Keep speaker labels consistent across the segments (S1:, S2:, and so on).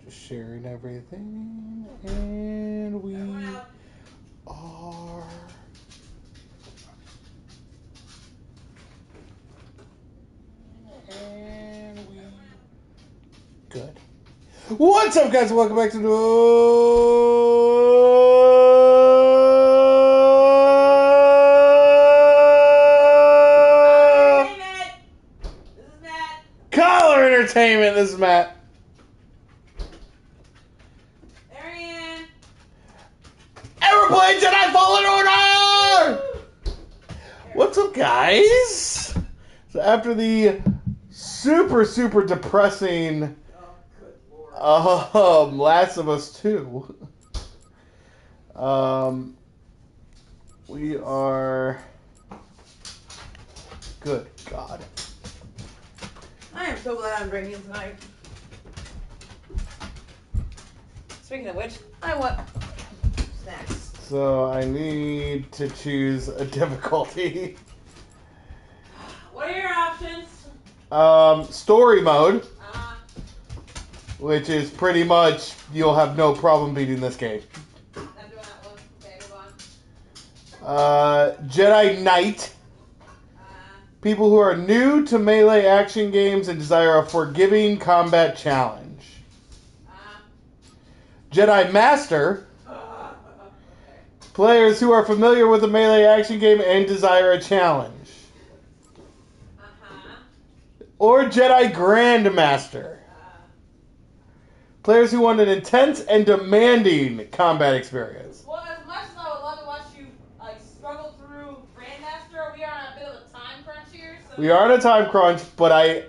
S1: Just sharing everything, and we are good. What's up, guys? Welcome back to the Collar Entertainment. This is Matt.
S2: Arian.
S1: And we're playing Jedi Fallen Order! What's up, guys? So after the super depressing Last of Us 2, we are... Good God.
S2: I am so glad I'm drinking tonight. Speaking of which, I want snacks.
S1: So I need to choose a difficulty.
S2: What are your options?
S1: Story mode, which is pretty much you'll have no problem beating this game.
S2: I'm doing that one. Okay, move on.
S1: Jedi Knight. People who are new to melee action games and desire a forgiving combat challenge. Jedi Master. Players who are familiar with a melee action game and desire a challenge. Or Jedi Grandmaster. Players who want an intense and demanding combat experience.
S2: Well, as much as I would love to watch you struggle through Grandmaster, we are on a bit of a time crunch here. So
S1: we are on a time crunch, but I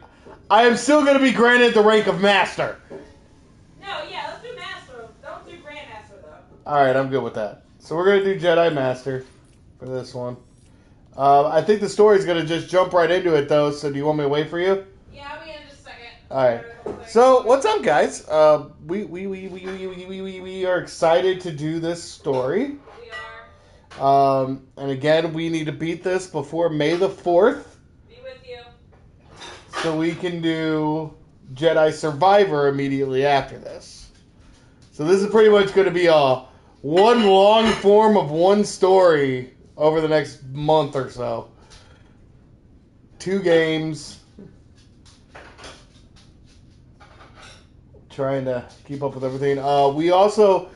S1: am still going to be granted the rank of Master.
S2: No, yeah, let's do Master. Don't do Grandmaster, though.
S1: Alright, I'm good with that. So we're going to do Jedi Master for this one. I think the story's going to just jump right into it, though, so do you want me to wait for you?
S2: Yeah, I'll be in just a second.
S1: Alright. So, what's up, guys? We are excited to do this story.
S2: We are.
S1: And again, we need to beat this before May the 4th.
S2: Be with you.
S1: So we can do Jedi Survivor immediately after this. So this is pretty much going to be one long form of one story over the next month or so. 2 games. Trying to keep up with everything. We also,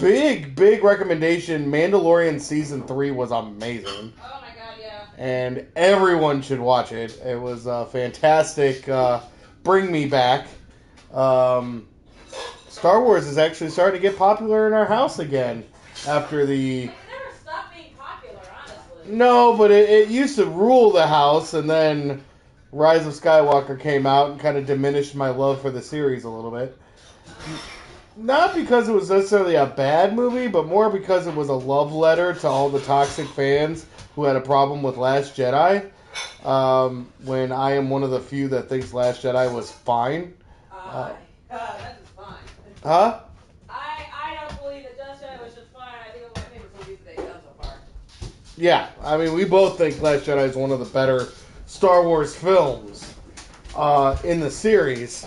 S1: big recommendation, Mandalorian Season 3 was amazing.
S2: Oh my god, yeah.
S1: And everyone should watch it. It was a fantastic bring me back. Star Wars is actually starting to get popular in our house again. After the...
S2: It never stopped being popular, honestly.
S1: No, but it used to rule the house, and then Rise of Skywalker came out and kind of diminished my love for the series a little bit. Not because it was necessarily a bad movie, but more because it was a love letter to all the toxic fans who had a problem with Last Jedi. When I am one of the few that thinks Last Jedi was fine.
S2: That is fine.
S1: Huh?
S2: I don't believe that Last Jedi was just fine. I think it was my favorite movie they've done so far.
S1: Yeah, I mean, we both think Last Jedi is one of the better Star Wars films in the series.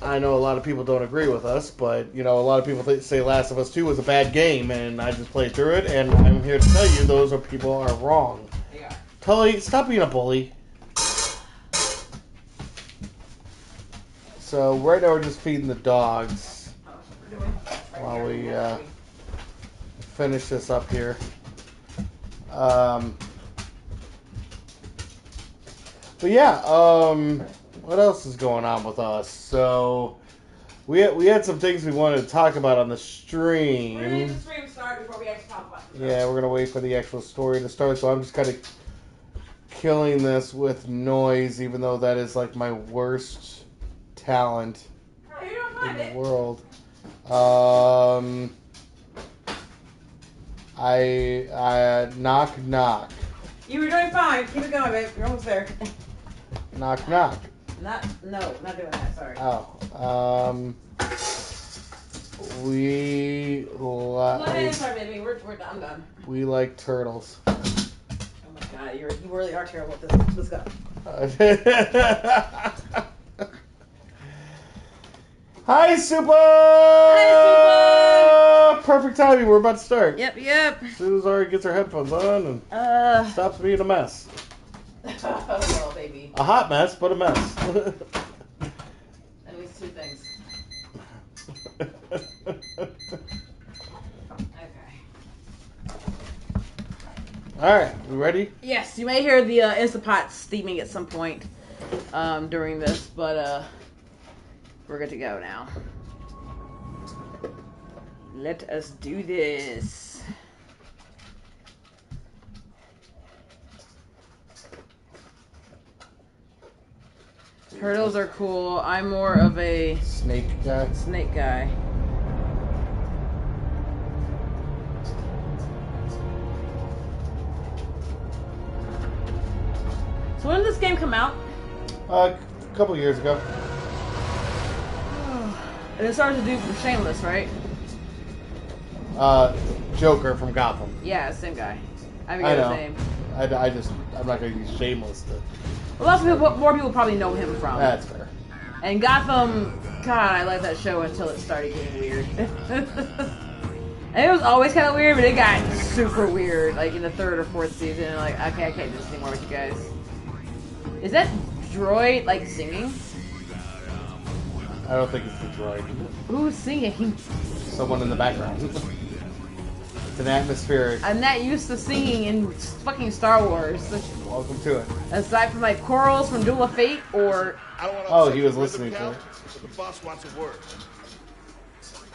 S1: I know a lot of people don't agree with us, but, a lot of people say Last of Us 2 was a bad game, and I just played through it, and I'm here to tell you those people are wrong.
S2: They are.
S1: Tully, stop being a bully. So, right now we're just feeding the dogs while we finish this up here. But yeah, what else is going on with us? So, we had some things we wanted to talk about on the stream.
S2: We're going to let the stream start before we actually talk about it.
S1: Yeah, we're going to wait for the actual story to start, so I'm just kind of killing this with noise, even though that is like my worst talent in the world. I knock knock.
S3: You were doing fine. Keep it going, babe. You're almost there.
S1: Knock knock.
S3: Not doing that. Sorry.
S1: Oh. We
S3: Sorry, baby. I'm done.
S1: We like turtles.
S3: Oh my god, you really are terrible at this. Let's go.
S1: Hi, Super!
S3: Hi, Super!
S1: Perfect timing. We're about to start.
S3: Yep.
S1: As soon as Ari gets her headphones on and stops being a mess.
S3: Oh, well, baby.
S1: A hot mess, but a mess.
S3: At least two things. Okay.
S1: Alright, we ready?
S3: Yes, you may hear the Instapot steaming at some point during this, but we're good to go now. Let us do this. Turtles are cool. I'm more of a
S1: snake guy.
S3: So when did this game come out?
S1: A couple years ago.
S3: And it started to do from Shameless, right?
S1: Joker from Gotham.
S3: Yeah, same guy. I
S1: I know.
S3: his name.
S1: I'm not going to use Shameless to...
S3: Well, lots of people, more people probably know him from.
S1: That's fair.
S3: And Gotham, God, I liked that show until it started getting weird. And it was always kind of weird, but it got super weird, like in the third or fourth season. And like, okay, I can't do this anymore with you guys. Is that droid like singing?
S1: I don't think it's the droid.
S3: Who's singing?
S1: Someone in the background. It's an atmospheric.
S3: I'm not used to singing in fucking Star Wars.
S1: Welcome to it.
S3: Aside from like corals from Duel of Fate, or
S1: oh, he was listening to it.
S4: The boss wants a word.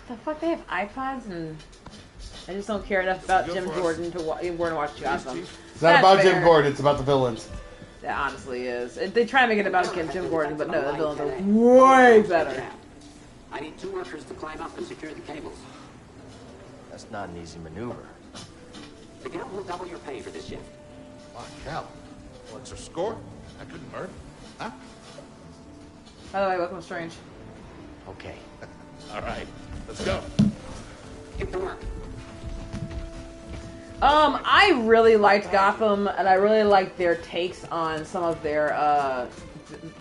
S3: the fuck, they have iPods, and I just don't care enough about Jim Gordon to watch Gotham.
S1: It's not about Jim Gordon. It's about the villains.
S3: It honestly is. They try to make it about Jim Gordon, but no, the villains are way better.
S5: I need 2 workers to climb up and secure the cables.
S4: That's not an easy maneuver.
S5: The gal will double your pay for this shift.
S4: My cow. What's her score? That couldn't hurt. Huh?
S3: By the way, welcome to Strange.
S4: Okay. All right. Let's go.
S5: Get to work.
S3: I really liked Gotham, and I really liked their takes on some of their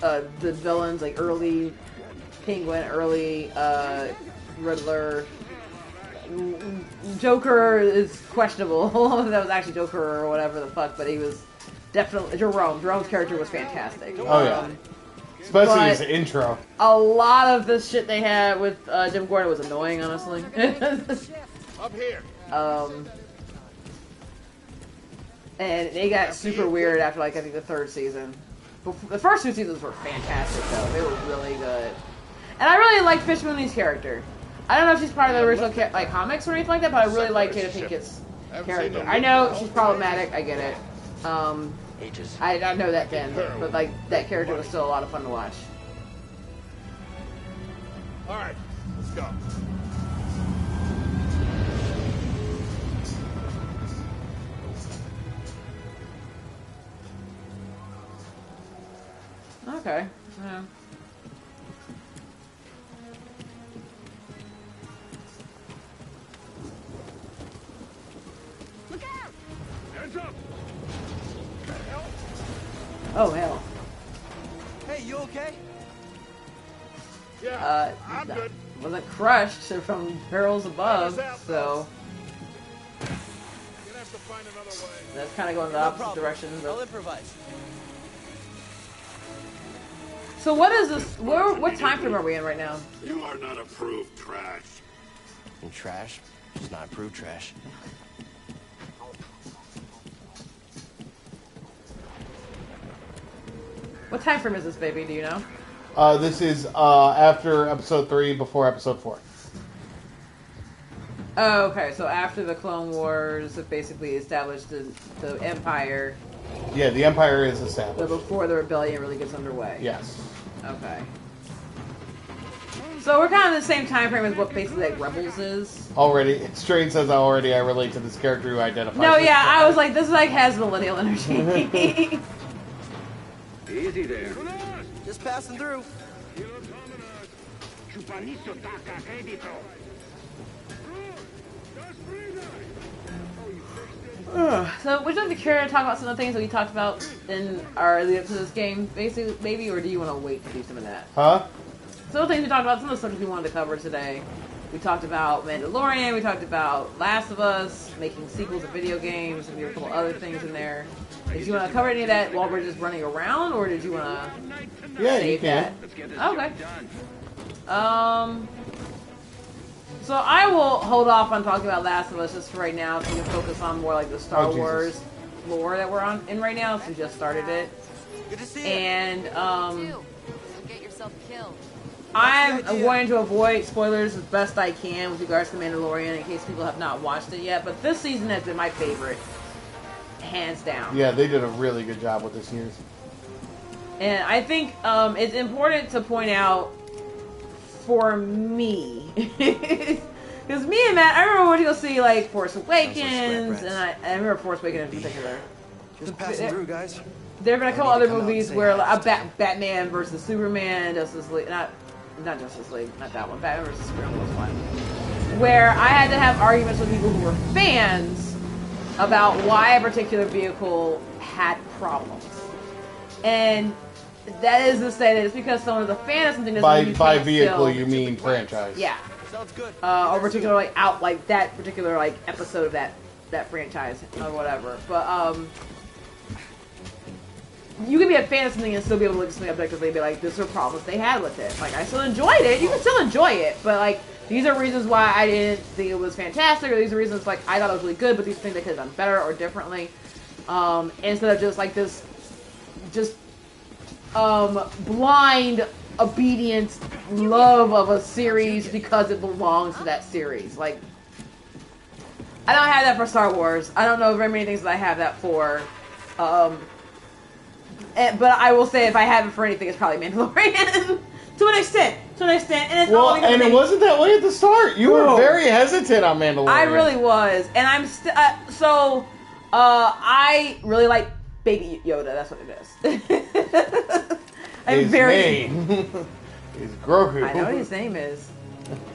S3: the villains, like early Penguin, early Riddler. Joker is questionable. That was actually Joker or whatever the fuck, but he was definitely Jerome. Jerome's character was fantastic.
S1: Oh yeah, especially his intro.
S3: A lot of this shit they had with Jim Gordon was annoying, honestly.
S4: Up here.
S3: And they got super weird after, like, I think the third season. The first 2 seasons were fantastic, though. They were really good. And I really like Fish Mooney's character. I don't know if she's part of the original comics or anything like that, but I really like Jada Pinkett's character. I know she's problematic. I get it. I know that then, but like that character was still a lot of fun to watch.
S4: All right, let's go.
S3: Okay. Yeah.
S4: Look out! Hands up!
S3: Oh hell.
S4: Hey, you okay? Yeah, I'm good.
S3: Wasn't crushed from barrels above, so
S4: You're gonna have to find another way.
S3: that's kind of going the opposite direction. But...
S6: I'll improvise.
S3: So what is this? What time frame are we in right now?
S7: You are not approved trash.
S6: And trash? It's not approved trash.
S3: What time frame is this, baby? Do you know?
S1: This is after episode 3, before episode 4.
S3: Oh, okay. So after the Clone Wars, it basically established the Empire.
S1: Yeah, the Empire is
S3: But
S1: established.
S3: before the rebellion really gets underway.
S1: Yes.
S3: Okay. So we're kind of in the same time frame as what basically like Rebels is.
S1: Already, Strain says already I relate to this character who identifies.
S3: No,
S1: as
S3: yeah,
S1: Jedi.
S3: I was like, this like has millennial energy.
S5: Easy there.
S6: Just passing through.
S3: So would you like to care to talk about some of the things that we talked about in our lead up to this game, basically, maybe, or do you want to wait to do some of that?
S1: Huh?
S3: Some of the things we talked about, some of the subjects we wanted to cover today. We talked about Mandalorian, we talked about Last of Us, making sequels of video games, and we have a couple other things in there. Did you want to cover any of that while we're just running around, or did you want to
S1: Yeah,
S3: save
S1: you can.
S3: that? Okay. So I will hold off on talking about Last of Us just for right now, so we can focus on more like the Star
S1: Oh, Jesus.
S3: Wars lore that we're in right now, since we just started it.
S6: Good to see you.
S3: And
S8: You'll get yourself killed.
S3: I'm going to avoid spoilers as best I can with regards to Mandalorian in case people have not watched it yet. But this season has been my favorite, hands down.
S1: Yeah, they did a really good job with this year's.
S3: And I think it's important to point out for me, because me and Matt, I remember when you'll see like Force Awakens, and I remember Force Awakens in particular.
S6: Just passing through, guys.
S3: There have been a couple
S6: I need to
S3: other
S6: come out and
S3: movies
S6: say
S3: where
S6: hi.
S3: like, Batman versus Superman, Justice League, not Justice League, not that one. Batman versus Superman was one. Where I had to have arguments with people who were fans about why a particular vehicle had problems, and that is to say that it's because someone is a fan of something.
S1: By
S3: doesn't mean you can't
S1: vehicle,
S3: still-
S1: you mean franchise.
S3: yeah,
S6: Sounds good.
S3: or particular like out like that particular like episode of that franchise or whatever. But you can be a fan of something and still be able to look at something objectively and be like, these are problems they had with it. Like, I still enjoyed it. You can still enjoy it, but like, these are reasons why I didn't think it was fantastic, or these are reasons like I thought it was really good, but these things they could have done better or differently. Instead of just like this, just blind obedient love of a series because it belongs to that series. Like, I don't have that for Star Wars. I don't know very many things that I have that for. But I will say, if I have it for anything, it's probably Mandalorian. to an extent, and it's all
S1: Well,
S3: because
S1: and it wasn't that way at the start. You were
S3: No.
S1: very hesitant on Mandalorian.
S3: I really was, and I'm still. I really like Baby Yoda. That's what it is. I'm
S1: His
S3: very.
S1: name is Grogu.
S3: I know what his name is.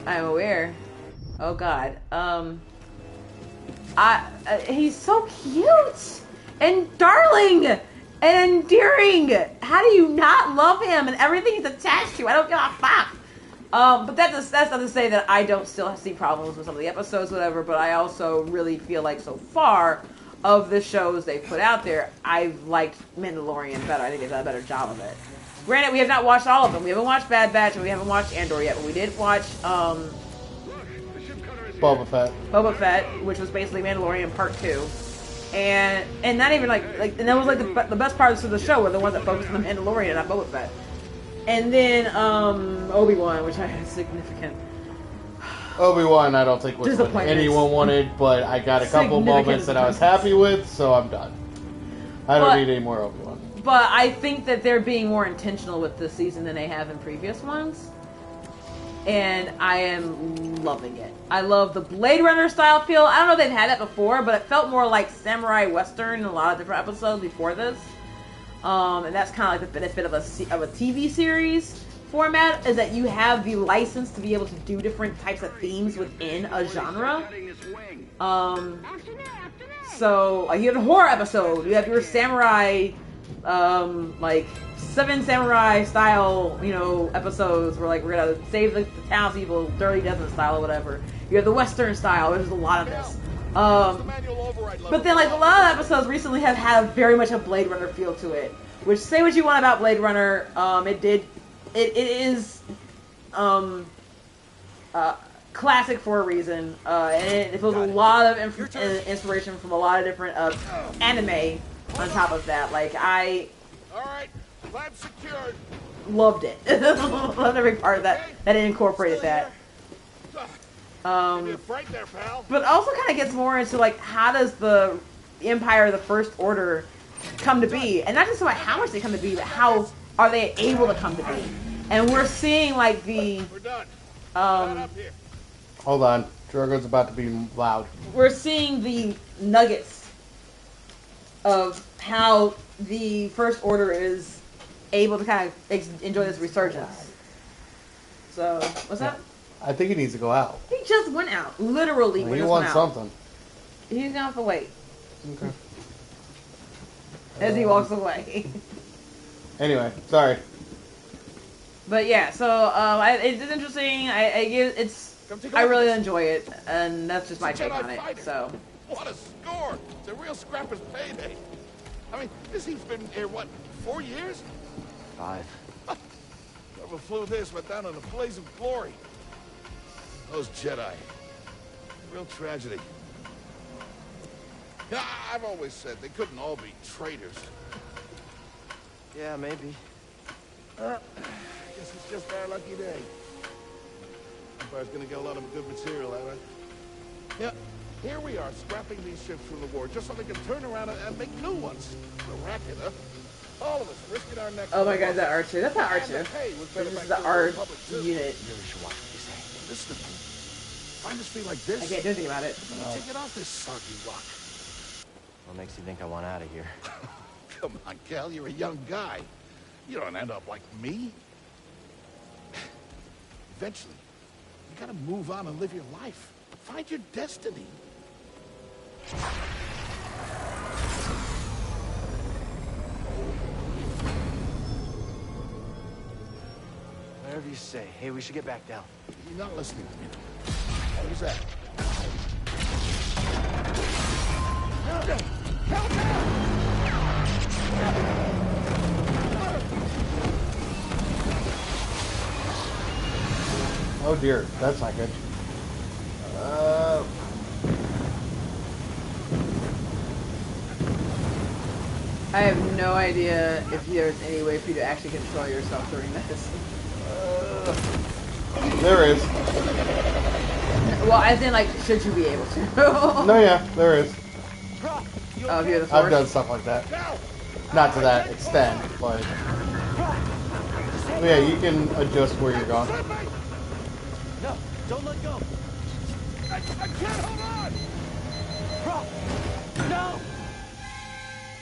S3: I'm aware. Oh God. He's so cute and darling and endearing. How do you not love him and everything he's attached to? I don't give a fuck. But that's not to say that I don't still see problems with some of the episodes, whatever. But I also really feel like so far of the shows they put out there, I've liked Mandalorian better. I think they've done a better job of it. Granted, we have not watched all of them. We haven't watched Bad Batch and we haven't watched Andor yet, but we did watch
S1: Boba Fett.
S3: Boba Fett, which was basically Mandalorian Part 2. And not even like and that was like the best parts of the show were the ones that focused on the Mandalorian, not Boba Fett. And then Obi-Wan, which I had significant
S1: Obi-Wan, I don't think was what
S3: Disappointments.
S1: anyone wanted, but I got a couple
S3: Significant
S1: moments that I was happy with, so I'm done. I don't
S3: But-
S1: need any more Obi-Wan.
S3: But I think that they're being more intentional with this season than they have in previous ones. And I am loving it. I love the Blade Runner style feel. I don't know if they've had that before, but it felt more like samurai western in a lot of different episodes before this. And that's kind of like the benefit of a TV series format, is that you have the license to be able to do different types of themes within a genre. So like you have a horror episode, you have your samurai, like 7 samurai style, episodes where like we're gonna save the townspeople, Dirty Dozen style or whatever. You have the Western style. There's a lot of this. But then like a lot of episodes recently have had very much a Blade Runner feel to it. Which, say what you want about Blade Runner, it is classic for a reason, and it feels a lot of inspiration from a lot of different anime. On top of that, like I
S4: Alright, climb secured.
S3: loved it. Loved every part of that it incorporated that.
S4: Give me a fright there, pal.
S3: But also kind of gets more into like how does the Empire, the First Order, come to be, and not just about how much they come to be, but how are they able to come to be? And we're seeing like the
S4: We're done. Up here.
S1: Hold on. Drogo's about to be loud.
S3: we're seeing the nuggets of how the First Order is able to kind of enjoy this resurgence. So, what's that?
S1: I think he needs to go out.
S3: He just went out. Literally,
S1: He
S3: just went
S1: wants
S3: out.
S1: something.
S3: He's gonna have to wait
S1: Okay.
S3: as he walks away.
S1: Anyway, sorry.
S3: But yeah, so it's interesting. I really enjoy it, and that's just my take on it. So
S4: What a score! It's a real scrapper's payday. I mean, this heat's been here, what, 4 years?
S6: 5.
S4: Whoever flew this went down in a blaze of glory. Those Jedi. Real tragedy. Yeah, I've always said they couldn't all be traitors.
S6: Yeah, maybe.
S4: I guess it's just our lucky day. Empire's gonna get a lot of good material out of it. Yeah, here we are, scrapping these ships from the war, just so they can turn around and make new ones. The racket, huh? All of us risking our necks.
S3: oh my god, that R2. That's not R2.
S4: This
S3: This is the R unit.
S6: You really should watch what you say.
S4: Listen to me. Find us feel like this.
S3: I can't do anything about it.
S4: Take it off this soggy rock.
S6: What makes you think I want out of here?
S4: Come on, Cal, you're a young guy. You don't end up like me. Eventually, you gotta move on and live your life. Find your destiny.
S6: Whatever you say. Hey, we should get back down.
S4: You're not listening to me. Who's that?
S1: Oh dear, that's not good.
S3: I have no idea if there's any way for you to actually control yourself during this.
S1: There is.
S3: Well, as in, like, should you be able to?
S1: No, yeah, there is.
S3: Oh, if you're the
S1: I've
S3: Force.
S1: done stuff like that. Not to that extent, but yeah, you can adjust where you're going.
S6: No, don't let go.
S4: I can't hold on!
S6: Bro, no!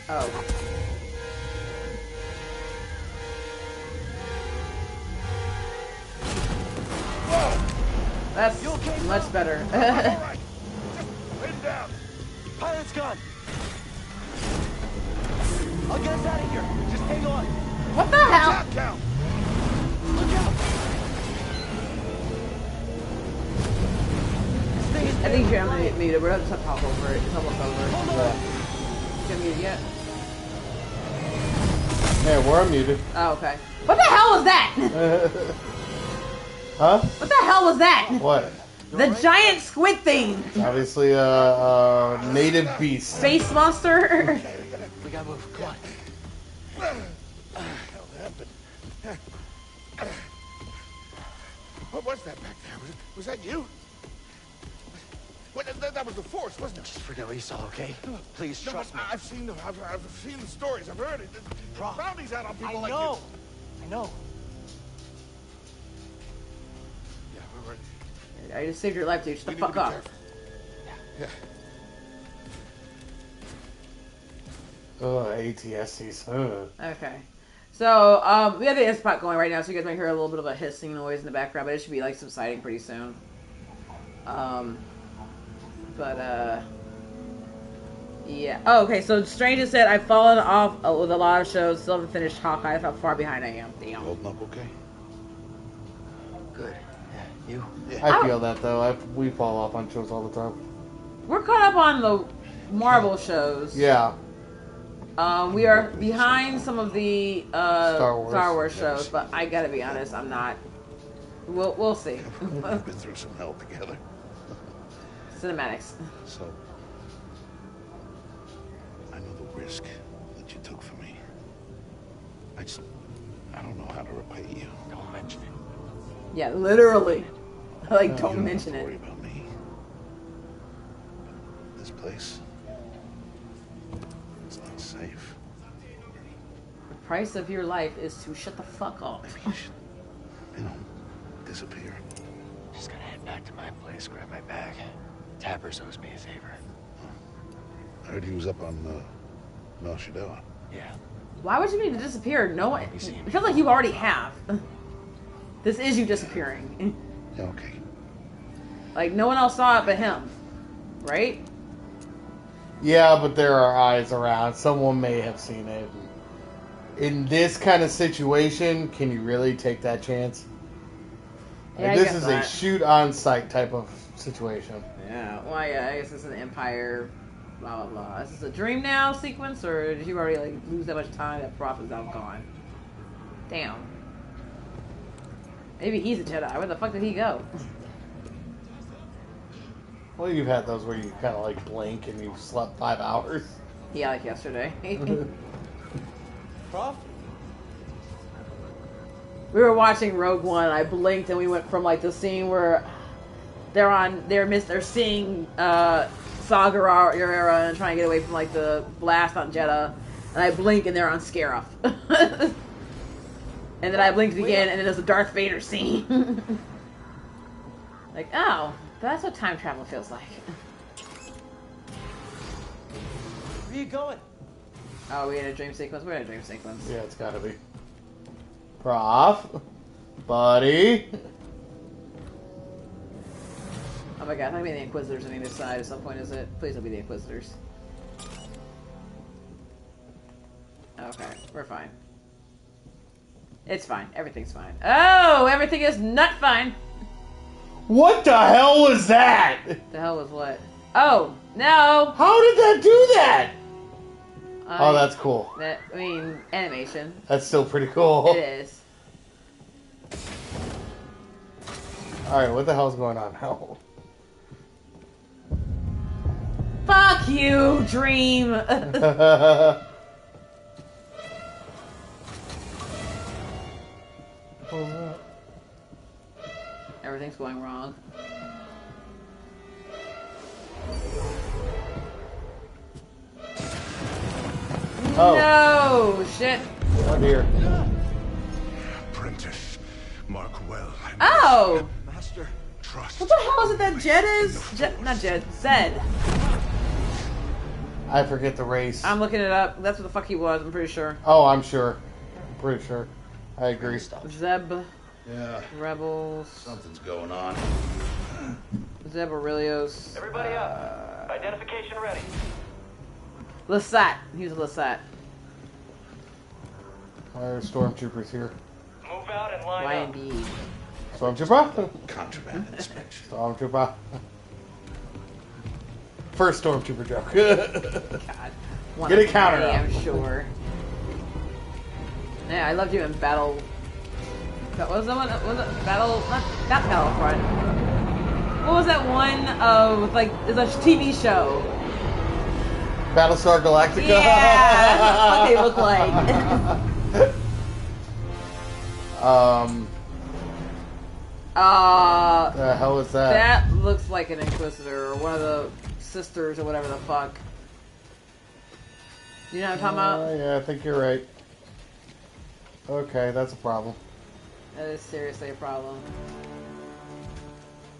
S3: Oh. That's much better.
S4: All right, just pin down.
S6: Pilot's gone. I'll get us out of here. Just hang on.
S3: What the hell?
S4: Out, Cal.
S6: Look out. This thing is
S3: I think you're gonna mute it. We're gonna just talk over it. It's almost over.
S1: Yeah.
S3: You gonna mute it yet?
S1: Yeah, we're unmuted.
S3: Oh, okay. What the hell was that?
S1: Huh?
S3: What the hell was that?
S1: What?
S3: The giant squid thing.
S1: Obviously, a native beast.
S3: Space monster.
S6: We gotta move. Come on.
S4: What was that back there? Was that you? Well, that was the Force, wasn't it?
S6: Just forget what you saw, okay? Please
S4: No,
S6: trust
S4: but
S6: me.
S4: I've seen the stories. I've heard it.
S6: Bro,
S4: Bounties out on people
S6: I
S4: like
S6: know.
S4: you.
S6: I know.
S4: Yeah, we're ready.
S3: I just saved your life, dude. Shut the
S4: We need to
S3: fuck
S4: be
S3: up.
S4: careful. Yeah.
S1: Oh, ATSTs. Ugh.
S3: Okay. So, we have the spot going right now, so you guys might hear a little bit of a hissing noise in the background, but it should be, like, subsiding pretty soon. Yeah. Oh, okay, so Strange has said, I've fallen off with a lot of shows, still haven't finished Hawkeye. That's how far behind I am. Damn.
S4: Holding up okay?
S6: Good. Yeah, you?
S1: I feel that, though. We fall off on shows all the time.
S3: We're caught up on the Marvel shows.
S1: Yeah.
S3: We are behind some of the
S1: Star Wars.
S3: shows, but I gotta be honest, I'm not. We'll see.
S4: We've been through some hell together.
S3: Cinematics.
S4: So, I know the risk that you took for me. I don't know how to repay you.
S6: Don't mention it.
S3: Yeah, literally. Like,
S4: You
S3: don't
S4: have
S3: mention
S4: to worry
S3: it.
S4: about me. place. It's not safe.
S3: The price of your life is to shut the fuck up.
S4: Maybe you should, you know, disappear.
S6: Just gotta head back to my place, grab my bag. Tappers owes me a favor.
S4: I heard he was up on Mel Shadow.
S6: Yeah.
S3: Why would you need to disappear? No one.
S6: You see him.
S3: I feel like you already have. This is you disappearing.
S4: Yeah, okay.
S3: Like, no one else saw it but him. Right?
S1: Yeah, but there are eyes around. Someone may have seen it. In this kind of situation, can you really take that chance?
S3: Yeah,
S1: Like,
S3: I
S1: this
S3: guess
S1: is
S3: not.
S1: a shoot on sight type of situation.
S3: Yeah. Well, yeah, I guess it's an Empire, blah, blah, blah. Is this a dream now sequence, or did you already, like, lose that much time that Prof is out gone? Damn. Maybe he's a Jedi. Where the fuck did he go?
S1: Well, you've had those where you kind of like blink and you've slept 5 hours.
S3: Yeah, like yesterday.
S6: Prof?
S3: We were watching Rogue One. I blinked and we went from like the scene where they're seeing Saw Gerrera and trying to get away from like the blast on Jeddah, and I blink and they're on Scarif. And then I blinked again and then there's a Darth Vader scene. Like, oh, that's what time travel feels like.
S6: Where you going?
S3: Oh, we in a dream sequence? We're in a dream sequence.
S1: Yeah, it's gotta be. Prof. Buddy.
S3: Oh my god, I think maybe the Inquisitors on either side at some point, is it? Please don't be the Inquisitors. Okay, we're fine. It's fine. Everything's fine. Oh, everything is not fine.
S1: What the hell was that?
S3: The hell was what? Oh, no.
S1: How did that do that? Oh, that's cool.
S3: I mean, animation.
S1: That's still pretty cool.
S3: It is.
S1: Alright, what the hell's going on now?
S3: Fuck you, Dream. Everything's going wrong.
S1: Oh.
S3: No, shit.
S1: Oh dear.
S4: Apprentice, mark well.
S3: Oh!
S6: Master.
S4: Trust.
S3: What the hell is it that Jed is? Not Jed, Zed.
S1: I forget the race.
S3: I'm looking it up. That's what the fuck he was, I'm pretty sure.
S1: Oh, I'm sure. I'm pretty sure. I agree.
S3: Zeb.
S4: Yeah,
S3: Rebels.
S4: something's going on.
S3: Zeb Aurelios.
S6: Everybody up. Identification ready.
S3: Lasat. He was Lasat.
S1: Why are stormtroopers here?
S6: Move out and line
S3: Why
S6: up.
S3: indeed?
S1: Stormtrooper?
S4: Contraband inspection.
S1: Stormtrooper. First stormtrooper joke.
S3: God. One
S1: Get a
S3: of
S1: counter
S3: many,
S1: up.
S3: I'm sure. Yeah, I loved you in Battle. What was that one? Was it Battle? Not Battlefront. What was that one of like? It's a TV show.
S1: Battlestar Galactica?
S3: Yeah, that's what they look like.
S1: The hell is that?
S3: That looks like an Inquisitor or one of the sisters or whatever the fuck. You know what I'm talking about?
S1: Yeah, I think you're right. Okay, that's a problem.
S3: That is seriously a problem.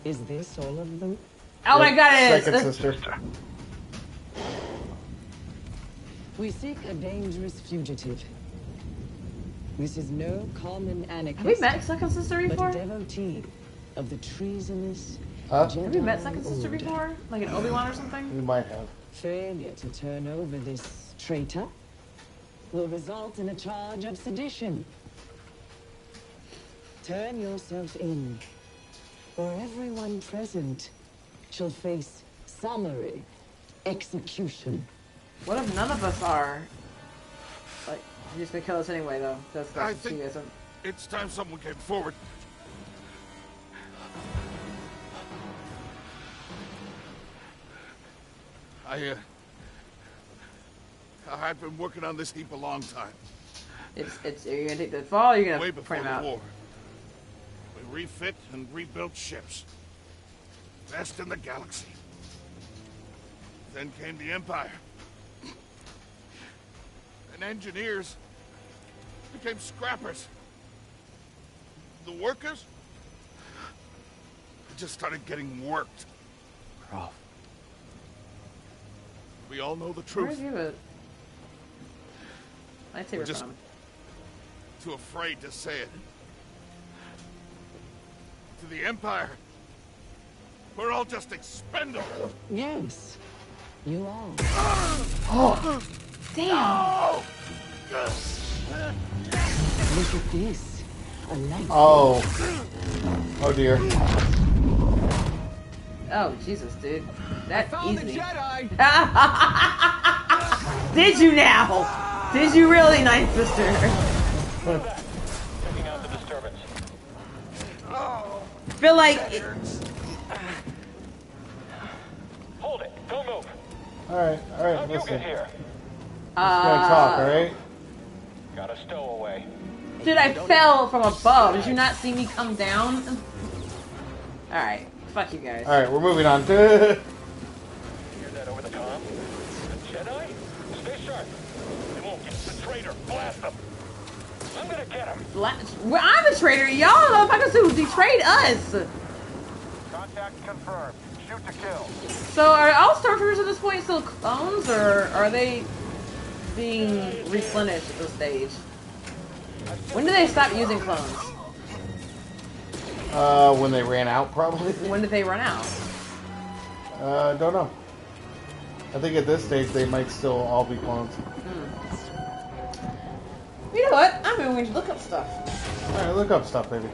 S9: Is this all of them?
S3: Oh my god, it is!
S1: Second sister.
S9: We seek a dangerous fugitive. This is no common anarchist,
S3: Have we met Second Sister
S9: but
S3: before?
S9: a devotee of the treasonous
S1: Huh?
S9: Jedi
S3: Have we met Second Sister
S9: order.
S3: before? Like in Obi-Wan or something?
S1: We might have.
S9: Failure to turn over this traitor will result in a charge of sedition. Turn yourself in, or everyone present shall face summary execution.
S3: What if none of us are? Like, you're just gonna kill us anyway, though. That's
S4: I
S3: she
S4: think
S3: isn't.
S4: it's time someone came forward. I've been working on this heap a long time.
S3: It's. Are you gonna take the fall? Or you're
S4: Way
S3: gonna
S4: before
S3: print
S4: the
S3: them out?
S4: war. We refit and rebuilt ships. Best in the galaxy. Then came the Empire. And engineers became scrappers. The workers just started getting worked.
S6: Rolf.
S4: We all know the
S3: Where
S4: truth.
S3: is it? Lightsaber
S4: We're just
S3: from.
S4: too afraid to say it. To the Empire, we're all just expendable.
S9: Yes, you are.
S3: Oh, damn!
S9: Look at this. A light.
S1: Oh dear.
S3: Oh Jesus, dude, that
S6: Found the
S3: easy.
S6: Jedi!
S3: Did you now? Did you really, Ninth Sister?
S5: Checking out the disturbance.
S3: Feel like
S5: Hold it. Don't move.
S1: Alright,
S5: How'd you
S1: listen.
S5: get here?
S1: Just gonna talk, alright?
S5: Got a stowaway.
S3: dude, I fell from above. Did you not see me come down? All right, fuck you guys.
S1: Alright, we're moving on.
S5: Hear that over the comm? The Jedi? Stay sharp. They won't get the traitor. Blast them. I'm gonna get him.
S3: Well, I'm the traitor. Y'all motherfuckers who betrayed us.
S5: Contact confirmed. Shoot to kill.
S3: So are all stormtroopers at this point still clones, or are they being replenished at this stage? When do they stop using clones?
S1: When they ran out, probably.
S3: When did they run out?
S1: Don't know. I think at this stage they might still all be clones.
S3: You know what? I'm going to look up stuff.
S1: Alright, look up stuff, baby.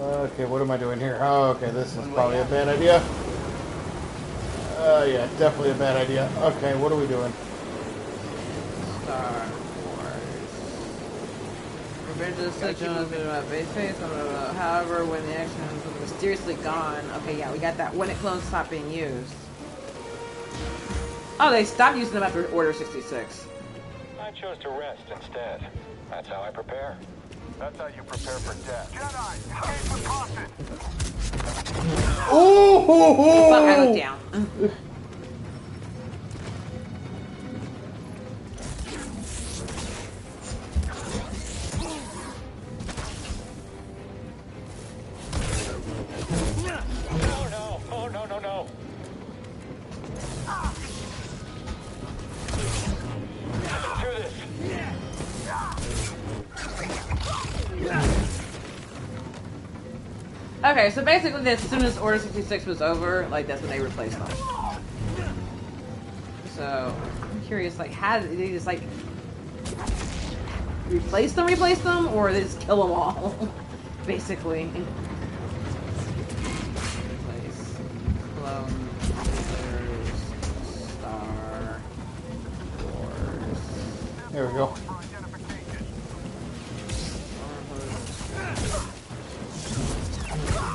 S1: Okay, what am I doing here? Oh, okay, this is probably a bad idea. Yeah, definitely a bad idea. Okay, what are we doing?
S3: Star Wars. Revenge of the Sith Jones been about base face. However, when the action was mysteriously gone. Okay, yeah, we got that. When it clones stopped being used. Oh, they stopped using them after Order 66.
S5: I chose to rest instead. That's how I prepare. That's how you prepare for death. Jedi, escape with caution.
S1: Ooh!
S3: Fuck, I looked down.
S5: Oh no. Do this.
S3: Okay, so basically, as soon as Order 66 was over, like, that's when they replaced them. So, I'm curious, like, how did they just, like, replace them, or they just kill them all? Basically. Replace. Clone. Star Wars.
S1: There we go.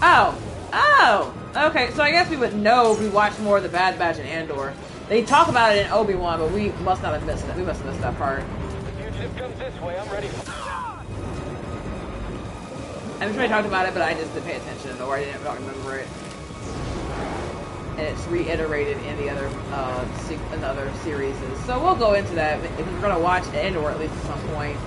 S3: Oh! Okay, so I guess we would know if we watched more of the Bad Batch and Andor. They talk about it in Obi-Wan, but we must not have missed it. We must have missed that part.
S5: The fugitive comes this way. I'm ready.
S3: I'm sure I talked about it, but I just didn't pay attention, or I didn't remember it. And it's reiterated in the other series. So we'll go into that if we're gonna watch Andor at least at some point.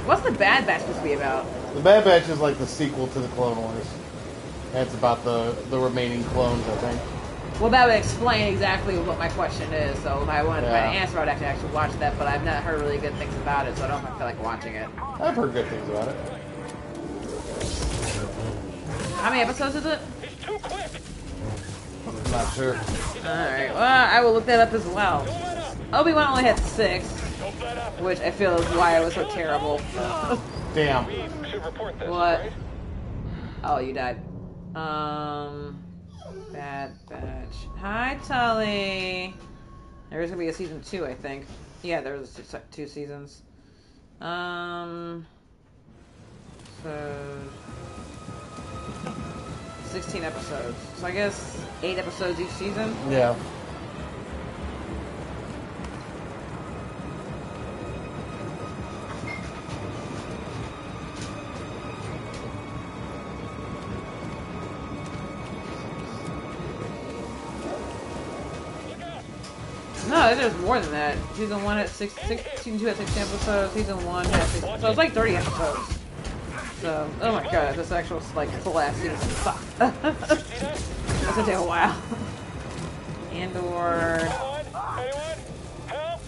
S3: What's the Bad Batch supposed to be about?
S1: The Bad Batch is like the sequel to the Clone Wars. That's about the remaining clones, I think.
S3: Well, that would explain exactly what my question is. So if I wanted to find an
S1: Yeah.
S3: answer, I'd have to actually watch that. But I've not heard really good things about it, so I don't feel like watching it.
S1: I've heard good things about it.
S3: How many episodes is it?
S5: He's too quick.
S1: I'm not sure.
S3: Alright, well, I will look that up as well. Obi-Wan only had 6,
S5: Don't let up.
S3: which I feel is why it was so terrible.
S1: Damn.
S5: We should report this.
S3: What?
S5: Right?
S3: Oh, you died. Bad Batch. Hi, Tully. There's gonna be a season 2, I think. Yeah, there's 2 seasons. So 16 episodes. So I guess 8 episodes each season.
S1: Yeah.
S3: realized there's more than that. Season 1 had season 2 had 16 episodes. Season 1 had 6, so it's like 30 episodes. So, oh my god, this actual like full ass season sucked. That's gonna take a while. Andor.
S5: Anyone? Help!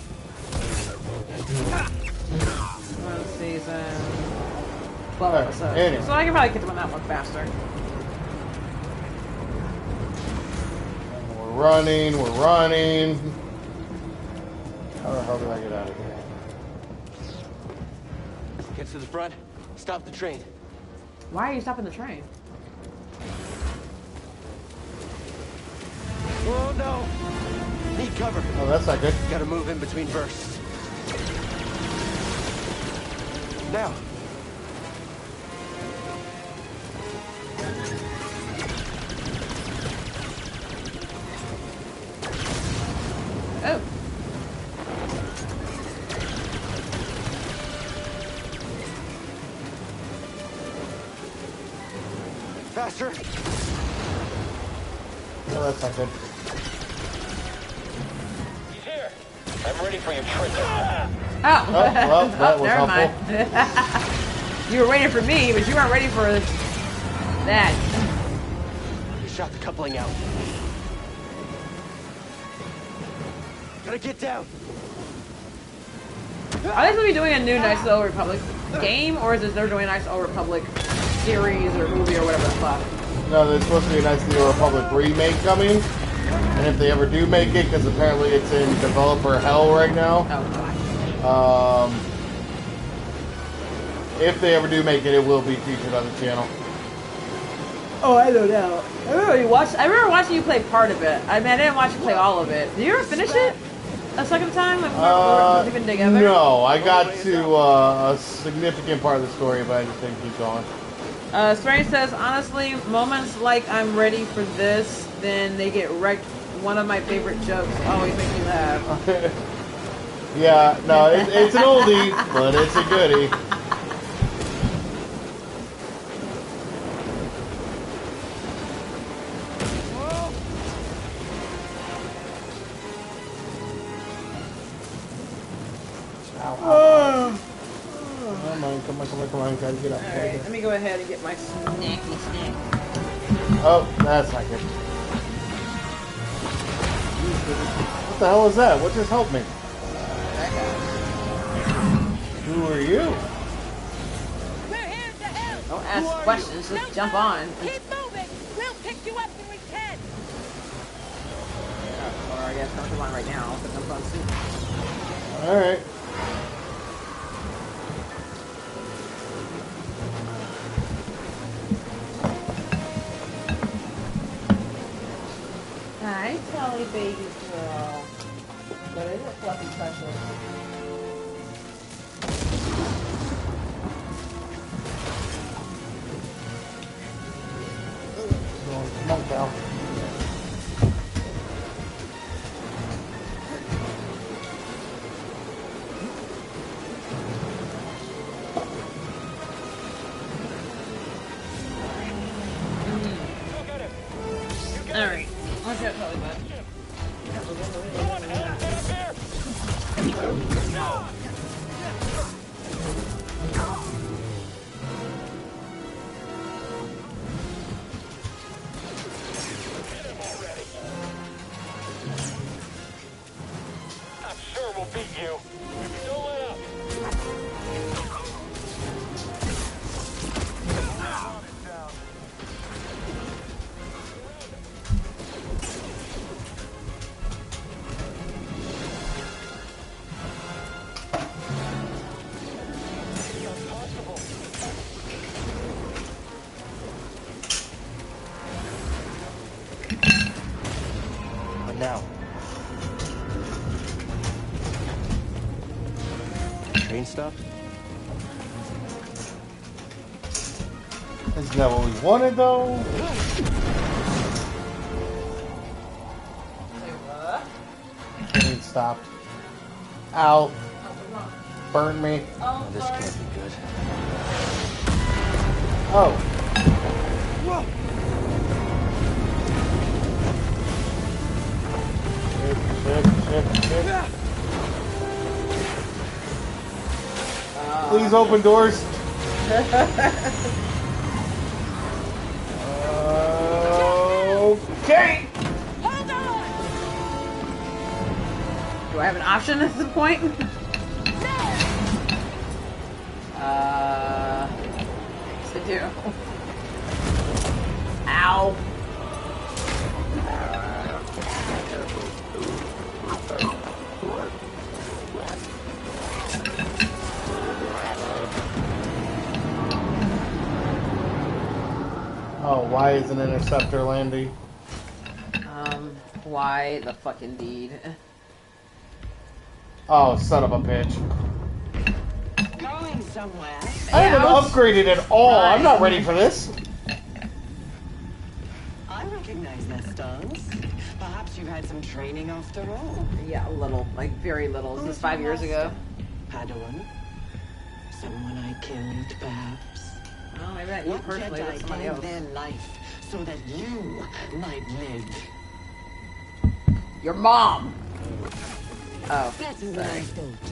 S3: One season. 12 episodes.
S1: Anyway.
S3: So I can probably get them on that one faster.
S1: We're running. How the hell did I get out of here?
S6: Get to the front. Stop the train.
S3: Why are you stopping the train?
S6: Oh no! Need cover.
S1: Oh, that's not good.
S6: Gotta move in between bursts. Now.
S3: Oh.
S6: Faster.
S1: Oh, that's not good.
S5: He's here. I'm ready for your trick.
S3: Oh,
S1: well, that was
S3: never
S1: helpful.
S3: mind. You were waiting for me, but you weren't ready for that.
S6: You shot the coupling out. Gotta get down.
S3: Are they supposed to be doing a new Knights of the Old Republic game, or is it they're doing a Knights of the Old Republic series or movie or whatever the fuck?
S1: No, there's supposed to be a Knights of the Old Republic remake coming. And if they ever do make it, because apparently it's in developer hell right now.
S3: Oh, gosh.
S1: If they ever do make it, it will be featured on the channel.
S3: Oh, I don't know. I remember watching you play part of it. I mean, I didn't watch you play all of it. Did you ever finish it a second time? Like, we've been together?
S1: No, I got to a significant part of the story, but I just didn't keep going.
S3: Strange says, honestly, moments like I'm ready for this, then they get wrecked. One of my favorite jokes always makes me laugh.
S1: Yeah, no, it's an oldie, but it's a goodie. Come on, gotta get up.
S3: Alright, let me go ahead and get my snacky snack.
S1: Oh, that's not good. What the hell is that? What just helped me? Who are you?
S2: We're here to help.
S3: Don't ask questions, just jump on.
S2: Keep moving. We'll pick you up when we can.
S3: Or I guess don't jump on right now, but jump on soon.
S1: Alright.
S3: Hi, Telly baby girl. What is it, fluffy precious?
S1: Come on, pal.
S3: Alright. Watch out, Telly bud.
S5: Someone help! Get up here! No! Get him already! I'm sure we'll beat you. Don't let up.
S6: But now. Train stopped?
S1: Isn't that what we wanted, though? Train stopped. Ow. Burned me.
S6: Oh, this can't be good.
S1: Oh.
S6: Whoa!
S1: Shit. Please open doors. Okay.
S3: Do I have an option at this point? Yes, I do. Ow.
S1: Oh, why is an interceptor landing?
S3: Why the fuck indeed?
S1: Oh, son of a bitch.
S9: Going somewhere.
S1: I haven't upgraded at all.
S3: Right.
S1: I'm not ready for this.
S9: I recognize that stance. Perhaps you've had some training after all.
S3: Yeah, a little. Like, very little. This is 5 years ago.
S9: Padawan? Someone I killed, perhaps?
S3: Oh, maybe not you
S9: What
S3: personally, but
S9: Jedi
S3: somebody
S9: gave
S3: else.
S9: their life so that you might live?
S3: Your mom! Oh,
S9: Better than I thought.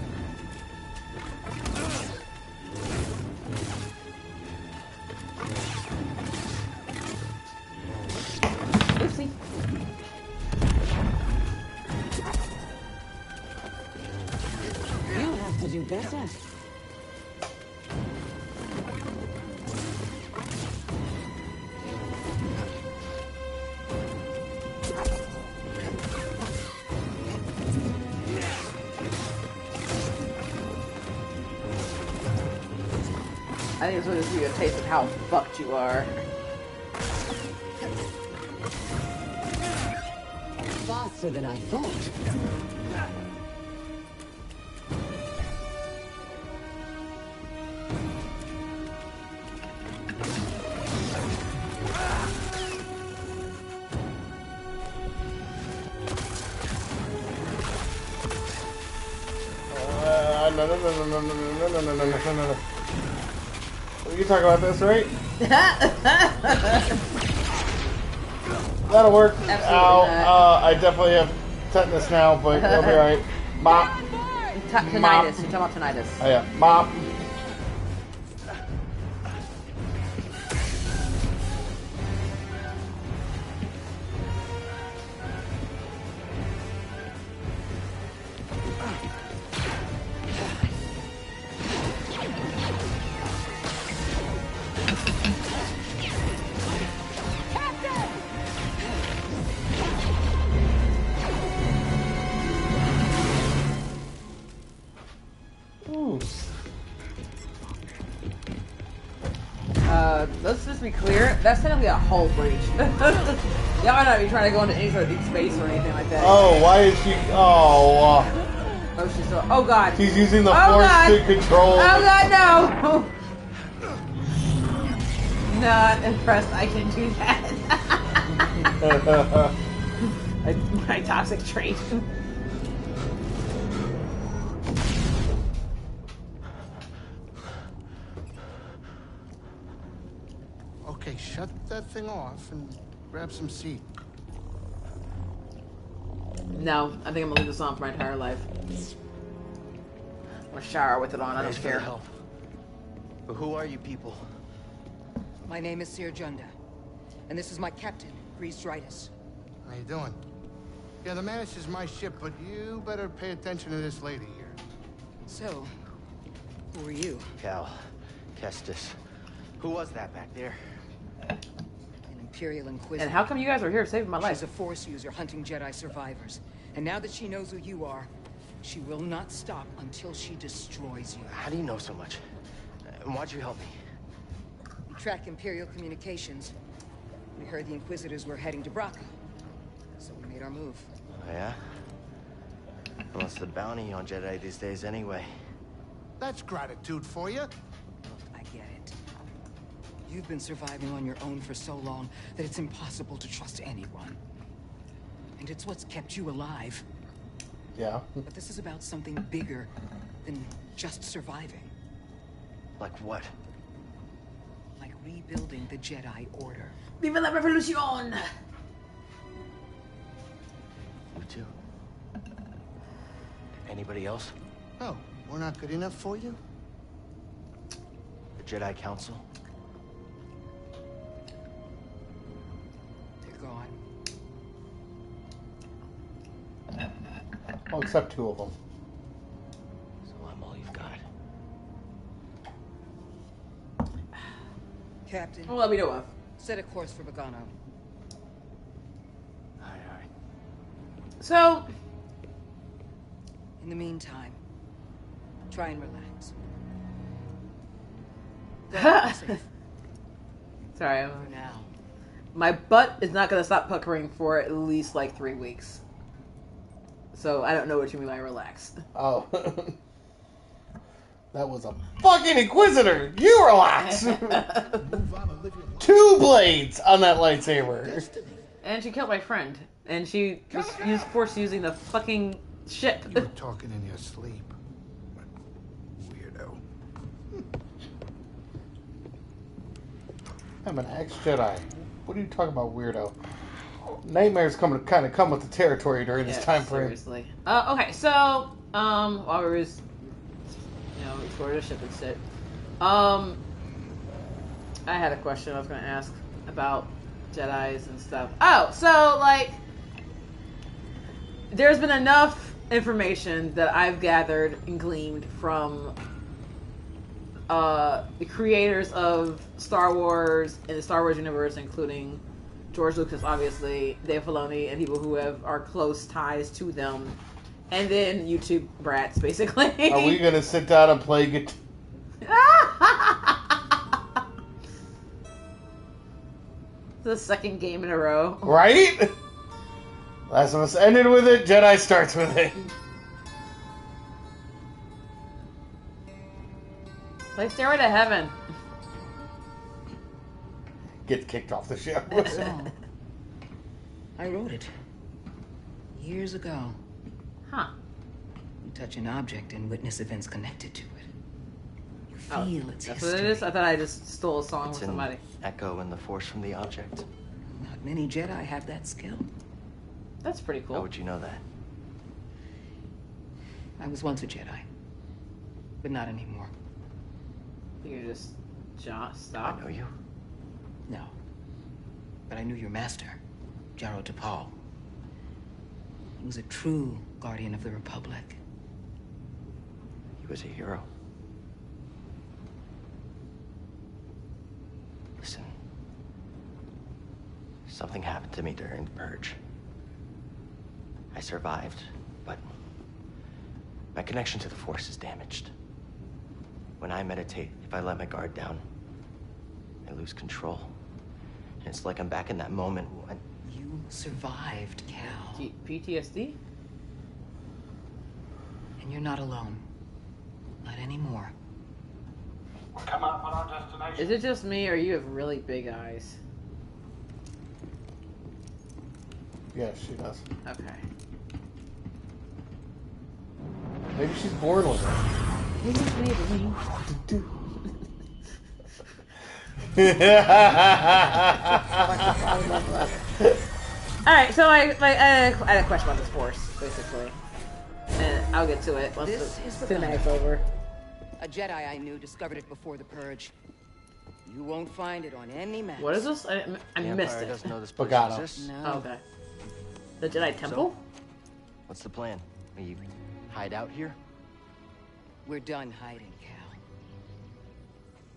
S3: oopsie.
S9: You have to do better.
S3: I think it's going to give you a taste of how fucked you are.
S9: Faster than I thought.
S1: No. We can talk about this, right? That'll work.
S3: Absolutely
S1: Ow.
S3: not.
S1: I definitely have tetanus now, but it'll be alright. Mop.
S3: Tinnitus. You're talking about tinnitus.
S1: Oh yeah. Mop.
S3: Let's just be clear. That's technically a hull breach. Y'all might not be trying to go into any sort of deep space or anything like that.
S1: Oh, why is she? Oh.
S3: Oh, she's so. Oh god.
S1: She's using the
S3: Oh,
S1: force
S3: God.
S1: to control.
S3: Oh god, no! Not impressed. I can do that. my toxic trait.
S4: Okay, shut that thing off and grab some seat.
S3: No, I think I'm gonna leave this on for my entire life. I'm gonna shower with it on. I don't
S6: Thanks for the
S3: care.
S6: help. But who are you people?
S10: My name is Sir Junda, and this is my captain, Grease Dritus.
S4: How you doing? Yeah, the Mantis is my ship, but you better pay attention to this lady here.
S10: So, who are you?
S6: Cal. Kestis. Who was that back there?
S10: An Imperial Inquisitor.
S3: And how come you guys are here saving my life?
S10: She's a Force user hunting Jedi survivors. And now that she knows who you are, she will not stop until she destroys you.
S6: How do you know so much? And why'd you help me?
S10: We track Imperial communications. We heard the Inquisitors were heading to Braca. So we made our move.
S6: Oh, yeah? What's the bounty on Jedi these days anyway?
S4: That's gratitude for you.
S10: I get it. You've been surviving on your own for so long that it's impossible to trust anyone. And it's what's kept you alive.
S1: Yeah.
S10: But this is about something bigger than just surviving.
S6: Like what?
S10: Like rebuilding the Jedi Order.
S3: Viva la revolution!
S6: You too. Anybody else?
S11: Oh, we're not good enough for you?
S6: The Jedi Council?
S10: They're gone.
S1: Well, except 2 of them.
S6: So I'm all you've got.
S10: Captain,
S3: Well, let me know of.
S10: set a course for Bogano.
S6: Alright.
S3: So,
S10: In the meantime, try and relax.
S3: sorry,
S10: For now.
S3: my butt is not gonna stop puckering for at least like 3 weeks. So I don't know what you mean by relax.
S1: Oh. That was a fucking Inquisitor! You relax! 2 blades on that lightsaber.
S3: And she killed my friend. And she was forced using the fucking ship.
S11: You were talking in your sleep. Weirdo.
S1: I'm an ex-Jedi. What are you talking about, weirdo? Nightmares come with the territory during this time frame.
S3: Seriously. Okay, so while we was, exploring the ship and shit, I had a question I was gonna ask about Jedis and stuff. Oh, so like, there's been enough information that I've gathered and gleaned from the creators of Star Wars and the Star Wars universe, including George Lucas, obviously, Dave Filoni, and people who are close ties to them, and then YouTube brats, basically.
S1: Are we gonna sit down and play guitar?
S3: The second game in a row.
S1: Right? Last of Us ended with it, Jedi starts with it.
S3: Play Stairway to Heaven.
S1: Gets kicked off the show.
S10: Song. I wrote it. Years ago.
S3: Huh.
S10: You touch an object and witness events connected to it. You
S3: Oh,
S10: feel its
S3: that's
S10: history.
S3: what it is? I thought I just stole a song
S6: It's
S3: from
S6: an
S3: somebody.
S6: echo in the force from the object.
S10: Not many Jedi have that skill.
S3: That's pretty cool.
S6: How would you know that?
S10: I was once a Jedi. But not anymore.
S3: You can just stop.
S6: I know you.
S10: No. But I knew your master, Jaro Tapal. He was a true guardian of the Republic.
S6: He was a hero. Listen. Something happened to me during the purge. I survived, but my connection to the Force is damaged. When I meditate, if I let my guard down, I lose control. And it's like I'm back in that moment when...
S10: You survived, Cal.
S3: PTSD?
S10: And you're not alone. Not anymore.
S7: We're coming up on our destination.
S3: Is it just me, or you have really big eyes?
S1: Yeah, she does.
S3: Okay.
S1: Maybe she's born with it.
S3: Alright, so I had a question about this force, basically. And I'll get to it once
S10: This
S3: the
S10: is the
S3: cinematic's
S10: gun.
S3: over.
S10: A Jedi I knew discovered it before the Purge. You won't find it on any map.
S3: What is this? I
S6: The
S3: missed
S6: Empire
S3: it.
S6: doesn't know this place
S1: Bogano.
S6: exists.
S10: No.
S3: Oh, okay. The Jedi Temple?
S6: What's the plan? We hide out here?
S10: We're done hiding, Cal.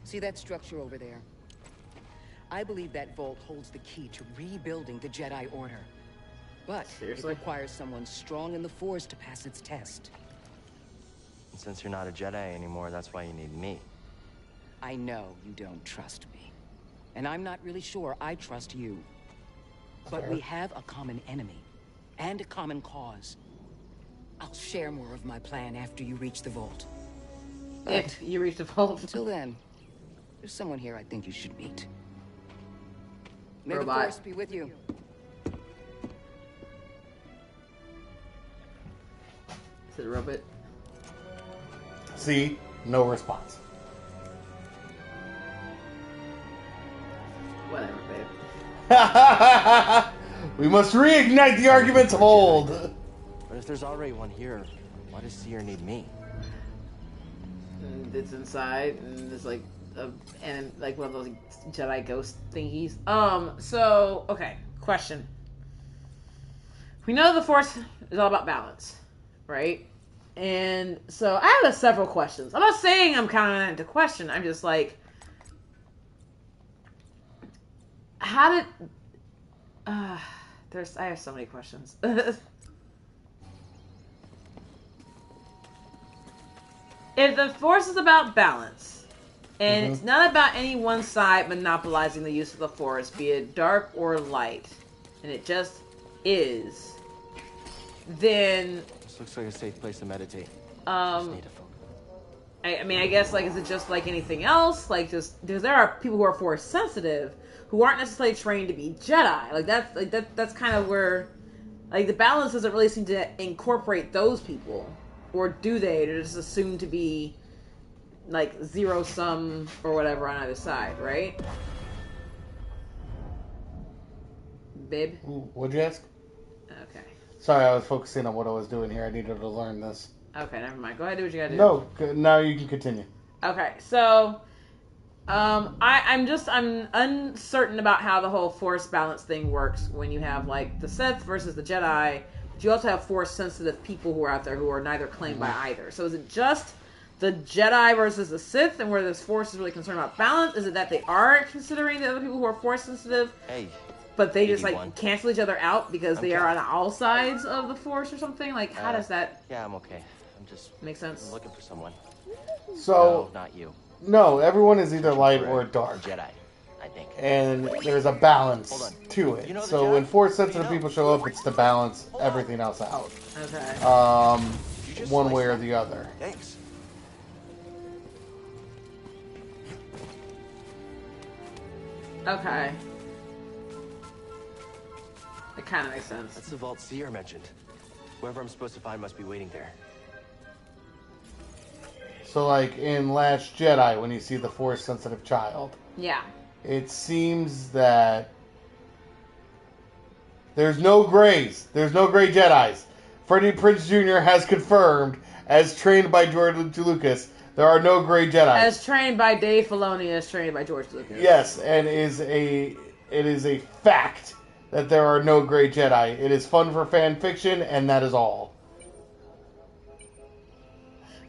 S10: See that structure over there? I believe that vault holds the key to rebuilding the Jedi Order. But
S3: Seriously?
S10: it requires someone strong in the Force to pass its test.
S6: And since you're not a Jedi anymore, that's why you need me.
S10: I know you don't trust me. And I'm not really sure I trust you. But we have a common enemy. And a common cause. I'll share more of my plan after you reach the vault.
S3: If you reach the vault.
S10: Until then, there's someone here I think you should meet. May the
S3: Robot.
S10: Force be with you.
S3: Is it a robot?
S1: See? No response.
S3: Whatever, babe.
S1: We must reignite the arguments of old.
S6: But if there's already one here, why does Seer need me?
S3: And it's inside, and it's like and like one of those Jedi ghost thingies. So okay, question. We know the Force is all about balance, right? And so I have several questions. I'm not saying I'm counting that into question. I'm just like, how did? I have so many questions. If the Force is about balance, and it's not about any one side monopolizing the use of the Force, be it dark or light, and it just is, then
S6: This looks like a safe place to meditate.
S3: um,
S6: Just need to focus.
S3: I mean, I guess, like, is it just like anything else? Like, just because there are people who are Force sensitive who aren't necessarily trained to be Jedi. That's kind of where, like, the balance doesn't really seem to incorporate those people, or do they? They're just assumed to be like zero sum or whatever on either side, right? Babe?
S1: What'd you ask?
S3: Okay.
S1: Sorry, I was focusing on what I was doing here. I needed to learn this.
S3: Okay, never mind. Go ahead, do what you gotta do.
S1: No, now you can continue.
S3: Okay, so I'm uncertain about how the whole Force balance thing works when you have like the Sith versus the Jedi, but you also have Force sensitive people who are out there who are neither claimed by either. So is it just the Jedi versus the Sith, and where this Force is really concerned about balance? Is it that they are considering the other people who are Force sensitive, but they just like cancel each other out because they are on all sides of the Force or something? Like, how does that?
S6: Yeah, I'm okay. I'm just
S3: make sense.
S6: I'm looking for someone.
S1: So,
S6: no, not you.
S1: No, everyone is either light or dark.
S6: Jedi, I think.
S1: And there's a balance to it. So when Force sensitive people show up, it's to balance everything else out.
S3: Okay.
S1: One way or the other.
S6: Thanks.
S3: Okay. It kind of makes sense.
S6: That's the vault Seer mentioned. Whoever I'm supposed to find must be waiting there.
S1: So, like in Last Jedi, when you see the Force-sensitive child,
S3: yeah,
S1: it seems that there's no grays. There's no gray Jedis. Freddie Prinze Jr. has confirmed, as trained by George Lucas, there are no gray Jedi.
S3: As trained by Dave Filoni, as trained by George Lucas.
S1: Yes, and it is a fact that there are no gray Jedi. It is fun for fan fiction, and that is all.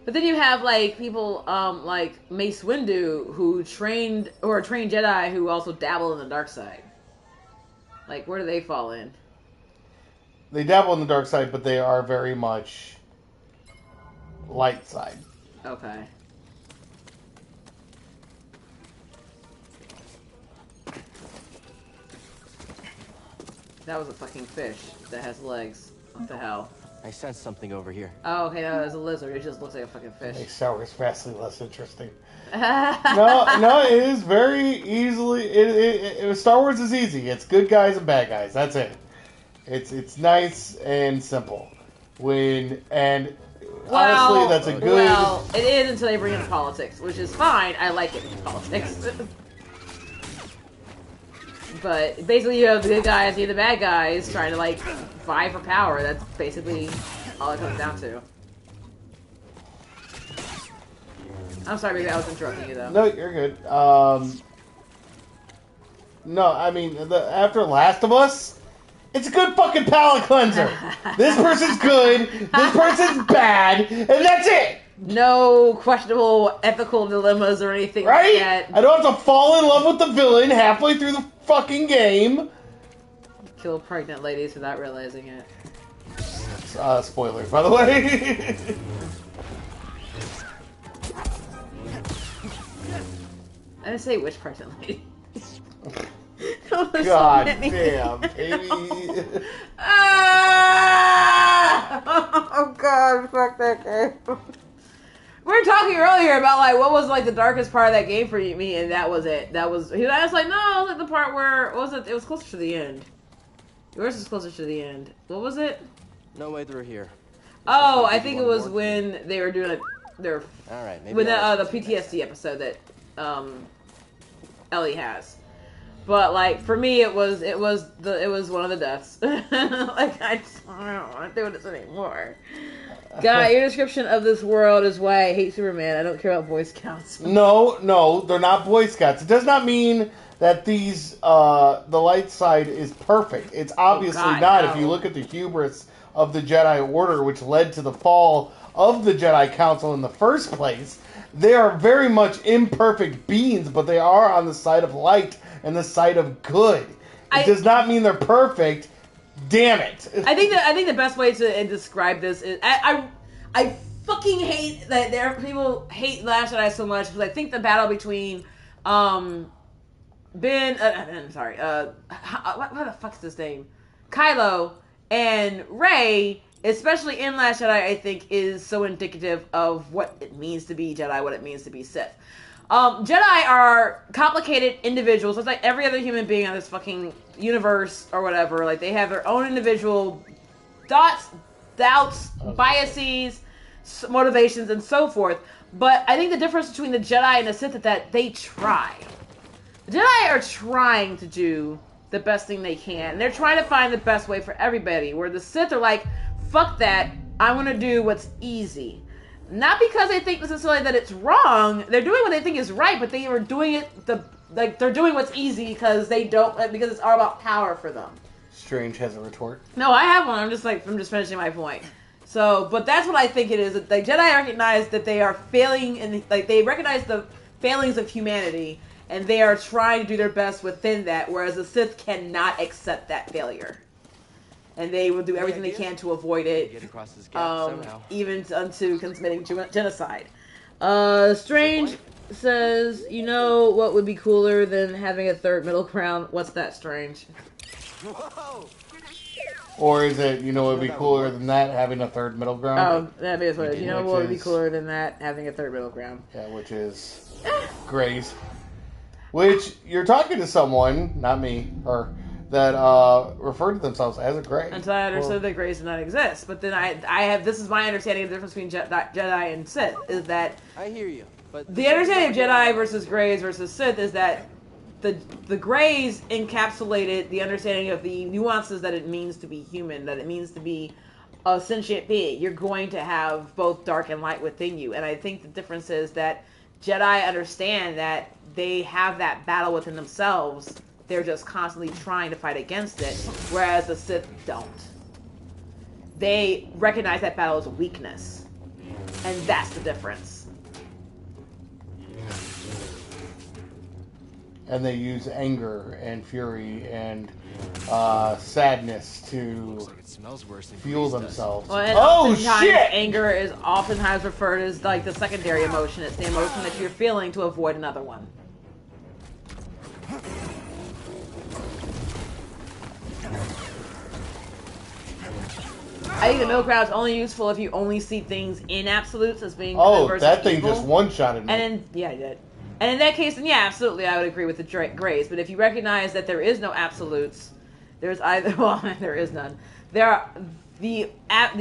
S3: But then you have like people like Mace Windu who are trained Jedi who also dabble in the dark side. Like, where do they fall in?
S1: They dabble in the dark side, but they are very much light side.
S3: Okay. That was a fucking fish that has legs. What the hell?
S6: I sense something over here.
S3: Oh, okay, no, it's a lizard. It just looks like a fucking fish.
S1: Makes Star Wars vastly less interesting. No, it is very easily. Star Wars is easy. It's good guys and bad guys. That's it. It's nice and simple. Honestly, that's a good.
S3: Well, it is until they bring in politics, which is fine. I like it in politics. But basically, you have the good guys and the bad guys trying to like vie for power. That's basically all it comes down to. I'm sorry, baby. I was interrupting you though.
S1: No, you're good. No, I mean after Last of Us, it's a good fucking palate cleanser. This person's good. This person's bad, and that's it.
S3: No questionable ethical dilemmas or anything
S1: right?
S3: like that.
S1: I don't have to fall in love with the villain halfway through the fucking game.
S3: Kill pregnant ladies without realizing it.
S1: Spoilers, by the way.
S3: I didn't say which pregnant lady.
S1: God damn, baby.
S3: Oh god, fuck that game. We were talking earlier about like what was like the darkest part of that game for me, and that was it. I was like, no, it was like the part where what was it? It was closer to the end. Yours is closer to the end. What was it?
S6: No way through here.
S3: Oh, I think it was when they were doing their
S6: all right, maybe
S3: with the PTSD episode that Ellie has. But like for me, it was one of the deaths. Like I don't want to do this anymore. God, your description of this world is why I hate Superman. I don't care about Boy Scouts.
S1: No, they're not Boy Scouts. It does not mean that these the light side is perfect. It's obviously
S3: God,
S1: not.
S3: no.
S1: If you look at the hubris of the Jedi Order, which led to the fall of the Jedi Council in the first place, they are very much imperfect beings, but they are on the side of light and the side of good. It does not mean they're perfect. Damn it!
S3: I think the best way to describe this is I fucking hate that people hate Last Jedi so much because I think the battle between what the fuck's his name? Kylo and Rey, especially in Last Jedi, I think is so indicative of what it means to be Jedi, what it means to be Sith. Jedi are complicated individuals, just like every other human being on this fucking universe or whatever. Like, they have their own individual thoughts, doubts, biases, motivations, and so forth. But I think the difference between the Jedi and the Sith is that they try. The Jedi are trying to do the best thing they can. They're trying to find the best way for everybody. Where the Sith are like, fuck that, I want to do what's easy. Not because they think necessarily that it's wrong. They're doing what they think is right, but they are doing it they're doing what's easy because because it's all about power for them.
S1: Strange has a retort.
S3: No, I have one. I'm just finishing my point. So, but that's what I think it is. The Jedi recognize that they are failing, and they recognize the failings of humanity, and they are trying to do their best within that. Whereas the Sith cannot accept that failure. And they will do everything they can to avoid it,
S6: Get across this gap somehow.
S3: even unto committing genocide. Strange says, you know what would be cooler than having a third middle ground? What's that, Strange?
S6: Whoa!
S1: Or is it, it would be cooler than that, having a third middle ground?
S3: Oh, that is what it is. You know what would be cooler than that, having a third middle ground?
S1: Yeah, which is Grays. Which, you're talking to someone, not me, or... that refer to themselves as a Grey.
S3: Until I understood that Greys did not exist. But then this is my understanding of the difference between Jedi and Sith, is that...
S6: I hear you, but...
S3: The understanding of Jedi versus Greys versus Sith is that the Greys encapsulated the understanding of the nuances that it means to be human, that it means to be a sentient being. You're going to have both dark and light within you. And I think the difference is that Jedi understand that they have that battle within themselves. They're just constantly trying to fight against it, whereas the Sith don't. They recognize that battle as a weakness, and that's the difference.
S1: And they use anger and fury and sadness to fuel themselves.
S3: Well, and oftentimes, anger is oftentimes referred as like the secondary emotion. It's the emotion that you're feeling to avoid another one. I think the middle ground is only useful if you only see things in absolutes as being good versus
S1: that thing
S3: evil.
S1: just one-shotted me.
S3: And I did. And in that case, then yeah, absolutely, I would agree with the Greys. But if you recognize that there is no absolutes, there's either there is none. There are the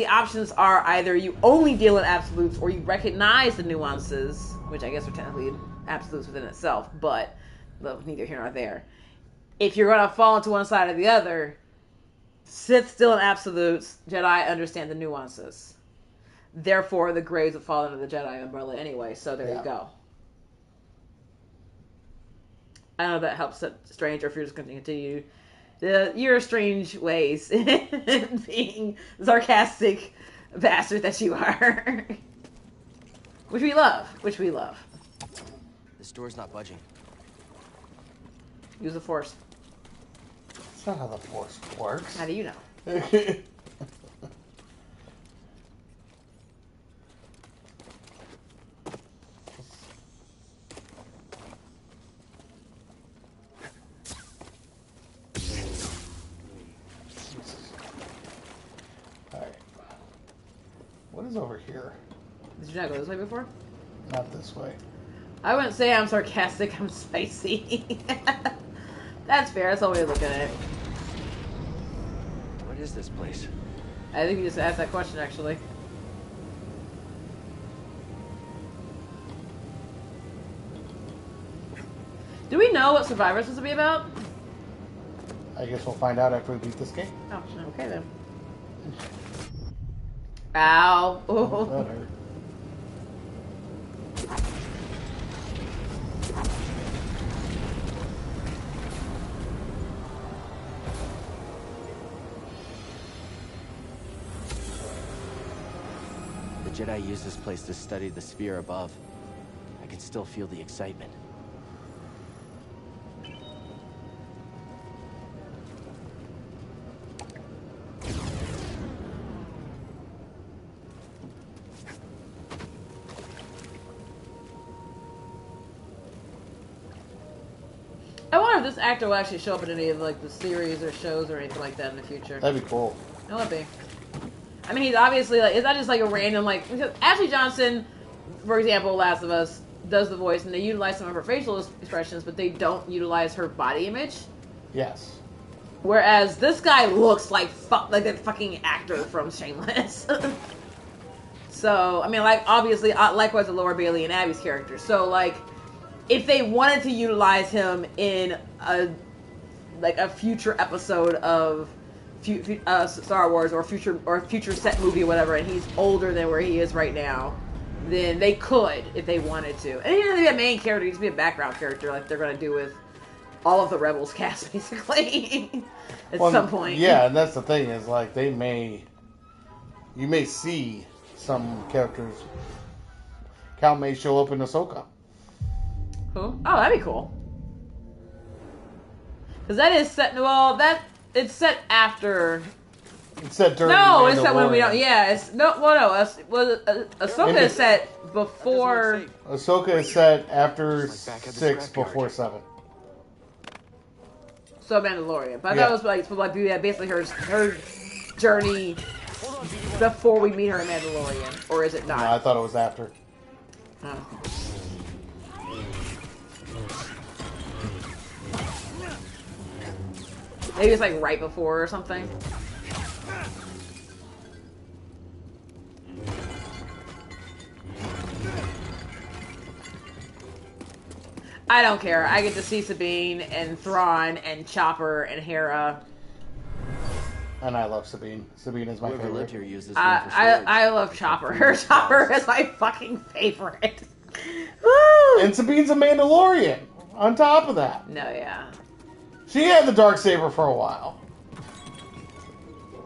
S3: options are either you only deal in absolutes or you recognize the nuances, which I guess are technically absolutes within itself, but neither here nor there. If you're going to fall into one side or the other, Sith still in absolutes, Jedi understand the nuances. Therefore, the Greys would fall under the Jedi umbrella anyway, so there you go. I don't know if that helps Strange, or if you're just going to continue your strange ways being sarcastic bastard that you are. Which we love.
S6: This door's not budging.
S3: Use the Force.
S1: That's not how the Force works.
S3: How do you know?
S1: Alright. What is over here?
S3: Did you not go this way before?
S1: Not this way.
S3: I wouldn't say I'm sarcastic, I'm spicy. That's fair, that's the way to look at it.
S6: What is this place?
S3: I think you just asked that question, actually. Do we know what Survivor supposed to be about?
S1: I guess we'll find out after we beat this game.
S3: Oh, okay then. Ow.
S1: Oh, that hurt.
S6: The Jedi used this place to study the sphere above. I can still feel the excitement.
S3: I wonder if this actor will actually show up in any of like the series or shows or anything like that in the future.
S1: That'd be cool.
S3: It would be. I mean, he's obviously like, it's not just like a random like, because Ashley Johnson, for example, Last of Us, does the voice and they utilize some of her facial expressions, but they don't utilize her body image.
S1: Yes.
S3: Whereas this guy looks like that fucking actor from Shameless. So, I mean, like, obviously, likewise with Laura Bailey and Abby's character. So, like, if they wanted to utilize him in a future episode of Star Wars or future set movie or whatever, and he's older than where he is right now, then they could if they wanted to. And he doesn't be a main character; he just be a background character, like they're gonna do with all of the Rebels cast, basically. At some point.
S1: Yeah, and that's the thing is like you may see some characters. Cal may show up in Ahsoka.
S3: Who? Oh, that'd be cool. Because that is set. Well, it's set after.
S1: It's set during.
S3: No, it's set when we don't. Yeah, it's no. Well, no. Ahsoka is set before.
S1: Ahsoka is set after 6, before 7.
S3: So Mandalorian, but I thought it was like basically her journey before we meet her in Mandalorian, or is it not?
S1: No, I thought it was after.
S3: Oh. Maybe it's like right before or something. I don't care. I get to see Sabine and Thrawn and Chopper and Hera.
S1: And I love Sabine. Sabine is my
S6: Whoever
S1: favorite.
S6: lived here used this room for storage.
S3: I love Chopper. Chopper is my fucking favorite. Woo!
S1: And Sabine's a Mandalorian. On top of that,
S3: No, yeah.
S1: she had the Darksaber for a while.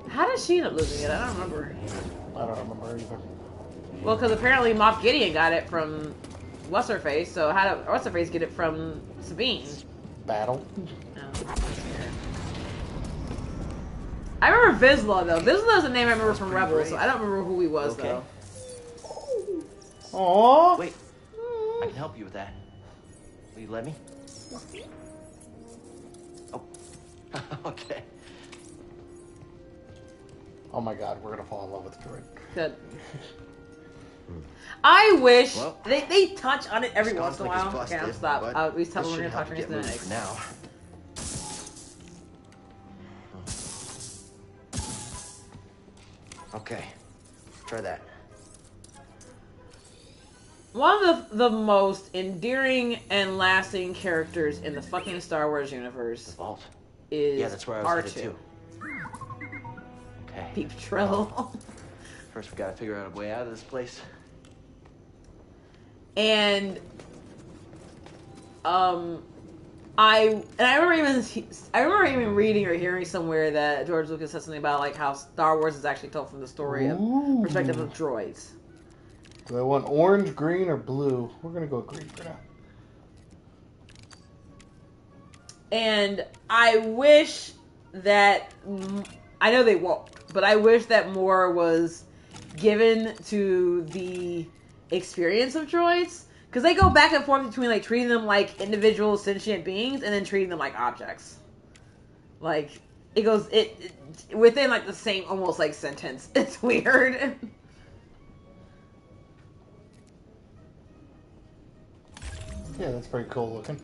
S3: How did she end up losing it? I don't remember.
S1: I don't remember either.
S3: Well, because apparently Moff Gideon got it from What's-Her-Face, so how did What's-Her-Face get it from Sabine?
S1: Battle.
S3: Oh. I remember Vizsla, though. Vizsla is a name I remember from Rebels, so I don't remember who he was, though.
S1: Aww.
S6: Wait, I can help you with that. Will you let me? Oh, okay.
S1: Oh my god, we're gonna fall in love with the droid.
S3: Good. I wish they touch on it every once in a while. Okay, I'll stop. We tell them we're gonna talk to next.
S6: Now. Okay, try that.
S3: One of the most endearing and lasting characters in the fucking Star Wars universe
S6: The vault.
S3: is
S6: Yeah, that's where I was
S3: R2.
S6: headed too. Okay.
S3: Beep Trill.
S6: First, we gotta figure out a way out of this place.
S3: And I remember even reading or hearing somewhere that George Lucas said something about like how Star Wars is actually told from the story of perspective of droids.
S1: Do I want orange, green, or blue? We're gonna go green for now.
S3: And I wish that I know they won't, but I wish that more was given to the experience of droids, because they go back and forth between like treating them like individual sentient beings and then treating them like objects. Like it goes within like the same almost like sentence. It's weird.
S1: Yeah, that's pretty cool looking.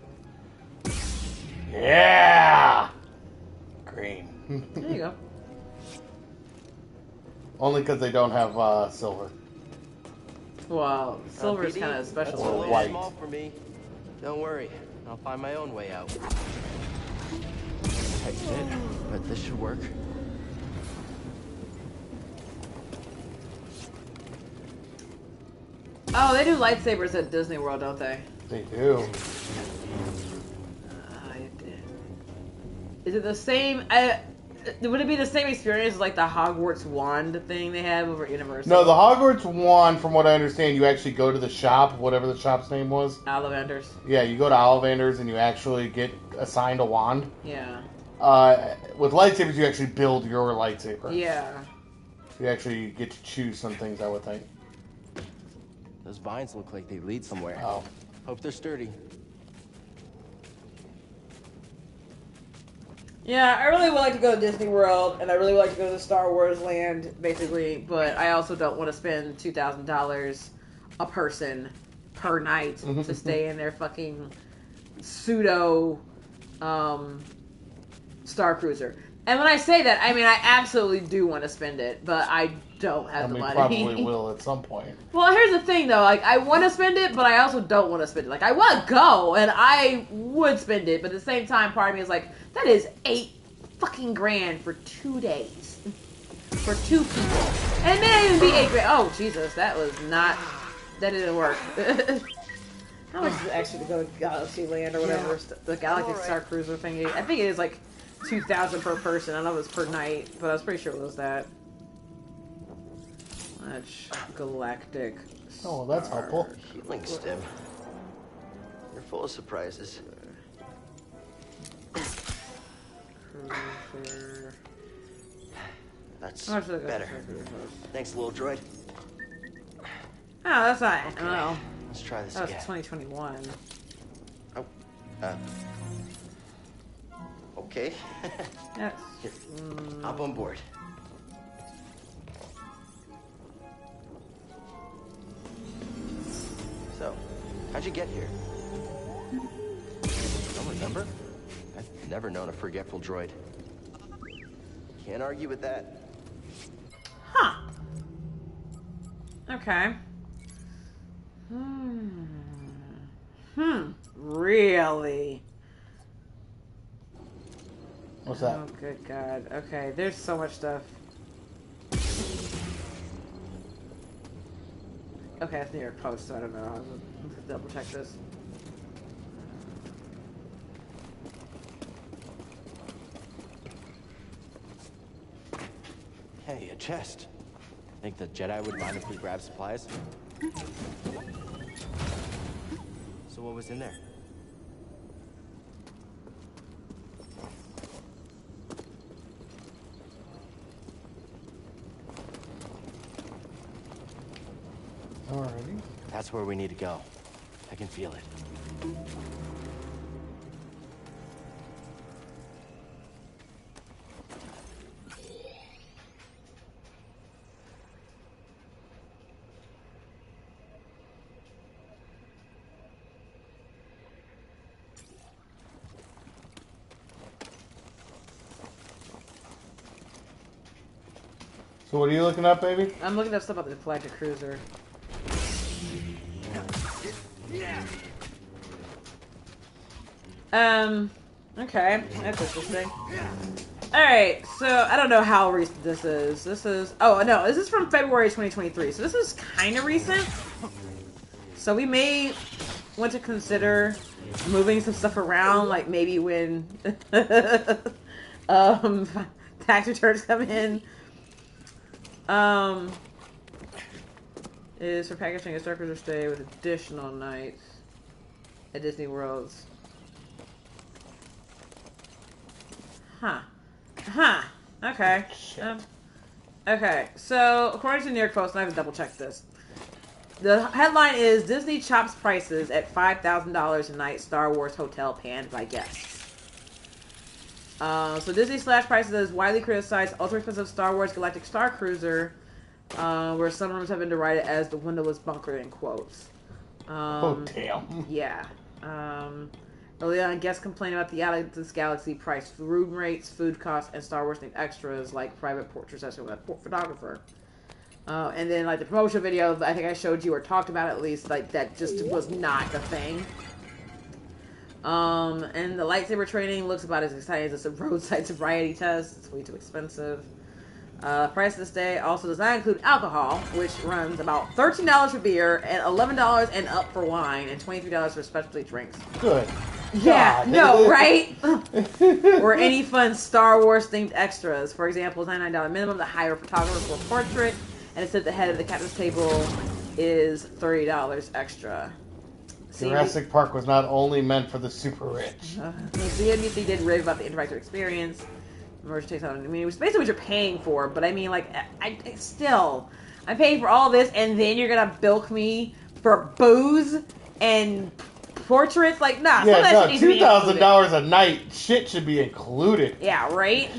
S1: Yeah! Green.
S3: There you go.
S1: Only because they don't have silver.
S3: Well, silver is kind of special.
S6: That's a
S1: Or
S6: little
S1: white.
S6: small for me. Don't worry, I'll find my own way out. Tight fit, but this should work.
S3: Oh, they do lightsabers at Disney World, don't they?
S1: They do.
S3: Is it the same? Would it be the same experience as like the Hogwarts wand thing they have over at Universal?
S1: No, the Hogwarts wand, from what I understand, you actually go to the shop, whatever the shop's name was.
S3: Ollivanders.
S1: Yeah, you go to Ollivanders and you actually get assigned a wand.
S3: Yeah.
S1: With lightsabers, you actually build your lightsaber.
S3: Yeah.
S1: You actually get to choose some things, I would think.
S6: Those vines look like they lead somewhere.
S1: Oh.
S6: Hope they're sturdy.
S3: Yeah, I really would like to go to Disney World, and I really would like to go to Star Wars Land, basically, but I also don't want to spend $2,000 a person per night to stay in their fucking pseudo Star Cruiser. And when I say that, I mean I absolutely do want to spend it, but I don't have the money.
S1: Probably will at some point.
S3: Well, here's the thing, though. Like, I want to spend it, but I also don't want to spend it. Like, I want to go, and I would spend it, but at the same time, part of me is like, that is $8 fucking grand for 2 days. For 2 people. And it may not even be $8 grand. Oh, Jesus, that was not... That didn't work. How much is it actually to go to Galaxy Land or whatever? The Galactic Star Cruiser thingy. I think it is like $2,000 per person. I don't know if it's per night, but I was pretty sure it was that. Much Galactic.
S1: Oh, well, that's helpful.
S6: Healing stim. You're full of surprises.
S3: Cruiser.
S6: That's
S3: How much did I
S6: better. Thanks, little droid.
S3: Oh, that's not.
S6: Okay.
S3: Oh,
S6: Let's try this
S3: that was
S6: again.
S3: 2021.
S6: Oh. Okay.
S3: Yes.
S6: Here, hop on board. So, how'd you get here? Don't remember? I've never known a forgetful droid. Can't argue with that.
S3: Huh. Okay. Really?
S1: What's that?
S3: Oh, good God. Okay, there's so much stuff. Okay, that's New York Post, so I don't know. I'll double check this.
S6: Hey, a chest. Think the Jedi would mind if we grab supplies? So what was in there?
S1: Alrighty.
S6: That's where we need to go. I can feel it.
S1: So what are you looking up, baby?
S3: I'm looking up stuff about the Galactic Cruiser. Okay, that's interesting. Alright, so I don't know how recent this is. This is, oh no, this is from February 2023, so this is kind of recent. So we may want to consider moving some stuff around, like maybe when tax returns come in. Is for packaging a Star Cruiser stay with additional nights at Disney Worlds. Okay. Okay, so according to the New York Post, and I haven't double checked this, the headline is Disney chops prices at $5,000 a night Star Wars hotel panned by guests. So Disney slashed prices as widely criticized ultra expensive Star Wars Galactic Star Cruiser, where some rooms have been derided as the windowless bunker in quotes.
S1: Oh damn.
S3: Yeah. Early on, guests complained about the out of this galaxy price, room rates, food costs, and Star Wars themed extras like private portrait session with a photographer. And then, like the promotional video, I think I showed you or talked about at least, like that just was not the thing. And the lightsaber training looks about as exciting as a roadside sobriety test. It's way too expensive. Price this day also does not include alcohol, which runs about $13 for beer and $11 and up for wine and $23 for specialty drinks.
S1: Good.
S3: Yeah,
S1: God.
S3: no, right? Or any fun Star Wars themed extras. For example, $99 minimum to hire a photographer for a portrait, and it's at the head of the captain's table is $30 extra.
S1: Jurassic Park was not only meant for the super rich.
S3: CNBC did rave about the interactive experience. Merge takes on. I mean, it was basically what you're paying for, but I mean, like, I'm paying for all this, and then you're gonna bilk me for booze and portraits? Like, nah.
S1: Yeah, no, $2,000 a night. Shit should be included.
S3: Yeah, right.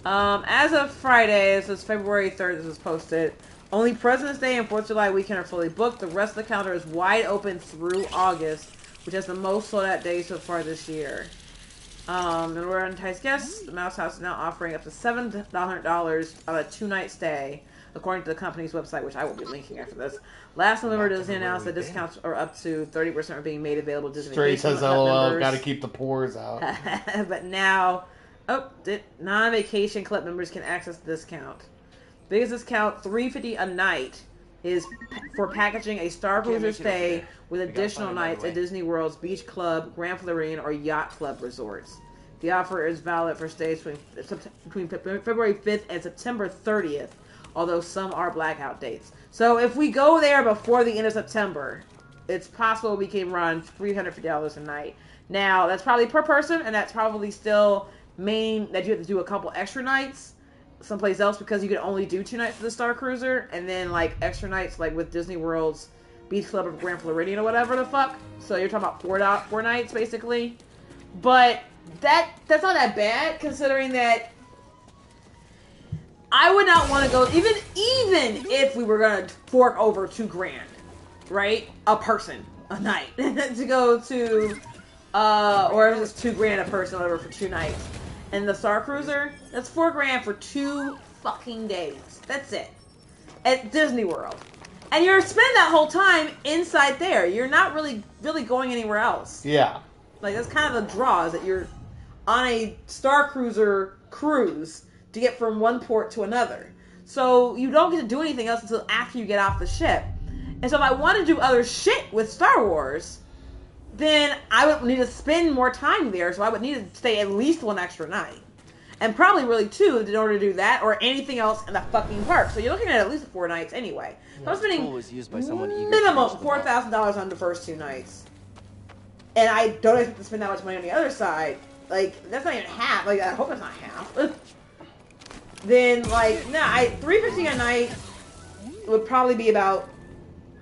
S3: As of Friday, this is February 3rd. This was posted. Only President's Day and 4th of July weekend are fully booked. The rest of the calendar is wide open through August, which has the most sold out days so far this year. In order to entice guests, the Mouse House is now offering up to $700 on a 2-night stay, according to the company's website, which I will be linking after this. Last November, Disney announced that discounts are up to 30% are being made available to Disney
S1: Straight says LOL, gotta keep the pores out.
S3: But now, non-vacation club members can access the discount. Biggest discount, $350 a night, is for packaging a Star Cruiser stay with additional nights at Disney World's Beach Club, Grand Floridian, or Yacht Club resorts. The offer is valid for stays between February 5th and September 30th, although some are blackout dates. So if we go there before the end of September, it's possible we can run $350 a night. Now, that's probably per person, and that's probably still that you have to do a couple extra nights someplace else because you can only do 2 nights of the Star Cruiser, and then like extra nights like with Disney World's Beach Club or Grand Floridian or whatever the fuck. So you're talking about 4 nights basically. But that's not that bad considering that I would not want to go even if we were gonna fork over $2,000, right? A person a night to go to or if it's just $2,000 a person, whatever, for 2 nights. And the Star Cruiser, that's $4,000 for 2 fucking days. That's it. At Disney World. And you're spending that whole time inside there. You're not really going anywhere else.
S1: Yeah.
S3: Like, that's kind of the draw, is that you're on a Star Cruiser cruise to get from one port to another. So you don't get to do anything else until after you get off the ship. And so if I want to do other shit with Star Wars, then I would need to spend more time there, so I would need to stay at least 1 extra night. And probably really 2 in order to do that, or anything else in the fucking park. So you're looking at least 4 nights anyway. So I'm spending minimum $4,000 on the first 2 nights. And I don't expect to spend that much money on the other side. Like, that's not even half. Like, I hope it's not half. Then, like, $350 a night would probably be about,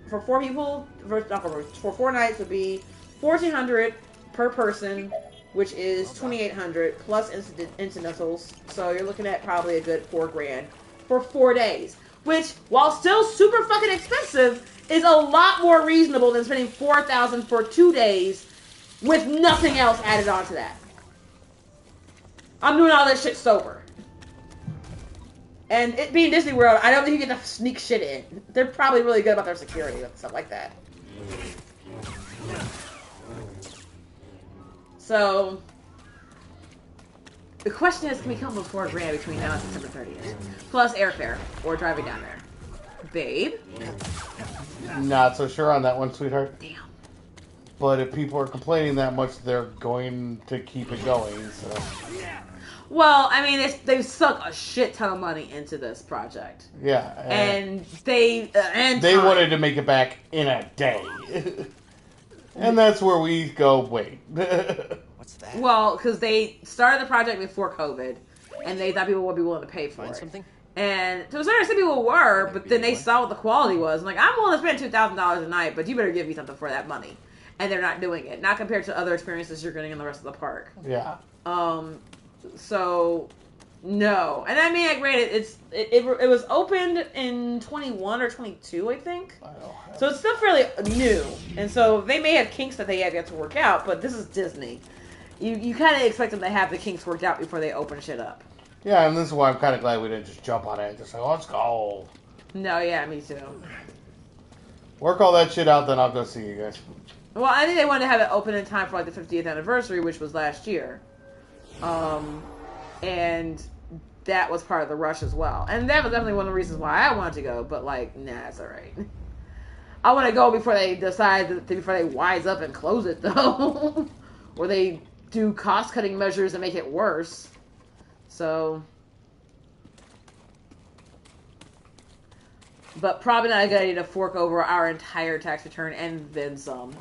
S3: for 4 people, for 4 nights would be $1,400 per person, which is $2,800 plus incidentals. So you're looking at probably a good $4,000 for 4 days, which, while still super fucking expensive, is a lot more reasonable than spending $4,000 for 2 days with nothing else added on to that. I'm doing all this shit sober. And it being Disney World, I don't think you get to sneak shit in. They're probably really good about their security and stuff like that. So, the question is, can we come up with $4,000 between now and September 30th? Plus airfare, or driving down there. Babe?
S1: Not so sure on that one, sweetheart.
S3: Damn.
S1: But if people are complaining that much, they're going to keep it going, so...
S3: Well, I mean, they've sunk a shit ton of money into this project.
S1: Yeah.
S3: And they
S1: wanted to make it back in a day. And that's where we go, wait.
S6: What's that?
S3: Well, because they started the project before COVID, and they thought people would be willing to pay for it.
S6: Something?
S3: And to a certain extent, people were, but then they saw what the quality was. And like, I'm willing to spend $2,000 a night, but you better give me something for that money. And they're not doing it. Not compared to other experiences you're getting in the rest of the park.
S1: Yeah.
S3: So, no. And I mean, granted, it was opened in 21 or 22, I think. So it's still fairly new. And so they may have kinks that they have yet to work out, but this is Disney. You kind of expect them to have the kinks worked out before they open shit up.
S1: Yeah, and this is why I'm kind of glad we didn't just jump on it and just say, let's go.
S3: No, yeah, me too.
S1: Work all that shit out, then I'll go see you guys.
S3: Well, I think they wanted to have it open in time for like the 50th anniversary, which was last year. And that was part of the rush as well. And that was definitely one of the reasons why I wanted to go, but like, nah, it's alright. I want to go before they decide, before they wise up and close it, though. Or they do cost-cutting measures and make it worse. So... But probably not a good idea to fork over our entire tax return and then some.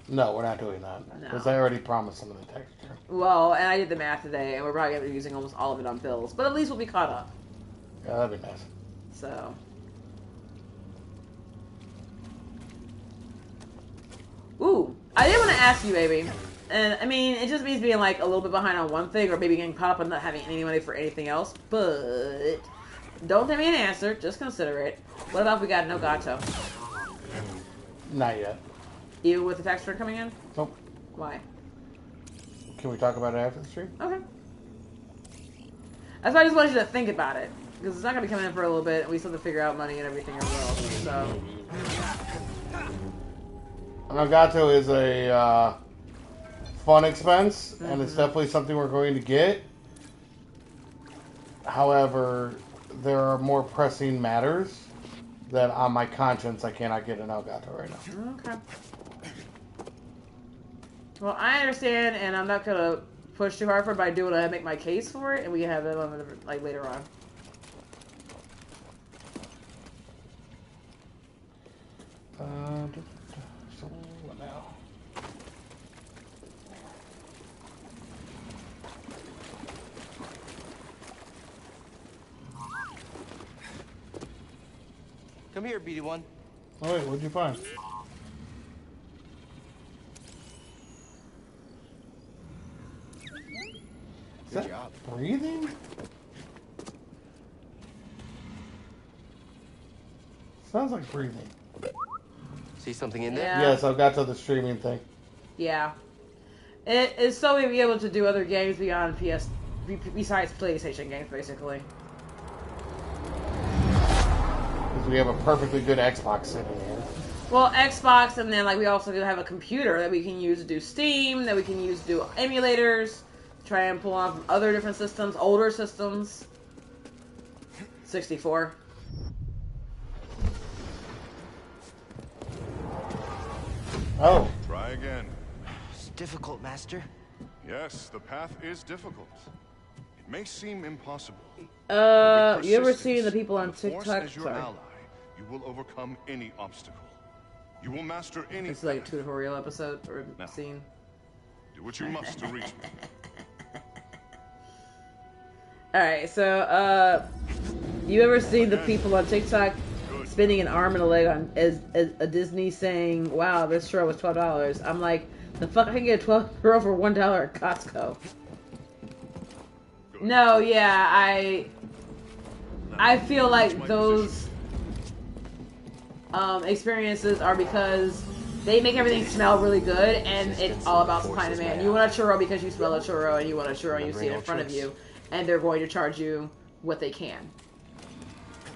S1: No, we're not doing that. Because
S3: No.
S1: I already promised some of the tax return.
S3: Well, and I did the math today, and we're probably going to be using almost all of it on bills. But at least we'll be caught up.
S1: Yeah, that'd be nice.
S3: So... Ooh, I did want to ask you, baby. And, I mean, it just means being, like, a little bit behind on one thing, or maybe getting caught up and not having any money for anything else. But... Don't tell me an answer. Just consider it. What about if we got no gato?
S1: Not yet.
S3: Even with the tax return coming in?
S1: Nope.
S3: Why?
S1: Can we talk about it after the stream?
S3: Okay. That's why I just wanted you to think about it. Because it's not going to be coming in for a little bit, and we still have to figure out money and everything as well. So...
S1: Elgato is a fun expense, and it's definitely something we're going to get. However, there are more pressing matters that on my conscience I cannot get an Elgato right now.
S3: Okay. Well, I understand, and I'm not going to push too hard for it, but I do want to make my case for it, and we can have it on like later on.
S1: So what now?
S6: Come here, BD1.
S1: Oh wait, what'd you find? Is that breathing? Sounds like breathing.
S6: See something in there?
S3: Yeah.
S1: Yes, I've got to the streaming thing.
S3: Yeah. It is so we'll be able to do other games beyond besides PlayStation games, basically.
S1: Because we have a perfectly good Xbox sitting here.
S3: Well, Xbox, and then like we also have a computer that we can use to do Steam, that we can use to do emulators, try and pull on from other different systems, older systems. 64.
S1: Oh.
S4: Try again.
S6: It's difficult, Master.
S4: Yes, the path is difficult. It may seem impossible.
S3: You ever seen the people on
S4: Force
S3: TikTok?
S4: as your
S3: Sorry.
S4: ally, you will overcome any obstacle. You will master any.
S3: It's like a tutorial episode or scene.
S4: Do what you must to reach me.
S3: Alright, so, you ever seen the people on TikTok spinning an arm and a leg on as a Disney saying, wow, this churro was $12. I'm like, the fuck, I can get a 12 churro for $1 at Costco. No, yeah, I feel like those experiences are because they make everything smell really good, and it's all about supply and demand. You want a churro because you smell a churro, and you want a churro and you see it in front of you, and they're going to charge you what they can.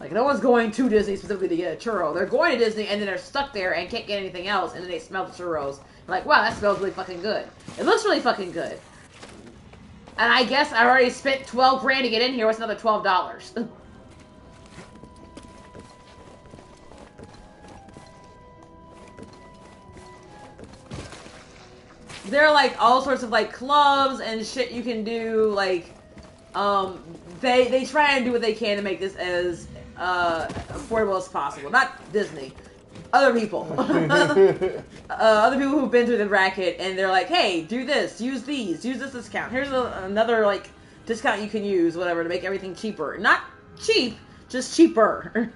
S3: Like, no one's going to Disney specifically to get a churro. They're going to Disney, and then they're stuck there and can't get anything else, and then they smell the churros. Like, wow, that smells really fucking good. It looks really fucking good. And I guess I already spent $12 grand to get in here. What's another $12? There are, like, all sorts of, like, clubs and shit you can do. Like, they try and do what they can to make this as affordable as possible. Not Disney. Other people. Other people who've been through the racket, and they're like, hey, do this, use these, use this discount. Here's another, like, discount you can use, whatever, to make everything cheaper. Not cheap, just cheaper.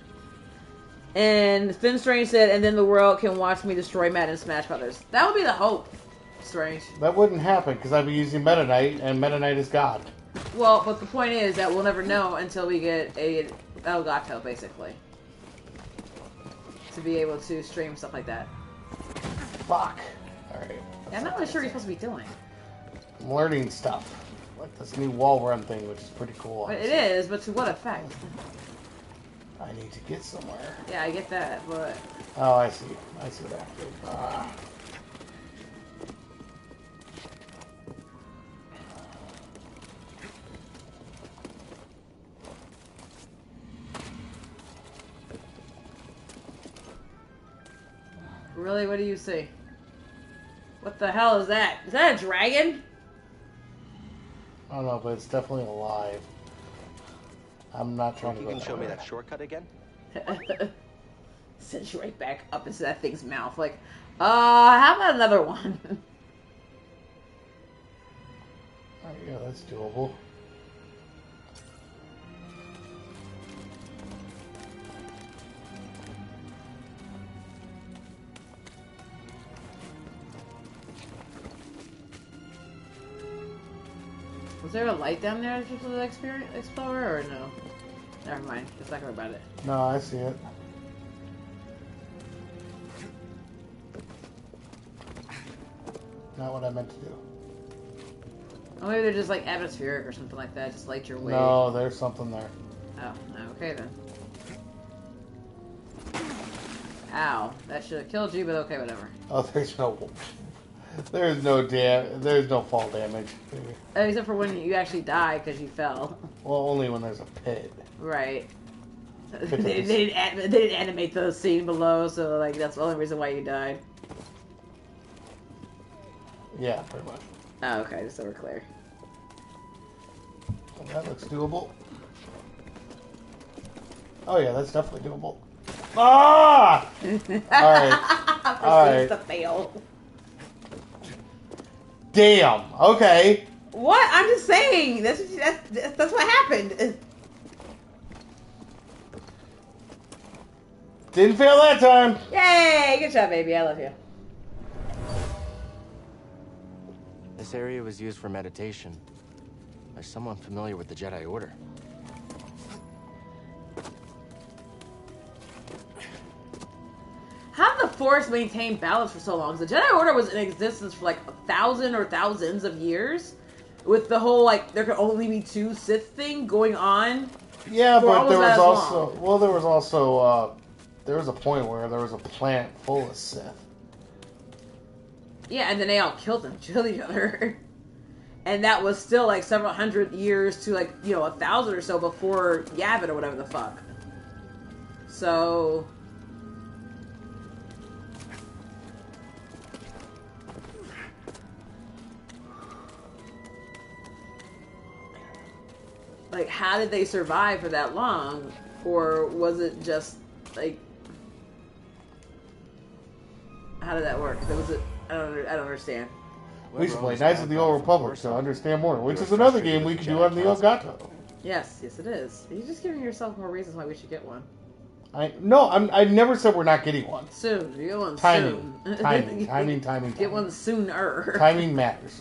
S3: And Finn Strange said, and then the world can watch me destroy Matt and Smash Brothers. That would be the hope, Strange.
S1: That wouldn't happen, because I'd be using Meta Knight, and Meta Knight is God.
S3: Well, but the point is that we'll never know until we get a Elgato, basically. To be able to stream stuff like that.
S1: Fuck. Alright.
S3: Yeah, I'm not really sure what you're supposed to be doing.
S1: I'm learning stuff. Like this new wall run thing, which is pretty cool.
S3: But it is, but to what effect?
S1: I need to get somewhere.
S3: Yeah, I get that, but...
S1: Oh, I see. I see what happened.
S3: Really? What do you see? What the hell is that? Is that a dragon?
S1: I don't know, but it's definitely alive. I'm not trying
S6: Think
S1: to
S6: you
S1: go
S6: can show me
S1: way.
S6: that shortcut again?
S3: Sends you right back up into that thing's mouth. Like, how about another one?
S1: Alright, yeah, that's doable.
S3: Was there a light down there just for the explorer, or no? Never mind. Just not worry about it.
S1: No, I see it. Not what I meant to do.
S3: Oh, maybe they're just like atmospheric or something like that. Just light your way.
S1: No, there's something there.
S3: Oh, okay then. Ow. That should have killed you, but okay, whatever.
S1: Oh, there's no fall damage.
S3: Except for when you actually die because you fell.
S1: Well, only when there's a pit.
S3: Right. they didn't animate the scene below, so like that's the only reason why you died.
S1: Yeah, pretty much.
S3: Oh, okay, just so we're clear.
S1: Well, that looks doable. Oh yeah, that's definitely doable. Ah! Alright. Alright.
S3: To fail.
S1: Damn. Okay.
S3: What? I'm just saying. That's what happened.
S1: Didn't fail that time.
S3: Yay! Good job, baby. I love you.
S6: This area was used for meditation by someone familiar with the Jedi Order.
S3: How did the Force maintain balance for so long? Because the Jedi Order was in existence for like 1,000 or thousands of years, with the whole like there could only be 2 Sith thing going on.
S1: Yeah, but there was
S3: long.
S1: there was a point where there was a planet full of Sith.
S3: Yeah, and then they all killed each other. And that was still like several hundred years to like, 1,000 or so before Yavin or whatever the fuck. So... like, how did they survive for that long? Or was it just, like... how did that work? I don't understand.
S1: We used to play Knights of the Old Republic to understand more, which is another game we can do on the Elgato.
S3: Yes, it is. You're just giving yourself more reasons why we should get one.
S1: I never said we're not getting one.
S3: Soon. You get one
S1: Timing.
S3: soon.
S1: Timing.
S3: Get one sooner.
S1: Timing matters.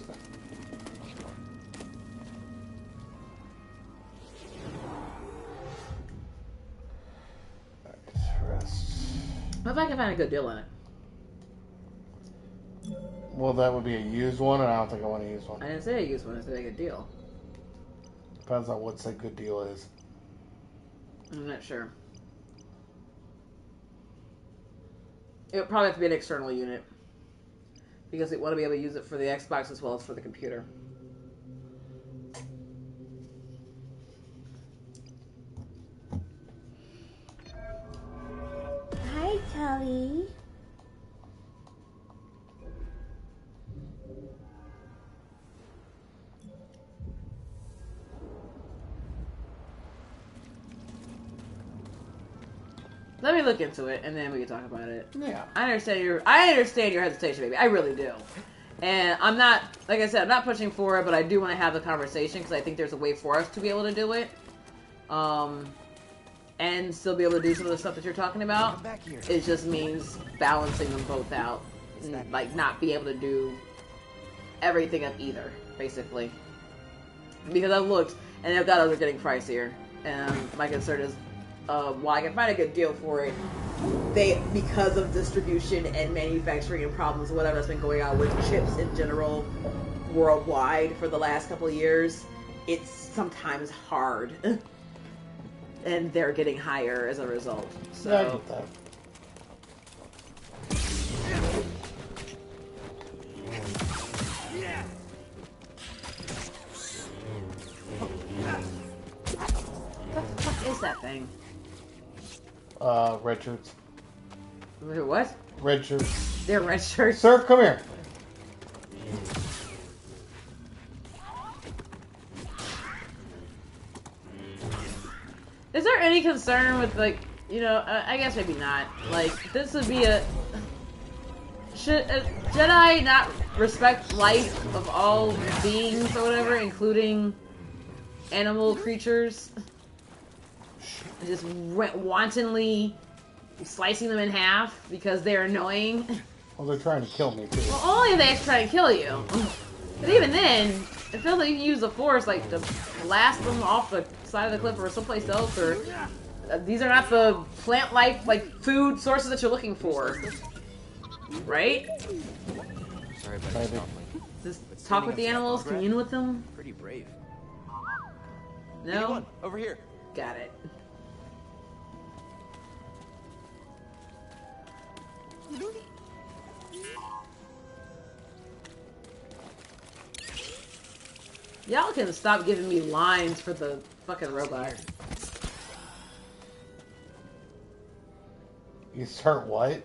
S3: What if I can find a good deal on it?
S1: Well, that would be a used one, and I don't think I want to use one.
S3: I didn't say a used one. I said a good deal.
S1: Depends on what a good deal is.
S3: I'm not sure. It would probably have to be an external unit. Because we want to be able to use it for the Xbox as well as for the computer.
S12: Hi, Tully.
S3: Let me look into it, and then we can talk about it.
S1: Yeah.
S3: I understand your hesitation, baby. I really do. And I'm not, like I said, I'm not pushing for it, but I do want to have the conversation because I think there's a way for us to be able to do it. And still be able to do some of the stuff that you're talking about. It just means balancing them both out. And, like, not be able to do everything of either, basically. Because I've looked, and I've got those are getting pricier. And my concern is, while I can find a good deal for it, because of distribution and manufacturing and problems, whatever that's been going on with chips in general worldwide for the last couple of years, it's sometimes hard. And they're getting higher as a result. So.
S1: Yeah, I get that.
S3: What the fuck is that thing?
S1: Red shirts.
S3: What?
S1: Red shirts.
S3: They're red shirts.
S1: Surf, come here.
S3: Is there any concern with, like, you know, I guess maybe not. Like, this would be a... Should a Jedi not respect life of all beings or whatever, including animal creatures? And just wantonly slicing them in half because they're annoying?
S1: Well, they're trying to kill me, too.
S3: Well, only if they try to kill you. But even then, it feels like you can use the Force, like, to blast them off the side of the cliff or someplace else, or... these are not the plant life, like, food sources that you're looking for. Right?
S6: Sorry about the stumbling.
S3: Just talk with the animals, commune with them?
S6: Pretty brave.
S3: No?
S6: Anyone, over here.
S3: Got it. Y'all can stop giving me lines for the fucking robot.
S1: You start what?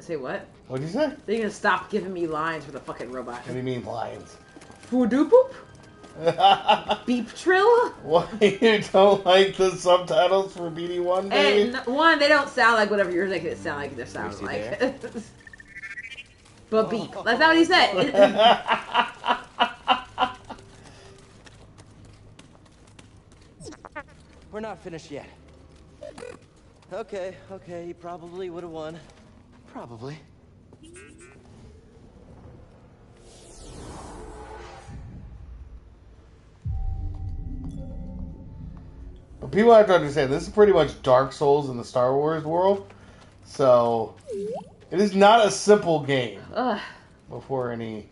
S3: Say what?
S1: What'd you say?
S3: They're gonna stop giving me lines for the fucking robot.
S1: What do you mean lines?
S3: Foo-doo poop? Beep trill?
S1: Why you don't like the subtitles for BD1, baby?
S3: And one, they don't sound like whatever you're making it sound like they're sounding like. But beep. That's not what he said.
S6: We're not finished yet. Okay, you probably would have won. Probably.
S1: But people have to understand, this is pretty much Dark Souls in the Star Wars world. So, it is not a simple game.
S3: Ugh.
S1: Before any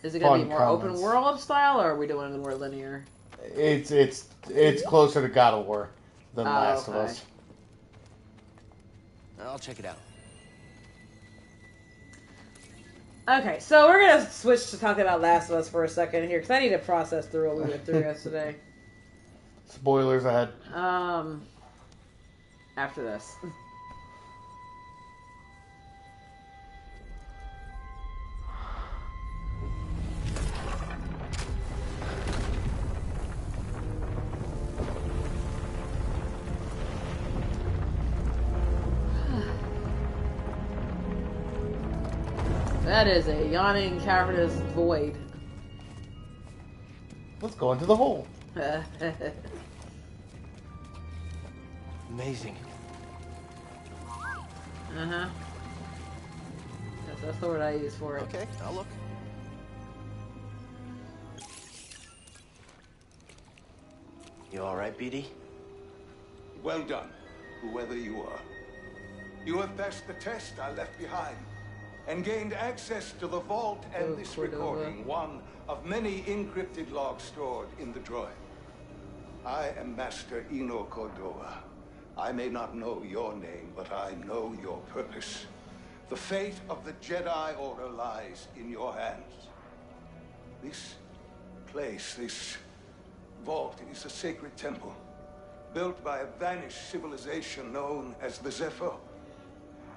S3: Is it going to be more
S1: comments.
S3: open world style, or are we doing it more linear?
S1: It's closer to God of War than Last of Us.
S6: I'll check it out.
S3: Okay, so we're going to switch to talking about Last of Us for a second here, because I need to process through what we went through yesterday.
S1: Spoilers ahead.
S3: After this. That is a yawning, cavernous void.
S1: Let's go into the hole.
S6: Amazing.
S3: Uh-huh. That's the word I use for it.
S6: Okay, I'll look. You alright, BD?
S13: Well done, whoever you are. You have passed the test I left behind, and gained access to the vault and this recording, one of many encrypted logs stored in the droid. I am Master Eno Cordova. I may not know your name, but I know your purpose. The fate of the Jedi Order lies in your hands. This place, this vault, is a sacred temple, built by a vanished civilization known as the Zepho.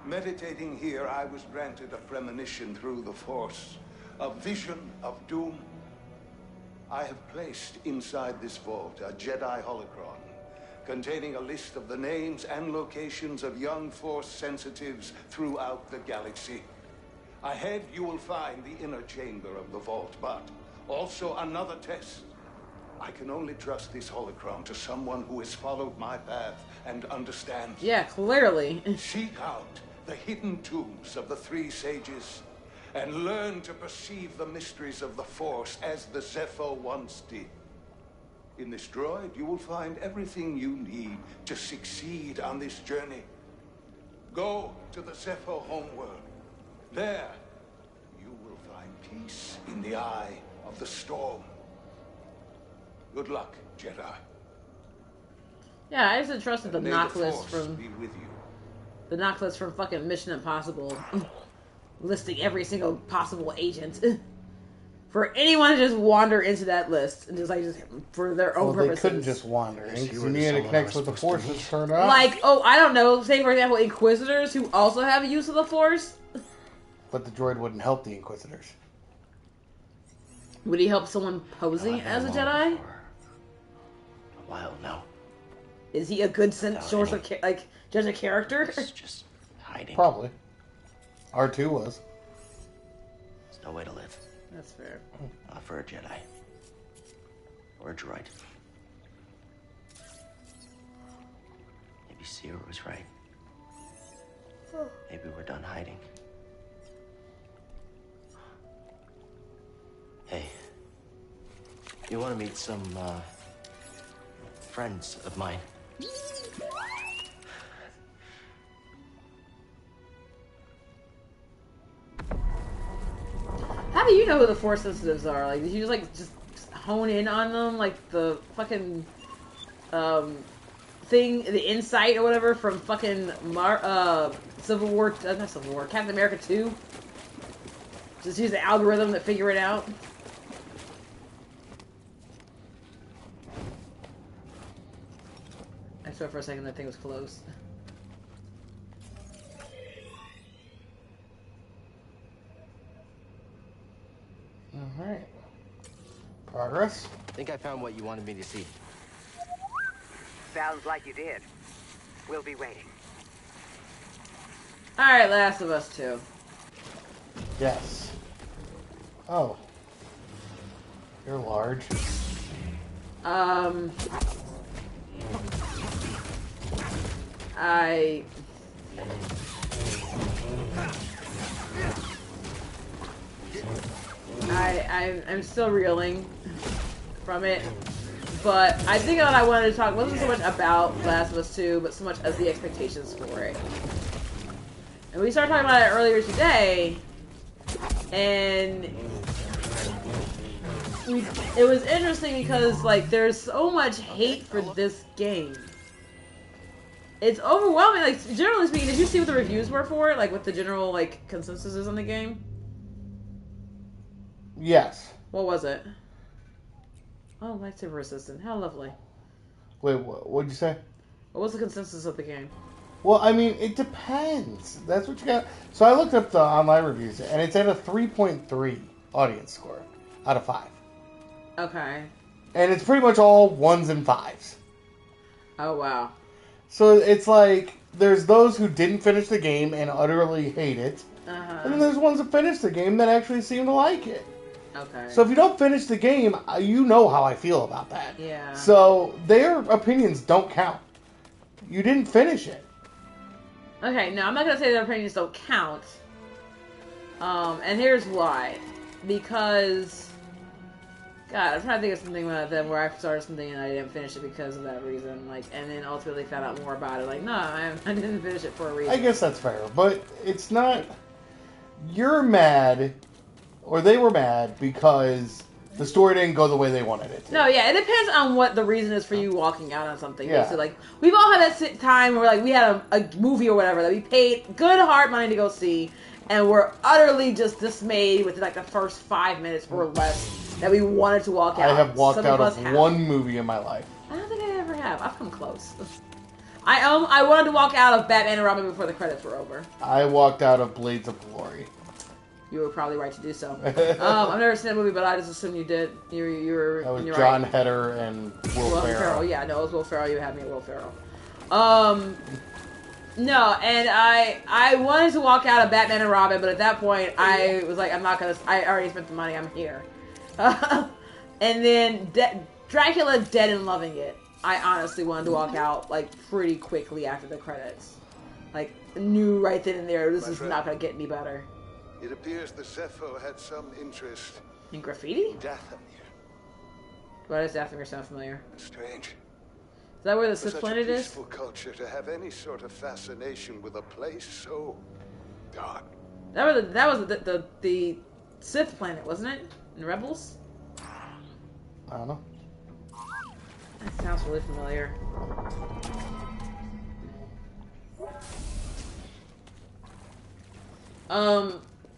S13: Meditating here, I was granted a premonition through the Force, a vision of doom. I have placed inside this vault a Jedi holocron containing a list of the names and locations of young Force sensitives throughout the galaxy. Ahead, you will find the inner chamber of the vault, but also another test. I can only trust this holocron to someone who has followed my path and understands.
S3: Yeah, clearly.
S13: Seek out the hidden tombs of the three sages and learn to perceive the mysteries of the Force as the Zepho once did. In this droid, you will find everything you need to succeed on this journey. Go to the Zepho homeworld. There, you will find peace in the eye of the storm. Good luck, Jedi.
S3: Yeah, I just entrusted the
S13: May
S3: knock
S13: the
S3: list
S13: Force
S3: from
S13: be with you.
S3: the knock list from fucking Mission Impossible, listing every single possible agent for anyone to just wander into that list and just for their own purposes.
S1: They couldn't just wander. You needed to connect with the Force to turn it on.
S3: Like, oh, I don't know. Say for example, Inquisitors who also have use of the Force.
S1: but the droid wouldn't help the Inquisitors.
S3: Would he help someone posing as a Jedi?
S6: A while now.
S3: Is he a good source of judge a character?
S6: Just hiding.
S1: Probably. R2 was.
S6: There's no way to live.
S3: That's fair.
S6: Not for a Jedi. Or a droid. Maybe Seer was right. Maybe we're done hiding. Hey. You want to meet some, friends of mine?
S3: How do you know who the Force sensitives are? Like, did you just hone in on them? Like the fucking, thing, the insight or whatever from fucking Civil War, not Civil War, Captain America 2? Just use the algorithm to figure it out? I swear for a second that thing was close.
S1: Alright. Progress?
S6: I think I found what you wanted me to see.
S14: Sounds like you did. We'll be waiting.
S3: Alright, Last of Us 2.
S1: Yes. Oh. You're large.
S3: I'm still reeling from it, but I think what I wanted to talk wasn't so much about Last of Us 2, but so much as the expectations for it. And we started talking about it earlier today, and it was interesting because, like, there's so much hate for this game. It's overwhelming. Like, generally speaking, did you see what the reviews were for it? Like, what the general, like, consensus is on the game?
S1: Yes.
S3: What was it? Oh, lightsaber assistant. How lovely.
S1: Wait, what'd you say?
S3: What was the consensus of the game?
S1: Well, I mean, it depends. That's what you got. So I looked up the online reviews, and it's at a 3.3 audience score out of 5.
S3: Okay.
S1: And it's pretty much all 1s and 5s.
S3: Oh, wow.
S1: So it's like, there's those who didn't finish the game and utterly hate it.
S3: Uh-huh.
S1: And then there's ones that finished the game that actually seem to like it.
S3: Okay.
S1: So if you don't finish the game, you know how I feel about that.
S3: Yeah.
S1: So their opinions don't count. You didn't finish it.
S3: Okay, no, I'm not gonna say their opinions don't count. And here's why. Because, God, I'm trying to think of something where I started something and I didn't finish it because of that reason. Like, and then ultimately found out more about it. Like, no, I didn't finish it for a reason.
S1: I guess that's fair, but it's not. You're mad, or they were mad because the story didn't go the way they wanted it to.
S3: No, yeah, it depends on what the reason is for you walking out on something.
S1: Yeah.
S3: So, like, we've all had that time where, like, we had a movie or whatever that we paid good hard money to go see, and we're utterly just dismayed with, like, the first 5 minutes or less that we wanted to walk out.
S1: I have walked
S3: Some
S1: out
S3: us
S1: of
S3: have.
S1: one movie in my life.
S3: I don't think I ever have. I've come close. I wanted to walk out of Batman and Robin before the credits were over.
S1: I walked out of Blades of Glory.
S3: You were probably right to do so. I've never seen that movie, but I just assumed you did. You were.
S1: That was
S3: you're
S1: John
S3: right.
S1: Heder and Will Ferrell.
S3: Yeah, no, it was Will Ferrell. You had me at Will Ferrell. No, and I wanted to walk out of Batman and Robin, but at that point, I was like, I'm not gonna. I already spent the money. I'm here. And then Dracula Dead and Loving It. I honestly wanted to walk out like pretty quickly after the credits. Like, knew right then and there, this is not gonna get any better.
S13: It appears the Zepho had some interest
S3: In graffiti?
S13: in Dathomir.
S3: Why does Dathomir sound familiar?
S13: Strange.
S3: Is that where the
S13: For
S3: Sith
S13: such
S3: planet
S13: a
S3: is?
S13: peaceful culture to have any sort of fascination with a place so dark.
S3: That was the Sith planet, wasn't it? In Rebels?
S1: I don't know.
S3: That sounds really familiar.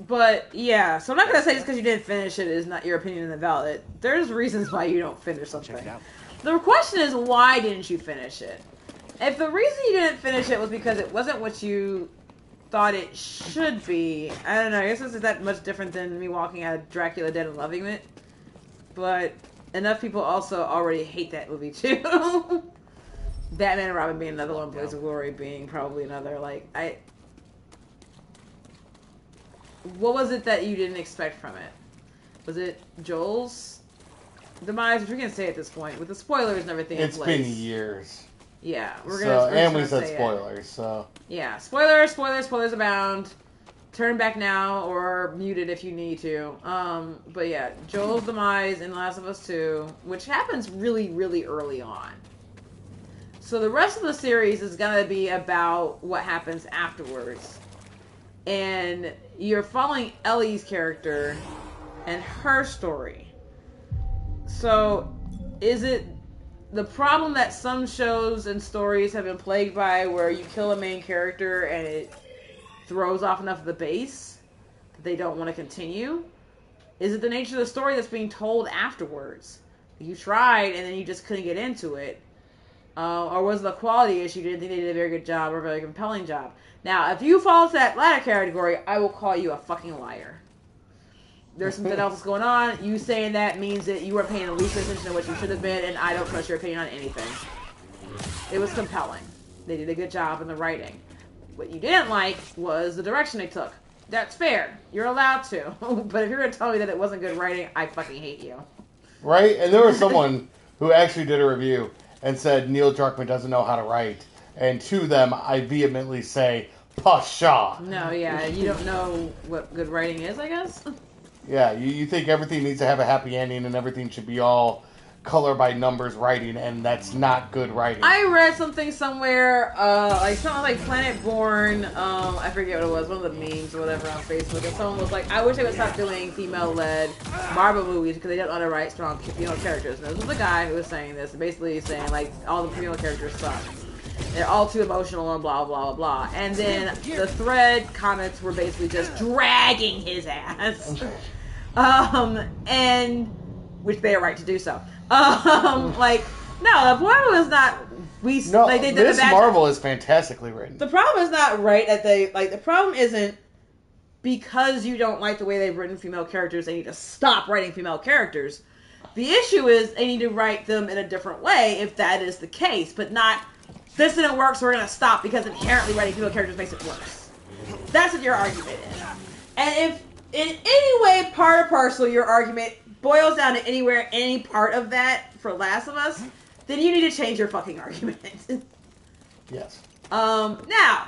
S3: But yeah, so I'm not gonna say just because you didn't finish it is not your opinion invalid. There's reasons why you don't finish something.
S6: Check it out.
S3: The question is, why didn't you finish it? If the reason you didn't finish it was because it wasn't what you thought it should be. I don't know. I guess this is that much different than me walking out of Dracula Dead and loving it. But enough people also already hate that movie too. Batman and Robin being another one, Blaze of Glory being probably another. What was it that you didn't expect from it? Was it Joel's demise? Which we can say at this point with the spoilers and everything.
S1: It's been years.
S3: Yeah,
S1: we're gonna. We said spoilers, so
S3: yeah, spoilers abound. Turn back now or mute it if you need to. But yeah, Joel's demise in Last of Us 2, which happens really, really early on. So the rest of the series is gonna be about what happens afterwards, and you're following Ellie's character and her story. So, is it the problem that some shows and stories have been plagued by where you kill a main character and it throws off enough of the base that they don't want to continue? Is it the nature of the story that's being told afterwards? You tried and then you just couldn't get into it? Or was it the quality issue? You didn't think they did a very good job or a very compelling job? Now, if you fall into that latter category, I will call you a fucking liar. There's something else that's going on. You saying that means that you were paying the least attention to what you should have been, and I don't trust your opinion on anything. It was compelling. They did a good job in the writing. What you didn't like was the direction they took. That's fair. You're allowed to. But if you're going to tell me that it wasn't good writing, I fucking hate you.
S1: Right? And there was someone who actually did a review and said Neil Druckmann doesn't know how to write. And to them, I vehemently say, Pasha.
S3: No, yeah, you don't know what good writing is, I guess?
S1: Yeah, you think everything needs to have a happy ending and everything should be all color by numbers writing, and that's not good writing.
S3: I read something somewhere, something like Planet Born, I forget what it was, one of the memes or whatever on Facebook, and someone was like, I wish they would stop doing female-led Marvel movies because they don't want to write strong female characters. And this was the guy who was saying this, basically saying, like, all the female characters suck. They're all too emotional and blah, blah, blah, blah. And then the thread comments were basically just dragging his ass. And, which they are right to do so. No, the point was not, they did
S1: Miss
S3: the bad
S1: Marvel
S3: job.
S1: is fantastically written.
S3: The problem is not right that the problem isn't because you don't like the way they've written female characters, they need to stop writing female characters. The issue is they need to write them in a different way if that is the case, but not, this didn't work, so we're going to stop because inherently writing female characters makes it worse. That's what your argument is. And if in any way, part or parcel, your argument boils down to any part of that for Last of Us, then you need to change your fucking argument.
S1: Yes.
S3: Now,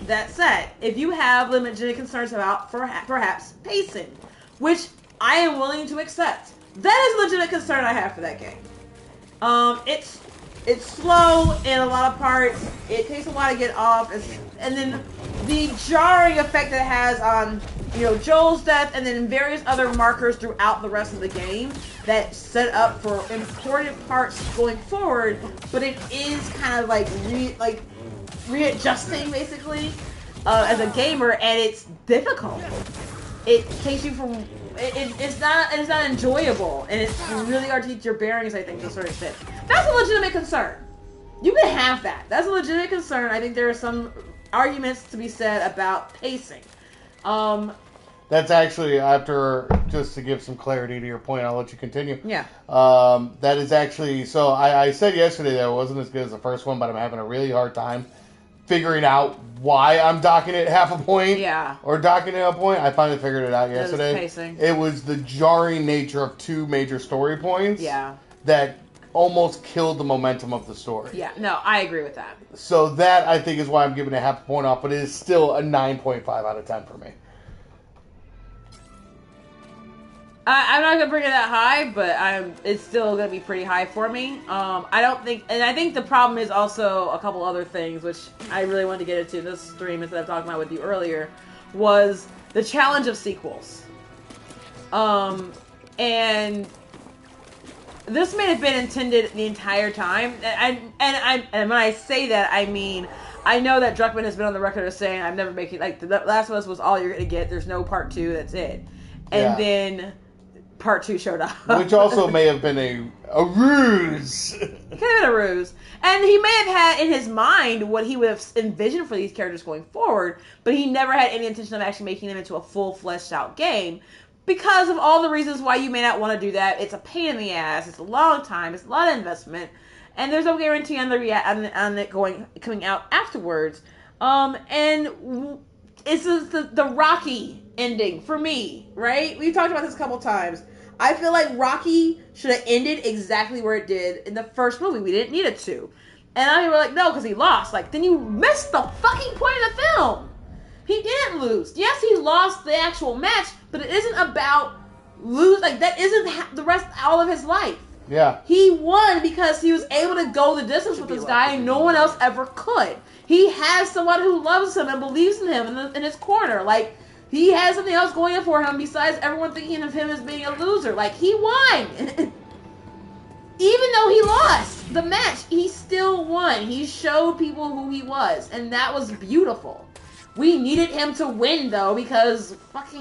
S3: that said, if you have legitimate concerns about perhaps pacing, which I am willing to accept, that is a legitimate concern I have for that game. It's slow in a lot of parts. It takes a while to get off, and then the jarring effect that it has on, Joel's death, and then various other markers throughout the rest of the game that set up for important parts going forward. But it is kind of like readjusting basically as a gamer, and it's difficult. It takes you from it's not enjoyable, and it's really hard to keep your bearings, I think, to a certain extent. That's a legitimate concern. You can have that. That's a legitimate concern. I think there are some arguments to be said about pacing.
S1: That's actually, after, just to give some clarity to your point, I'll let you continue.
S3: Yeah.
S1: That is actually, so I said yesterday that it wasn't as good as the first one, but I'm having a really hard time figuring out why I'm docking it half a point.
S3: Yeah.
S1: Or docking it a point. I finally figured it out yesterday.
S3: Pacing.
S1: It was the jarring nature of two major story points.
S3: Yeah.
S1: That almost killed the momentum of the story.
S3: Yeah, no, I agree with that.
S1: So that, I think, is why I'm giving it half a point off, but it is still a 9.5 out of 10 for me.
S3: I'm not gonna bring it that high, but it's still gonna be pretty high for me. I think the problem is also a couple other things, which I really wanted to get into this stream instead of talking about with you earlier, was the challenge of sequels. And this may have been intended the entire time, and when I say that, I mean, I know that Druckmann has been on the record as saying, I'm never making, The Last of Us was all you're gonna get, there's no part 2, that's it. And then Part 2 showed up.
S1: Which also may have been a ruse.
S3: It could have been a ruse. And he may have had in his mind what he would have envisioned for these characters going forward, but he never had any intention of actually making them into a full fleshed out game because of all the reasons why you may not want to do that. It's a pain in the ass. It's a long time. It's a lot of investment. And there's no guarantee on it coming out afterwards. And it's the Rocky ending for me, right? We've talked about this a couple times. I feel like Rocky should have ended exactly where it did in the first movie. We didn't need it to. And I were like, no, because he lost. Like, then you missed the fucking point of the film. He didn't lose. Yes, he lost the actual match, but it isn't about lose. Like, that isn't the rest all of his life.
S1: Yeah.
S3: He won because he was able to go the distance with this guy and no one else ever could. He has someone who loves him and believes in him in his corner. Like, he has something else going for him besides everyone thinking of him as being a loser. Like, he won. Even though he lost the match, he still won. He showed people who he was, and that was beautiful. We needed him to win, though, because fuck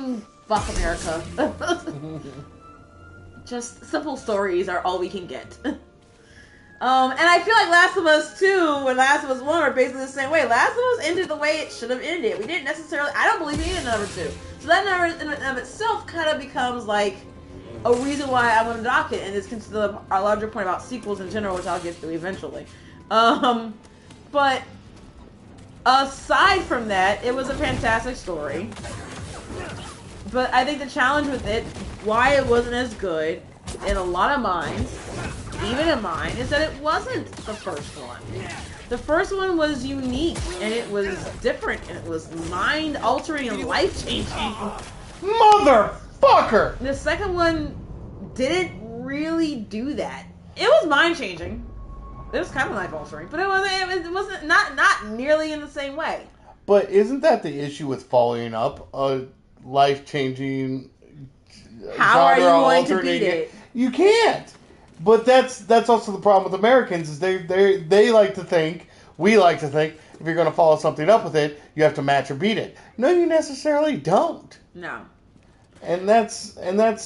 S3: America. Just simple stories are all we can get. And I feel like Last of Us 2 and Last of Us 1 are basically the same way. Last of Us ended the way it should have ended. We didn't necessarily... I don't believe we needed number 2. So that number in and of itself kind of becomes like a reason why I want to dock it. And it's considered a larger point about sequels in general, which I'll get to eventually. But aside from that, it was a fantastic story. But I think the challenge with it, why it wasn't as good in a lot of minds, even in mine, is that it wasn't the first one. The first one was unique, and it was different, and it was mind-altering and life-changing.
S1: Motherfucker!
S3: The second one didn't really do that. It was mind-changing. It was kind of life-altering, but it wasn't not nearly in the same way.
S1: But isn't that the issue with following up a life-changing
S3: How are you going to beat it?
S1: You can't. But that's also the problem with Americans is they like to think, we like to think, if you're going to follow something up with it, you have to match or beat it. No, you necessarily don't.
S3: No.
S1: And that's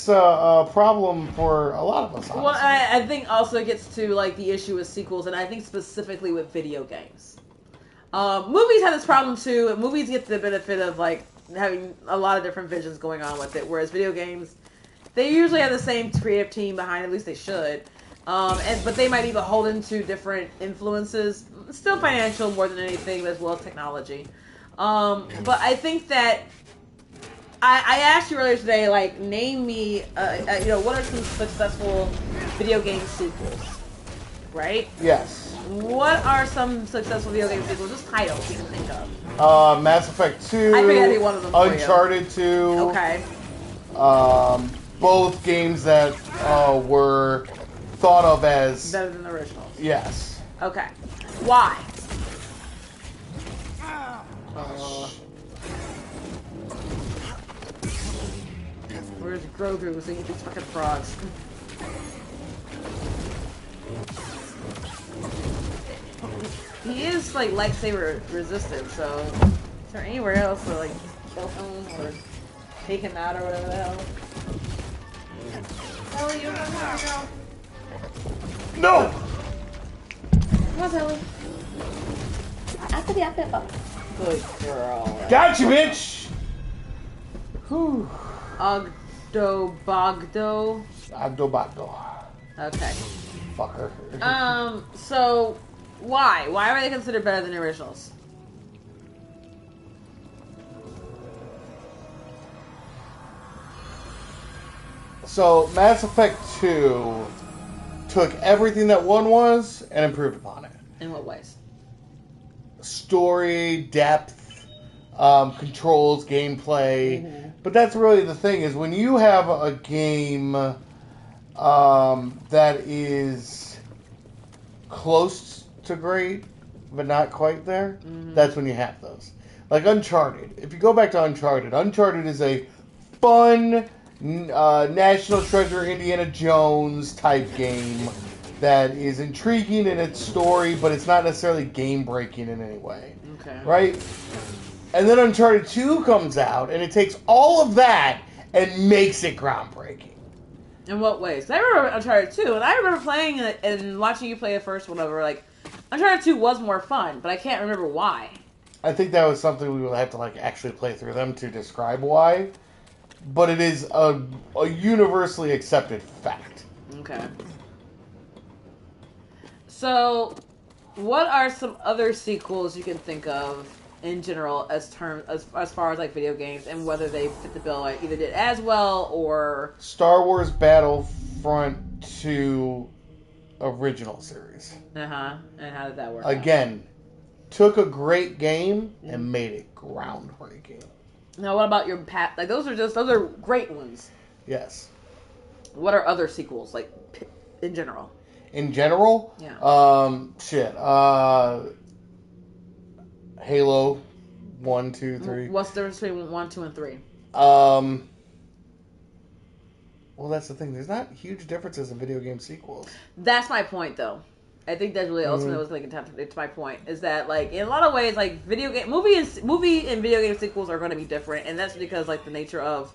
S1: a problem for a lot of us. Honestly.
S3: Well, I think also it gets to like the issue with sequels, and I think specifically with video games. Movies have this problem too. Movies get the benefit of like having a lot of different visions going on with it, whereas video games, they usually have the same creative team behind. At least they should. But they might be beholden to different influences, still financial more than anything, but as well as technology. But I think that I asked you earlier today, like, name me, what are some successful video game sequels, right?
S1: Yes.
S3: What are some successful video game sequels? Just titles you can think of.
S1: Mass Effect 2.
S3: I figured I'd be one of them for
S1: Uncharted 2.
S3: Okay.
S1: Both games that were thought of as
S3: better than the originals.
S1: Yes.
S3: Okay. Why? Where's Grogu singing these fucking frogs? He is like lightsaber resistant, so is there anywhere else to like kill him or take him out or whatever the hell? Ellie, you don't have to go.
S1: No!
S3: Come on, Ellie. After the apple. Good girl.
S1: Got you, bitch! Whew.
S3: Ogdobogdo.
S1: Ogdobogdo.
S3: Okay.
S1: Fucker.
S3: So why? Why were they considered better than the originals?
S1: So, Mass Effect 2 took everything that 1 was and improved upon it.
S3: In what ways?
S1: Story, depth, controls, gameplay. Mm-hmm. But that's really the thing, is when you have a game that is close to great, but not quite there, that's when you have those. Like Uncharted. If you go back to Uncharted, Uncharted is a fun, National Treasure Indiana Jones type game that is intriguing in its story, but it's not necessarily game breaking in any way.
S3: Okay.
S1: Right? And then Uncharted 2 comes out, and it takes all of that and makes it groundbreaking.
S3: In what ways? I remember Uncharted 2, and I remember playing it and watching you play the first one over. Like, Uncharted 2 was more fun, but I can't remember why.
S1: I think that was something we would have to like actually play through them to describe why. But it is a universally accepted fact.
S3: Okay. So, what are some other sequels you can think of in general as far as like video games and whether they fit the bill? Like either did as well or
S1: Star Wars Battlefront 2 original series.
S3: And how did that work?
S1: Again, took a great game and made it groundbreaking.
S3: Now, what about your like those are great ones.
S1: Yes.
S3: What are other sequels like in general?
S1: In general?
S3: Yeah.
S1: Halo 1, 2, 3.
S3: What's the difference between 1, 2, and 3?
S1: Well, that's the thing. There's not huge differences in video game sequels.
S3: That's my point, though. I think that's really ultimately what's like it's my point is that like in a lot of ways like movie and video game sequels are going to be different, and that's because like the nature of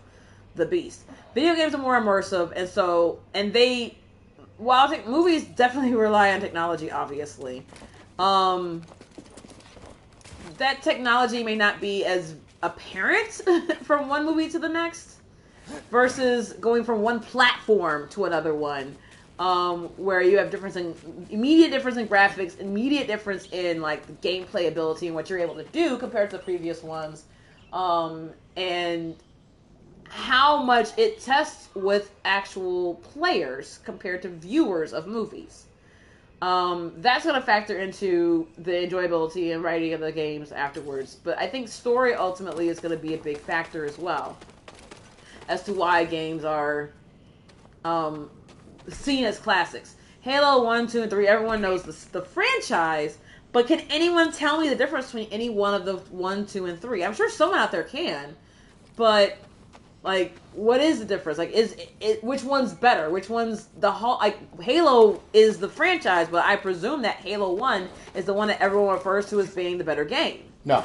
S3: the beast. Video games are more immersive, and while I think movies definitely rely on technology, obviously, that technology may not be as apparent from one movie to the next versus going from one platform to another one. Where you have immediate difference in graphics, immediate difference in like the gameplay ability and what you're able to do compared to the previous ones, and how much it tests with actual players compared to viewers of movies. That's going to factor into the enjoyability and writing of the games afterwards. But I think story ultimately is going to be a big factor as well as to why games are seen as classics. Halo 1, 2, and 3, everyone knows the franchise, but can anyone tell me the difference between any one of the 1, 2, and 3? I'm sure someone out there can, but like, what is the difference? Like, which one's better? Which one's Halo is the franchise, but I presume that Halo 1 is the one that everyone refers to as being the better game.
S1: No.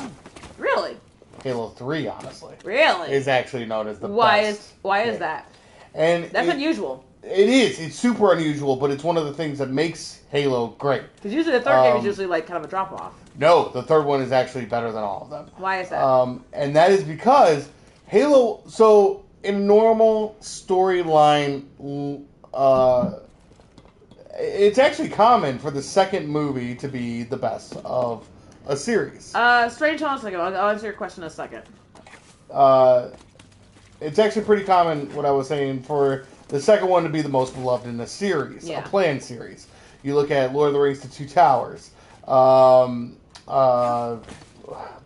S3: Really?
S1: Halo 3, honestly.
S3: Really?
S1: Is actually known as the best.
S3: Why is that?
S1: And
S3: that's unusual.
S1: It is. It's super unusual, but it's one of the things that makes Halo great.
S3: Because usually the third game is usually like kind of a drop off.
S1: No, the third one is actually better than all of them.
S3: Why is that?
S1: And that is because Halo. So in normal storyline, it's actually common for the second movie to be the best of a series.
S3: Strange, hold on a second. I'll answer your question in a second.
S1: It's actually pretty common, what I was saying, for the second one to be the most beloved in the series, a planned series. You look at Lord of the Rings: The Two Towers. I'm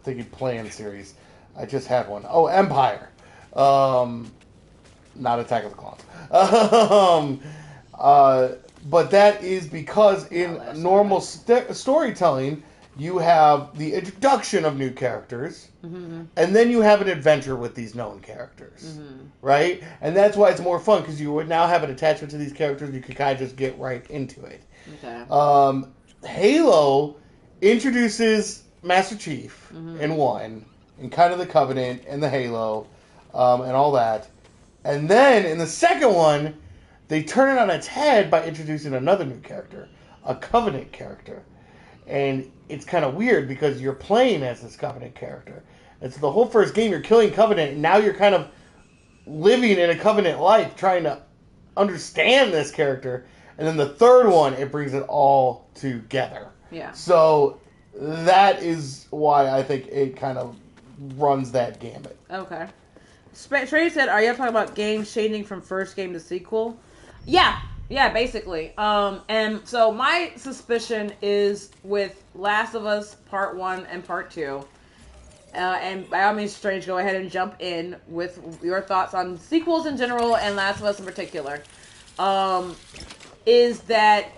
S1: thinking planned series. I just had one. Oh, Empire. Not Attack of the Clones. But that is because in normal storytelling, you have the introduction of new characters, and then you have an adventure with these known characters, right? And that's why it's more fun, because you would now have an attachment to these characters. You could kind of just get right into it.
S3: Okay.
S1: Halo introduces Master Chief in 1, and kind of the Covenant, and the Halo, and all that. And then, in the second one, they turn it on its head by introducing another new character, a Covenant character. And it's kind of weird because you're playing as this Covenant character. And so the whole first game, you're killing Covenant, and now you're kind of living in a Covenant life, trying to understand this character. And then the third one, it brings it all together.
S3: Yeah.
S1: So that is why I think it kind of runs that gambit.
S3: Okay. Trey said, are you talking about games changing from first game to sequel? Yeah, basically. And so my suspicion is with Last of Us Part 1 and Part 2. And by all means, Strange, go ahead and jump in with your thoughts on sequels in general and Last of Us in particular. Is that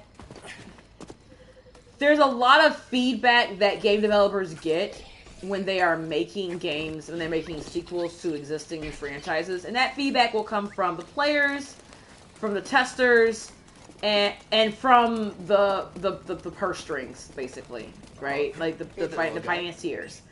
S3: there's a lot of feedback that game developers get when they are making games, when they're making sequels to existing franchises. And that feedback will come from the players, from the testers, and from the purse strings, basically, right? Like the financiers.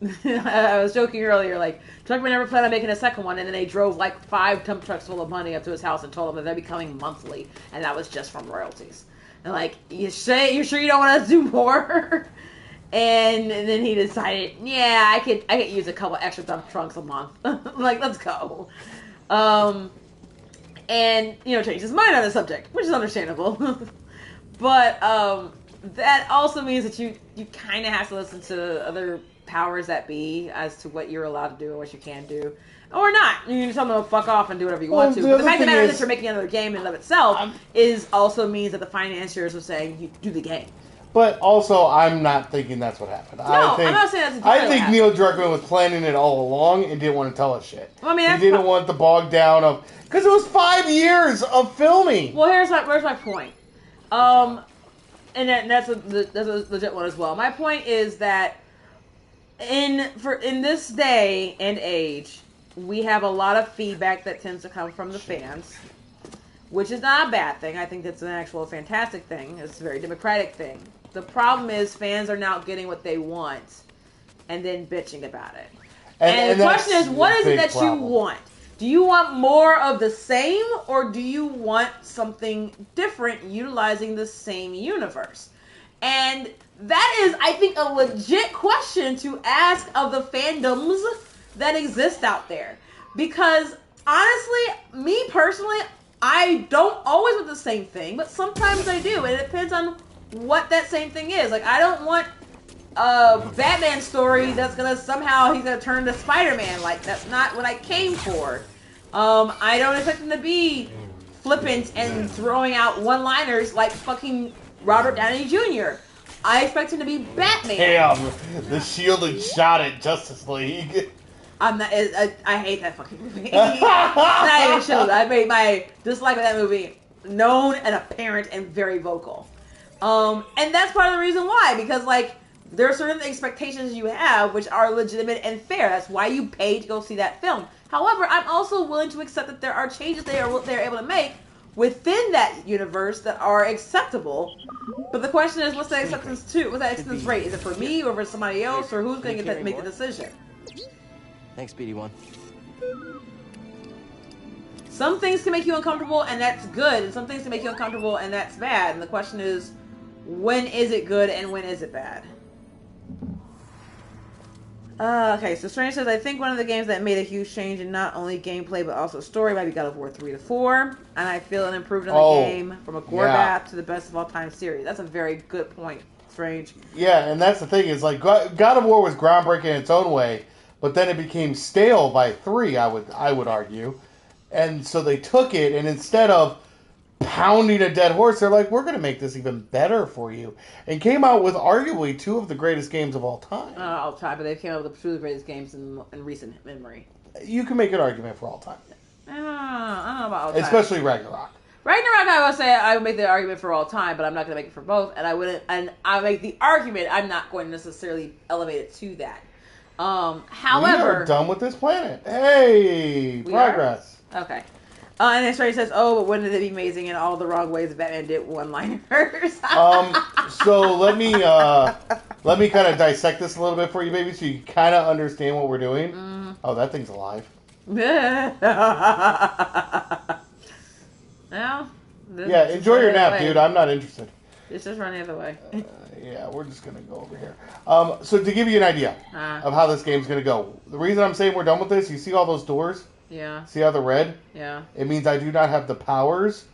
S3: I was joking earlier, like, Druckmann never planned on making a second one, and then they drove like 5 dump trucks full of money up to his house and told him that they're becoming monthly, and that was just from royalties. And like, you sure you don't want us to do more? And then he decided, yeah, I could use a couple extra dump trucks a month. Like, let's go. And, changed his mind on the subject, which is understandable. But that also means that you kind of have to listen to other powers that be as to what you're allowed to do and what you can do. Or not. You can tell them to fuck off and do whatever you want to. But the fact of the matter is that you're making another game in and of itself also means that the financiers are saying, you do the game.
S1: But also, I'm not thinking that's what happened.
S3: No, I'm not saying that's exactly
S1: I think
S3: what
S1: Neil Druckmann was planning it all along and didn't want to tell us shit.
S3: Well, I mean,
S1: he didn't want the bog down of... Because it was 5 years of filming.
S3: Well, where's my point. And that's a legit one as well. My point is that in this day and age, we have a lot of feedback that tends to come from the fans, which is not a bad thing. I think that's an actual fantastic thing. It's a very democratic thing. The problem is fans are now getting what they want and then bitching about it. And the question is, what is it that you want? Do you want more of the same, or do you want something different utilizing the same universe? And that is, I think, a legit question to ask of the fandoms that exist out there. Because, honestly, me personally, I don't always want the same thing, but sometimes I do. And it depends on what that same thing is. Like, I don't want a Batman story that's gonna somehow, he's gonna turn to Spider-Man. Like, that's not what I came for. I don't expect him to be flippant and throwing out one-liners like fucking Robert Downey Jr. I expect him to be Batman.
S1: Damn, the shielded shot at Justice League.
S3: I'm not. I hate that fucking movie. Not even shielded. I made my dislike of that movie known and apparent and very vocal. And that's part of the reason why, because like there are certain expectations you have which are legitimate and fair. That's why you pay to go see that film. However, I'm also willing to accept that there are changes they're able to make within that universe that are acceptable. But the question is, what's the acceptance to? What's that acceptance rate? Is it for me or for somebody else, or who's going to make the decision?
S6: Thanks, BD1.
S3: Some things can make you uncomfortable, and that's good. And some things can make you uncomfortable, and that's bad. And the question is, when is it good and when is it bad? Okay, so Strange says, I think one of the games that made a huge change in not only gameplay but also story might be God of War 3 to 4. And I feel it improved on the game from a gore bath to the best of all time series. That's a very good point, Strange.
S1: Yeah, and that's the thing, is like God of War was groundbreaking in its own way, but then it became stale by 3, I would argue. And so they took it, and instead of pounding a dead horse, they're like, we're going to make this even better for you. And came out with arguably 2 of the greatest games of all time.
S3: All time, but they came out with 2 of the greatest games in recent memory.
S1: You can make an argument for all time.
S3: I don't know about all time.
S1: Especially Ragnarok.
S3: Ragnarok, I would say I would make the argument for all time, but I'm not going to make it for both. And I make the argument, I'm not going to necessarily elevate it to that. However,
S1: we are done with this planet. Hey, progress.
S3: Okay. And then Stray says, "Oh, but wouldn't it be amazing in all the wrong ways Batman did one-liners?"
S1: So let me kind of dissect this a little bit for you, baby, so you kind of understand what we're doing. Oh, that thing's alive.
S3: Well,
S1: yeah, enjoy your nap, dude. I'm not interested.
S3: It's just running the other way.
S1: Yeah, we're just gonna go over here. So to give you an idea of how this game's gonna go, the reason I'm saying we're done with this, you see all those doors?
S3: Yeah.
S1: See how they're red?
S3: Yeah.
S1: It means I do not have the powers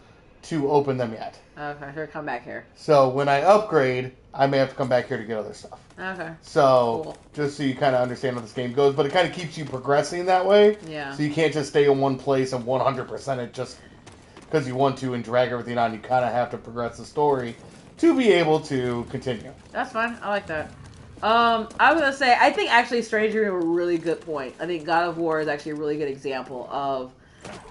S1: to open them yet.
S3: Okay, here, come back here.
S1: So when I upgrade, I may have to come back here to get other stuff.
S3: Okay.
S1: So
S3: cool.
S1: Just so you kind of understand how this game goes, but it kind of keeps you progressing that way.
S3: Yeah.
S1: So you can't just stay in one place and 100% it just because you want to and drag everything on. You kind of have to progress the story to be able to continue.
S3: That's fine. I like that. I was going to say, I think actually Stranger a really good point. I think God of War is actually a really good example of,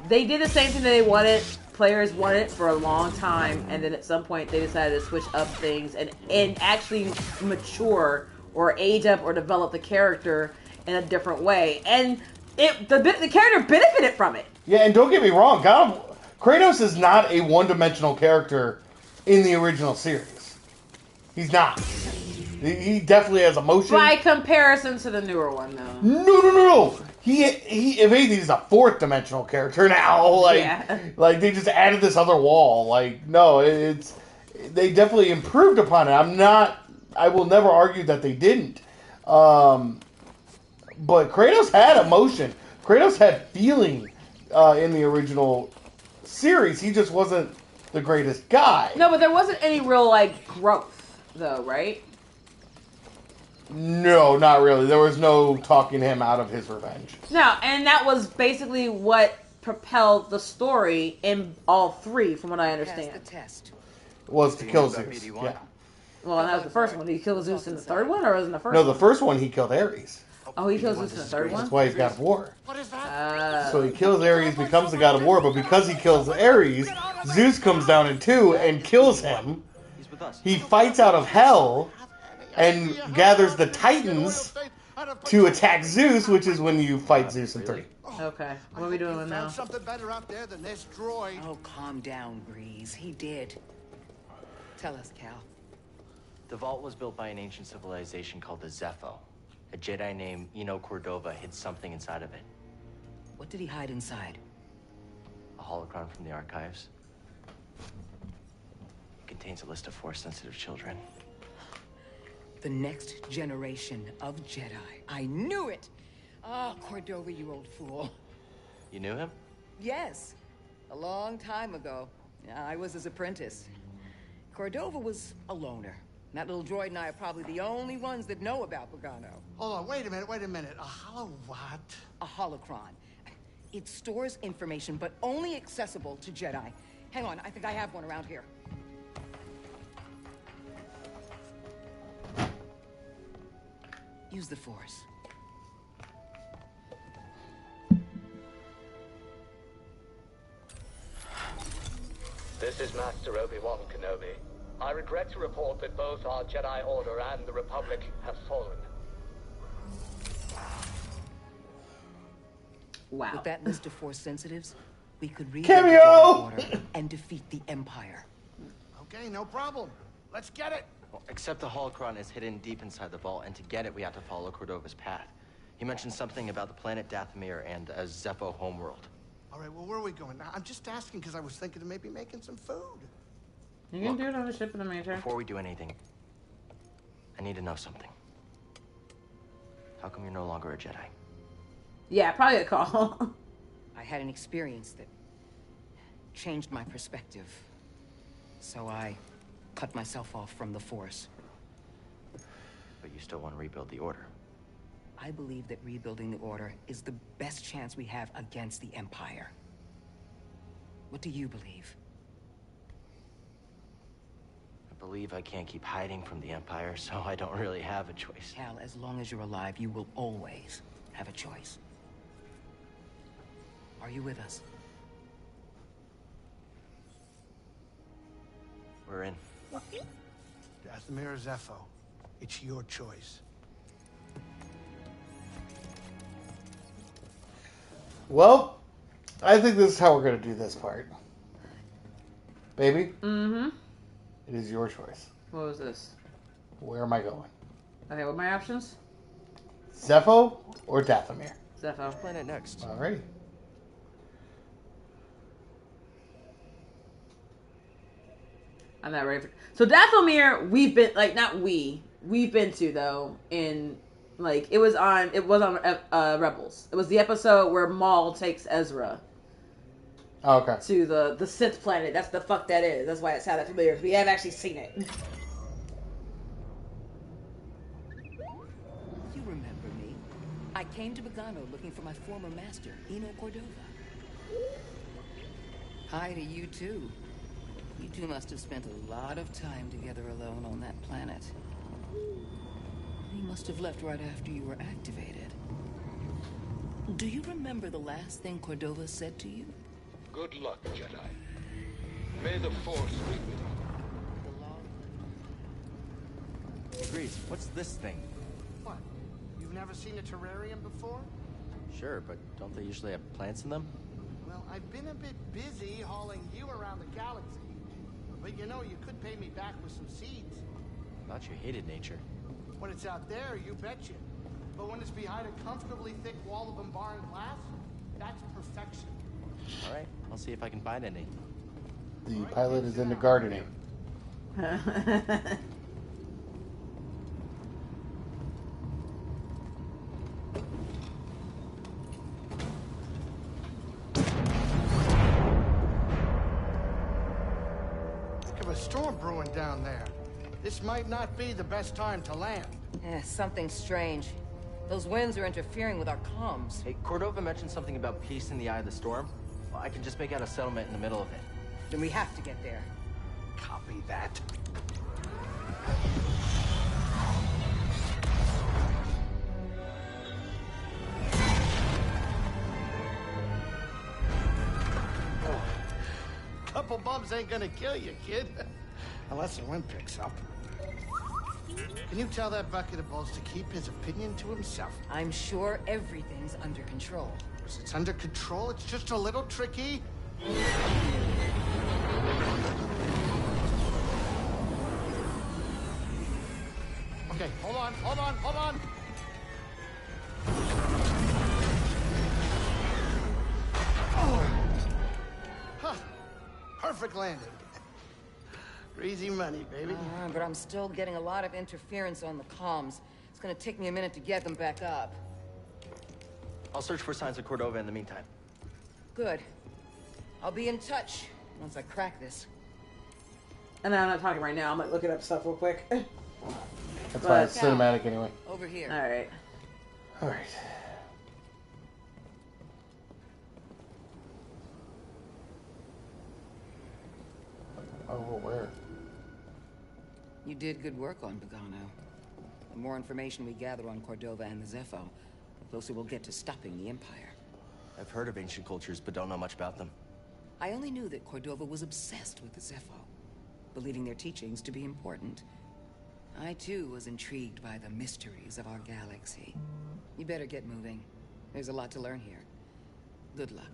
S3: they did the same thing that they wanted, players wanted for a long time, and then at some point they decided to switch up things and actually mature or age up or develop the character in a different way. And the character benefited from it.
S1: Yeah, and don't get me wrong, Kratos is not a one-dimensional character in the original series. He's not. He definitely has emotion.
S3: By comparison to the newer one, though.
S1: No. He if anything, he's a fourth dimensional character now. Like they just added this other wall. Like, no, they definitely improved upon it. I will never argue that they didn't. But Kratos had emotion. Kratos had feeling in the original series. He just wasn't the greatest guy.
S3: No, but there wasn't any real, like, growth, though, right?
S1: No, not really. There was no talking him out of his revenge.
S3: No, and that was basically what propelled the story in all three, from what I understand.
S10: Pass the test.
S1: Was to kill Zeus. Yeah.
S3: Well, that was the first one. Did he kill Zeus in the third one, or was it in the first
S1: No,
S3: one?
S1: the first one he killed Ares.
S3: Oh, he kills Zeus in the third one?
S1: That's why he's God of War.
S4: What is that?
S1: So he kills Ares, becomes the God of War, but because he kills Ares, Zeus comes down in two and kills him. He fights out of hell and gathers the Titans to attack Zeus, which is when you fight Zeus in 3.
S3: Okay, what are we doing now?
S11: Something better out there than this droid.
S10: Oh, calm down, Breeze. He did. Tell us, Cal.
S6: The vault was built by an ancient civilization called the Zepho. A Jedi named Eno Cordova hid something inside of it.
S10: What did he hide inside?
S6: A holocron from the archives. It contains a list of Force-sensitive children.
S10: The next generation of Jedi. I knew it! Ah, Cordova, you old fool.
S6: You knew him?
S10: Yes, a long time ago. I was his apprentice. Cordova was a loner. That little droid and I are probably the only ones that know about Pagano.
S11: Hold on, wait a minute. A hollow what?
S10: A holocron. It stores information, but only accessible to Jedi. Hang on, I think I have one around here. Use the Force.
S5: This is Master Obi-Wan Kenobi. I regret to report that both our Jedi Order and the Republic have fallen.
S3: Wow.
S10: With that list of Force sensitives, we could read
S1: Cameo!
S10: the Jedi Order and defeat the Empire.
S11: Okay, no problem. Let's get it.
S6: Well, except the holocron is hidden deep inside the vault, and to get it, we have to follow Cordova's path. He mentioned something about the planet Dathomir and a Zepho homeworld.
S11: All right, well, where are we going? I'm just asking because I was thinking of maybe making some food.
S3: You can do it on the ship in the meantime.
S6: Before we do anything, I need to know something. How come you're no longer a Jedi?
S3: Yeah, probably a call.
S10: I had an experience that changed my perspective. So I cut myself off from the Force.
S6: But you still want to rebuild the Order.
S10: I believe that rebuilding the Order is the best chance we have against the Empire. What do you believe?
S6: I believe I can't keep hiding from the Empire, so I don't really have a choice.
S10: Cal, as long as you're alive, you will always have a choice. Are you with us?
S6: We're in.
S11: Dathomir or Zepho, it's your choice.
S1: Well, I think this is how we're going to do this part. Baby?
S3: Mm-hmm.
S1: It is your choice.
S3: What was this?
S1: Where am I going?
S3: Okay, what are my options?
S1: Zepho or Dathomir?
S3: Zepho.
S6: Planet next.
S1: Alrighty.
S3: I'm not ready for... So Dathomir, we've been... Like, not we. We've been to, though, in... Like, it was on Rebels. It was the episode where Maul takes Ezra.
S1: Oh, okay.
S3: To the Sith planet. That's the fuck that is. That's why it sounded familiar. We have actually seen it.
S10: You remember me. I came to Pagano looking for my former master, Eno Cordova. Hi to you, too. You two must have spent a lot of time together alone on that planet. He must have left right after you were activated. Do you remember the last thing Cordova said to you?
S5: Good luck, Jedi. May the Force be with you.
S6: Grease, what's this thing?
S11: What? You've never seen a terrarium before?
S6: Sure, but don't they usually have plants in them?
S11: Well, I've been a bit busy hauling you around the galaxy. But you know, you could pay me back with some seeds.
S6: I thought you hated nature.
S11: When it's out there, you betcha. But when it's behind a comfortably thick wall of embarring glass, that's perfection.
S6: All right, I'll see if I can find any.
S1: The pilot is into gardening.
S11: Think of a storm brewing down there. This might not be the best time to land.
S10: Something strange. Those winds are interfering with our comms.
S6: Hey, Cordova mentioned something about peace in the eye of the storm. Well, I can just make out a settlement in the middle of it.
S10: Then we have to get there.
S11: Copy that. Couple bumps ain't gonna kill you, kid. Unless the wind picks up. Can you tell that bucket of balls to keep his opinion to himself?
S10: I'm sure everything's under control.
S11: Because it's under control, it's just a little tricky. Okay, hold on. Oh. Huh. Perfect landing. Easy money, baby.
S10: But I'm still getting a lot of interference on the comms. It's gonna take me a minute to get them back up.
S6: I'll search for signs of Cordova in the meantime.
S10: Good. I'll be in touch once I crack this.
S3: And I'm not talking right now. I'm like looking up stuff real quick.
S1: That's why it's cinematic anyway.
S10: Over here.
S3: All right.
S1: All right. Over where?
S10: You did good work on Pagano. The more information we gather on Cordova and the Zepho, the closer we'll get to stopping the Empire.
S6: I've heard of ancient cultures, but don't know much about them.
S10: I only knew that Cordova was obsessed with the Zepho, believing their teachings to be important. I, too, was intrigued by the mysteries of our galaxy. You better get moving. There's a lot to learn here. Good luck.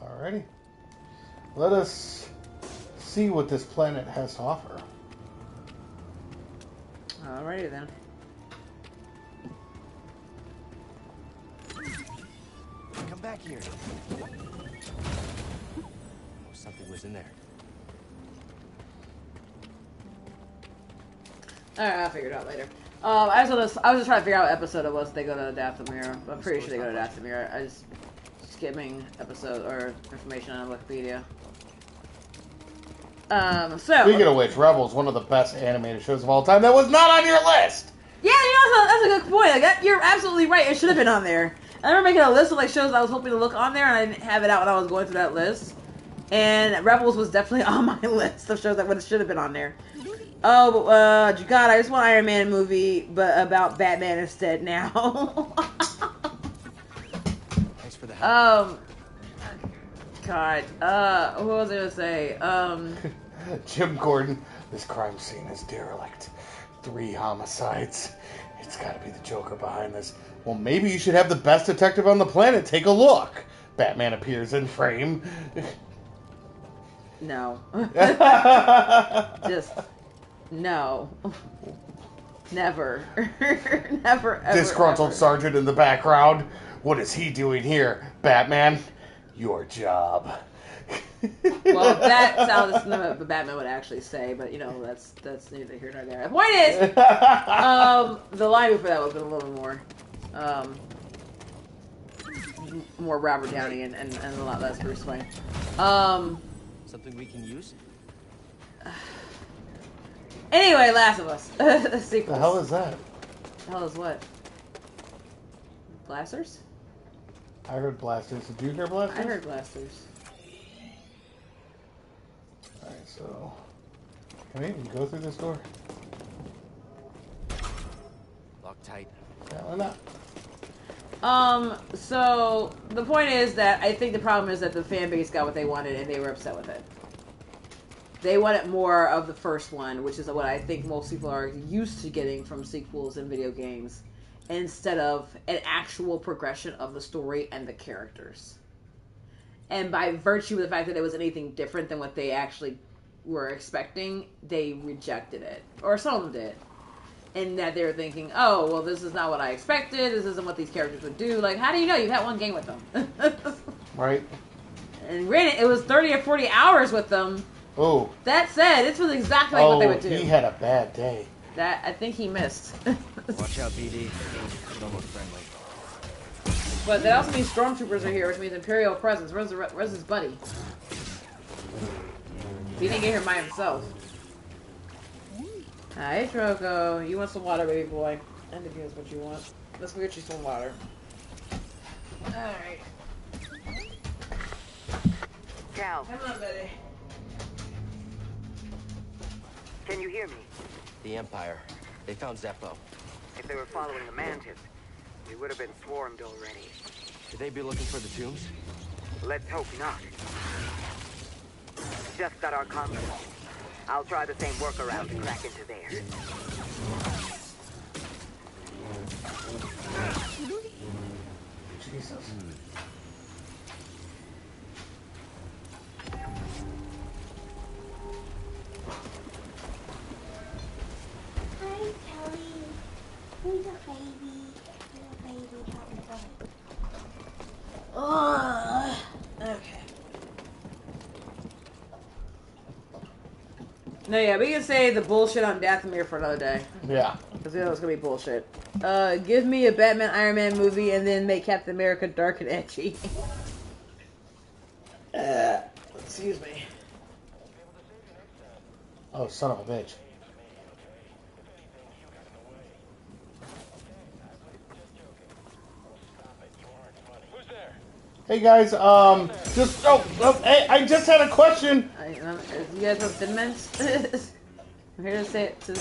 S1: Alrighty. Let us see what this planet has to offer.
S3: Alrighty then.
S6: Come back here. Oh, something was in there.
S3: Alright, I'll figure it out later. I was just trying to figure out what episode it was they go to Dathomir. I'm pretty sure they go to Dathomir. I was skimming episode or information on Wikipedia. So
S1: speaking of which, Rebels, one of the best animated shows of all time, that was not on your list.
S3: Yeah, you know, that's a good point. Like, you're absolutely right. It should have been on there. I remember making a list of like shows I was hoping to look on there, and I didn't have it out when I was going through that list. And Rebels was definitely on my list of shows that should have been on there. Oh, but God, I just want an Iron Man movie, but about Batman instead now.
S6: Thanks for the help.
S3: God, what was I gonna say?
S1: Jim Gordon, this crime scene is derelict. 3 homicides. It's gotta be the Joker behind this. Well, maybe you should have the best detective on the planet take a look. Batman appears in frame.
S3: No. Just, no. Never. Never, ever,
S1: Disgruntled
S3: ever.
S1: sergeant in the background. What is he doing here? Batman, your job.
S3: Well, that sounds what Batman would actually say, but you know, that's neither here nor there. The point is, the line before that would have been a little more Robert Downey and a lot less Bruce Wayne.
S6: Something we can use?
S3: Anyway, Last of Us. The sequels.
S1: The hell is that?
S3: The hell is what? Blasters?
S1: I heard blasters. Did you hear blasters?
S3: I heard blasters.
S1: Alright, so... Can we even go through this door?
S6: Lock tight.
S1: Yeah, why not?
S3: So, the point is that I think the problem is that the fan base got what they wanted and they were upset with it. They wanted more of the first one, which is what I think most people are used to getting from sequels in video games, instead of an actual progression of the story and the characters. And by virtue of the fact that it was anything different than what they actually were expecting, they rejected it. Or some of them did. And that they were thinking, oh, well, this is not what I expected. This isn't what these characters would do. Like, how do you know? You've had one game with them.
S1: Right.
S3: And granted, it was 30 or 40 hours with them.
S1: Oh.
S3: That said, this was exactly like what they would do.
S1: He had a bad day.
S3: That, I think he missed.
S6: Watch out, BD. Don't look friendly.
S3: But that also means stormtroopers are here, which means Imperial presence. Where's his buddy? He didn't get here by himself. Hi, Troko. You want some water, baby boy? I think that's what you want. Let's go get you some water. Alright.
S14: Cal,
S3: Come on, buddy.
S14: can you hear me?
S6: The Empire. They found Zeppo.
S14: If they were following the Mantis, we would have been swarmed already.
S6: Could they be looking for the tombs?
S14: Let's hope not. Just got our comms. I'll try the same workaround to crack into theirs.
S1: Jesus.
S12: Hi, Kelly. Who's a baby? Who's a baby?
S3: Okay. No, yeah, we can say the bullshit on Dathomir for another day.
S1: Yeah.
S3: Because we know it's gonna be bullshit. Give me a Batman Iron Man movie and then make Captain America dark and edgy. Excuse me.
S1: Oh, son of a bitch. Hey guys, hey, I just had a question.
S3: You guys have Thin Mints? I'm here to say it to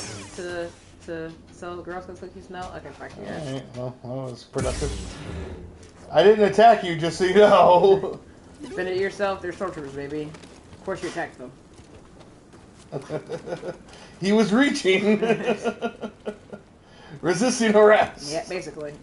S3: sell the Girl Scout cookies now. Okay, fuck you guys.
S1: Alright, well, that was productive. I didn't attack you, just so you know.
S3: Defend it yourself. They're stormtroopers, baby. Of course you attacked them.
S1: He was reaching. Resisting arrest.
S3: Yeah, basically.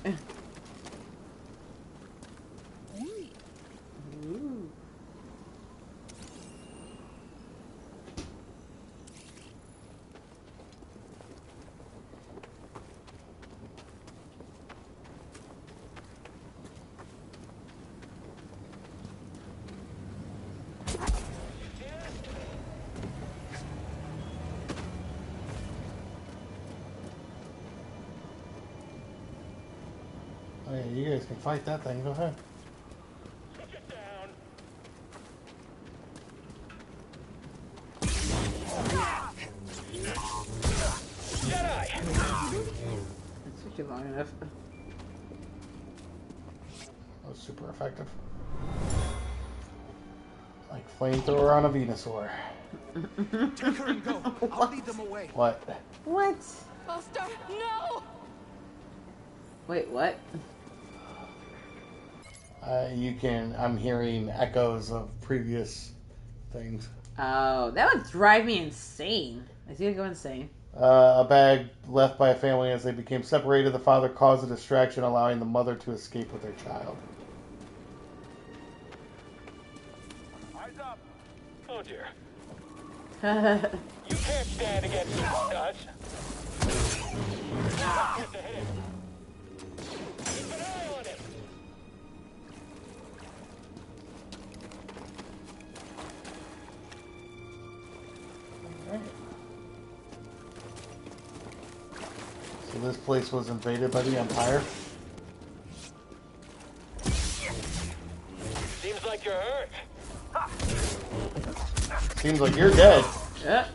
S1: Oh, yeah, you guys can fight that thing. Go ahead.
S5: Jedi!
S3: It took you long enough.
S1: That was super effective. Like flamethrower on a Venusaur.
S11: Take her and go. I'll lead them away.
S1: What?
S3: What?
S8: Buster, no!
S3: Wait, what?
S1: You can. I'm hearing echoes of previous things.
S3: Oh, that would drive me insane. Is he gonna go insane?
S1: A bag left by a family as they became separated. The father caused a distraction, allowing the mother to escape with their child.
S5: Eyes up! Oh dear. You can't stand against us. Just ahead. Keep an eye on him.
S1: So this place was invaded by the Empire.
S5: Seems like you're hurt.
S1: Seems like you're dead.
S3: Yeah.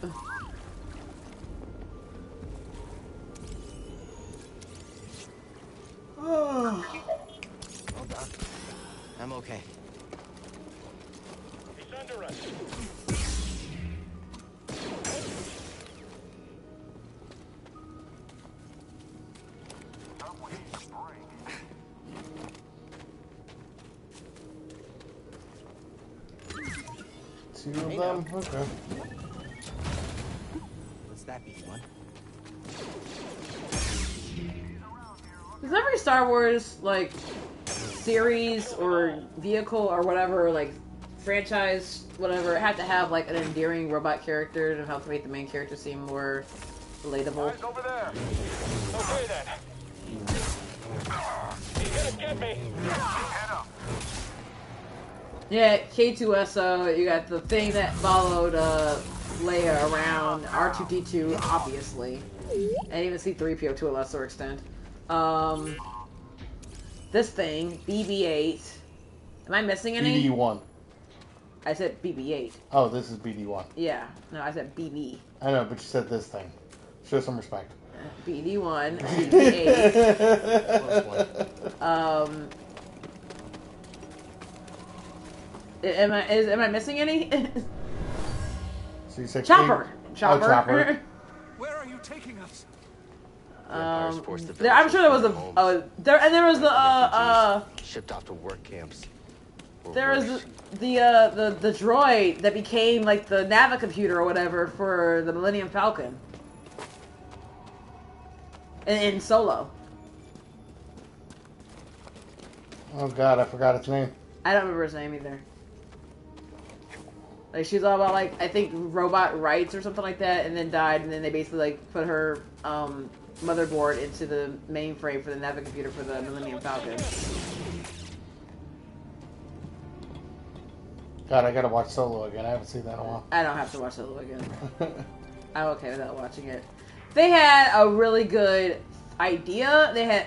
S6: Hold on. I'm okay.
S5: He's under us.
S1: Two of them? Okay.
S6: What's that be fun?
S3: Does every Star Wars like series or vehicle or whatever like franchise, whatever, have to have like an endearing robot character to help make the main character seem more relatable.
S5: Guys over there. Okay then. He's gonna get me. Head up.
S3: Yeah, K2SO, you got the thing that followed Leia around, R2-D2, obviously, and even C-3PO to a lesser extent. This thing, BB-8. Am I missing any?
S1: BD-1.
S3: I said BB-8.
S1: Oh, this is BD-1.
S3: Yeah, no, I said BB.
S1: I know, but you said this thing. Show some respect.
S3: BD-1, BB-8. Am I missing any?
S1: So you said
S3: Chopper.
S1: Chopper. Oh, Chopper.
S4: Where are you taking us?
S3: I'm sure there was there was the
S6: shipped off to work camps.
S3: There was the droid that became like the Navicomputer or whatever for the Millennium Falcon in Solo.
S1: Oh god, I forgot its name.
S3: I don't remember his name either. Like she's all about like I think robot rights or something like that, and then died, and then they basically like put her motherboard into the mainframe for the Navicomputer for the Millennium Falcon.
S1: God, I gotta watch Solo again. I haven't seen that in a while.
S3: I don't have to watch Solo again. I'm okay without watching it. They had a really good idea. They had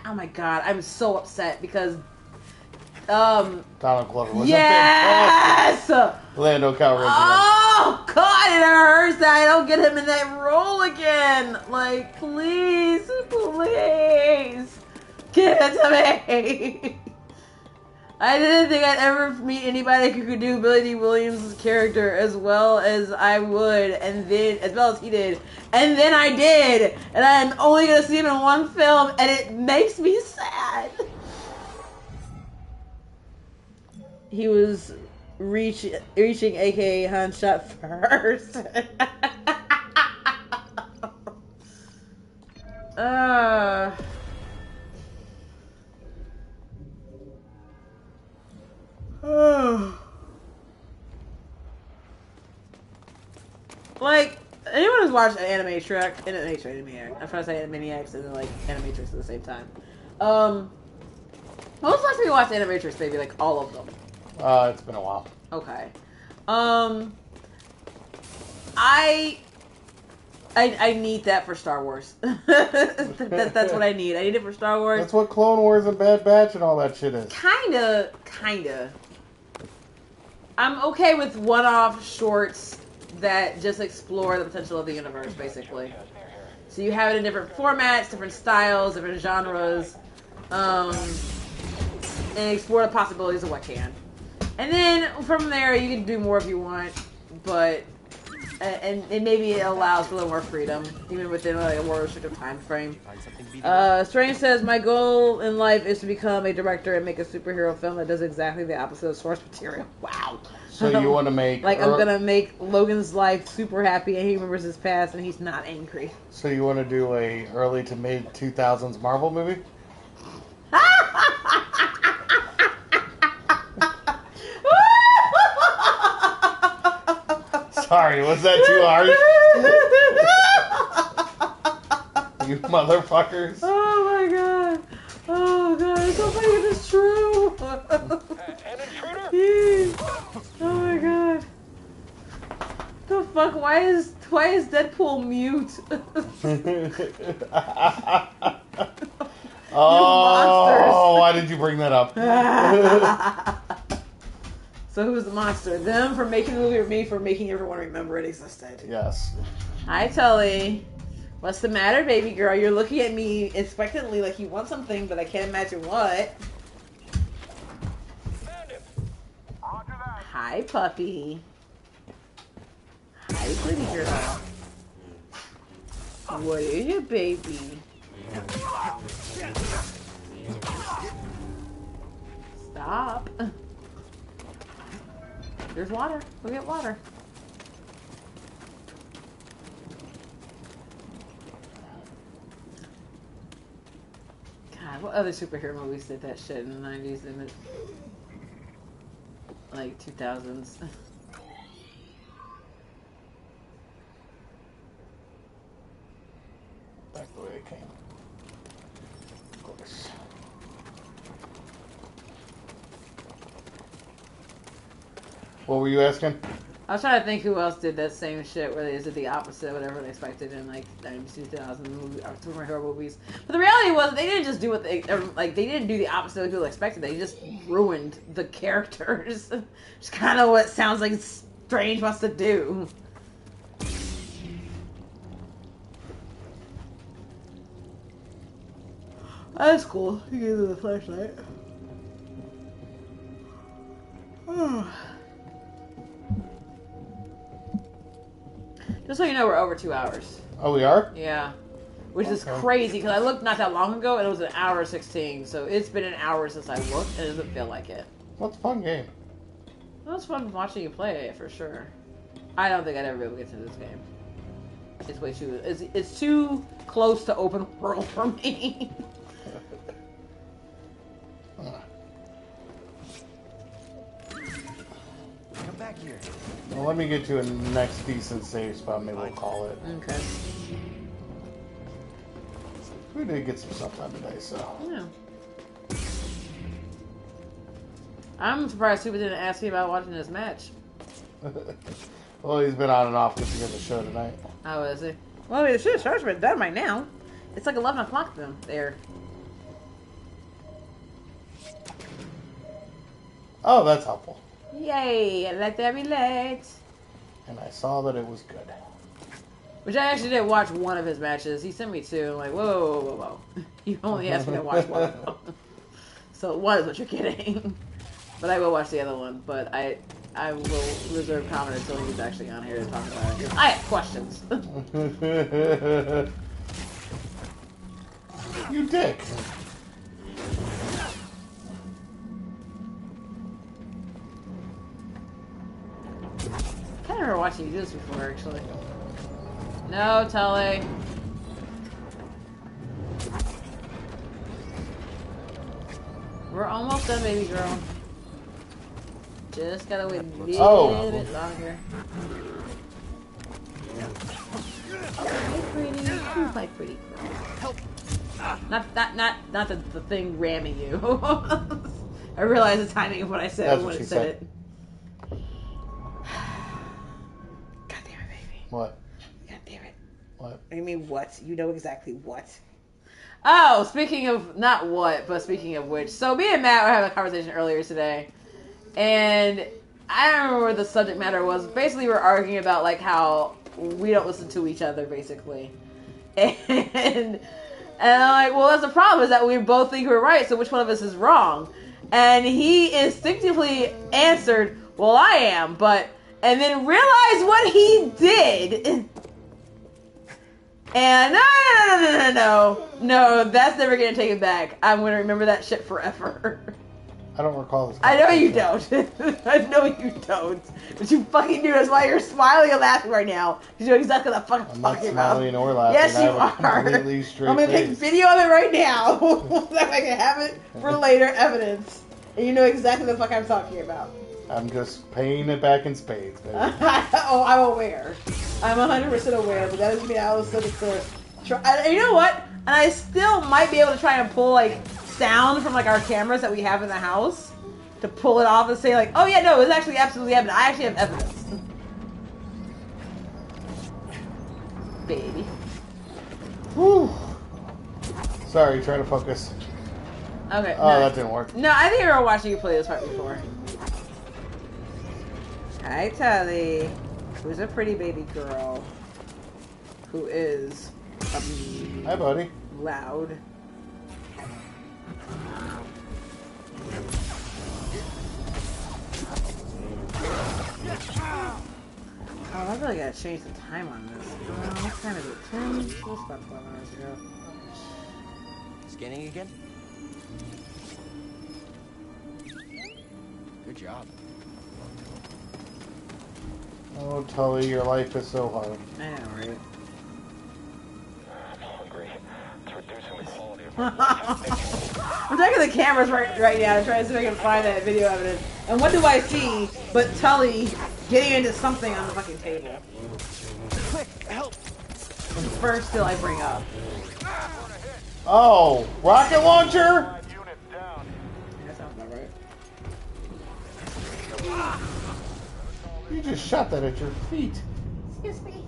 S3: oh my god, I'm so upset because
S1: Donald Glover was
S3: yes!
S1: fantastic. Lando Calrissian.
S3: Oh god, it hurts that I don't get him in that role again. Like, please, please, give it to me. I didn't think I'd ever meet anybody who could do Billy D. Williams' character as well as I would, and then as well as he did, and then I did, and I'm only gonna see him in one film, and it makes me sad. He was reaching AKA Han shot first. Like, anyone who's watched Animatrix, I'm trying to say Animaniacs and then like Animatrix at the same time. When was the last time you watched Animatrix, maybe like all of them?
S1: It's been a while.
S3: Okay. I need that for Star Wars. That's what I need. I need it for Star Wars.
S1: That's what Clone Wars and Bad Batch and all that shit is.
S3: Kinda. I'm okay with one-off shorts that just explore the potential of the universe, basically. So you have it in different formats, different styles, different genres, and explore the possibilities of what can. And then from there, you can do more if you want, but and maybe it allows for a little more freedom, even within like a more restricted time frame. Strange says, my goal in life is to become a director and make a superhero film that does exactly the opposite of source material. Wow.
S1: So you want to make...
S3: like, I'm going to make Logan's life super happy and he remembers his past and he's not angry.
S1: So you want to do a early to mid 2000s Marvel movie? Sorry, was that too harsh? You motherfuckers.
S3: Oh my god. Oh god, it's so funny if it's true.
S5: An intruder?
S3: Oh my god. The fuck? Why is Deadpool mute?
S1: Oh, why did you bring that up?
S3: So who's the monster? Them for making the movie or me for making everyone remember it existed?
S1: Yes.
S3: Hi, Tully. What's the matter, baby girl? You're looking at me expectantly like you want something, but I can't imagine what. Hi, puppy. Hi, pretty girl. What is it, baby? Stop. There's water. Go get water. God, what other superhero movies did that shit in the 90s? like 2000s.
S1: Back the way it came. Of course. What were you asking?
S3: I was trying to think who else did that same shit where they did the opposite of whatever they expected in like 90s, 2000 superhero movies. But the reality was they didn't just do what they didn't do the opposite of what people expected. They just ruined the characters. It's kind of what sounds like Strange wants to do. That's cool. You gave them the flashlight. Just so you know, we're over 2 hours.
S1: Oh, we are?
S3: Yeah. Which is crazy, because I looked not that long ago, and it was 1:16. So it's been an hour since I looked, and it doesn't feel like it.
S1: Well, it's a fun game.
S3: It was fun watching you play it, for sure. I don't think I'd ever be able to get to this game. It's way too... It's too close to open world for me.
S6: Come back here.
S1: Well, let me get to a next decent save spot. Maybe we'll call it.
S3: Okay.
S1: We did get some stuff done today, so.
S3: Yeah. I'm surprised people didn't ask me about watching this match.
S1: Well, he's been on and off because he got the show tonight.
S3: Oh, is he? Well, the show's been done by now. It's like 11 o'clock then, there.
S1: Oh, that's helpful.
S3: Yay, let there be light.
S1: And I saw that it was good.
S3: Which I actually did watch one of his matches. He sent me two. I'm like, whoa, whoa, whoa, whoa. You only asked me to watch one of them. So one is what you're getting. But I will watch the other one. But I will reserve comment until he's actually on here to talk about it. I have questions.
S1: You dick.
S3: I can't remember watching you do this before, actually. No, Tully. We're almost done, baby girl. Just gotta wait a little bit longer. Hi, pretty. Who's my pretty girl? Help! Not the thing ramming you. I realize the timing of what I said when I said it.
S1: What?
S3: God damn it.
S1: What?
S3: What do you mean what? You know exactly what. Oh, speaking of, not what, but speaking of which. So me and Matt were having a conversation earlier today. And I don't remember what the subject matter was. Basically, we're arguing about like how we don't listen to each other, basically. And I'm like, well, that's the problem, is that we both think we're right, so which one of us is wrong? And he instinctively answered, well, I am, but... And then realized what he did. And no, that's never gonna take it back. I'm gonna remember that shit forever.
S1: I don't recall this.
S3: I know you don't. I know you don't. But you fucking do. That's why you're smiling and laughing right now. You know exactly what the fuck I'm talking about.
S1: I'm not smiling or laughing.
S3: Yes, you are. I'm gonna take video of it right now. So I can have it for later evidence. And you know exactly what the fuck I'm talking about.
S1: I'm just paying it back in spades, baby.
S3: Oh, I'm aware. I'm 100% aware, but that doesn't mean I was still try. You know what? And I still might be able to try and pull like sound from like our cameras that we have in the house to pull it off and say like, oh yeah, no, it's actually absolutely evident. I actually have evidence. Baby.
S1: Whew. Sorry, try to focus.
S3: Okay.
S1: Oh, that didn't work.
S3: No, I think we were watching you play this part before. Hi, Tully. Who's a pretty baby girl. Who is...
S1: Hi, buddy.
S3: Loud. Oh, I really gotta change the time on this. What time is it? 10? It's about 12 hours ago.
S6: Scanning again? Good job.
S1: Oh, Tully, your life is so hard.
S3: I know, right?
S5: I'm hungry. It's reducing the quality of my life.
S3: I'm taking the cameras right now to try to see if I can find that video evidence. And what do I see but Tully getting into something on the fucking table?
S4: Quick, help!
S3: And first still I bring up.
S1: Oh, rocket launcher?
S3: Yeah, that sounds about right.
S1: You just shot that at your feet.
S12: Excuse me.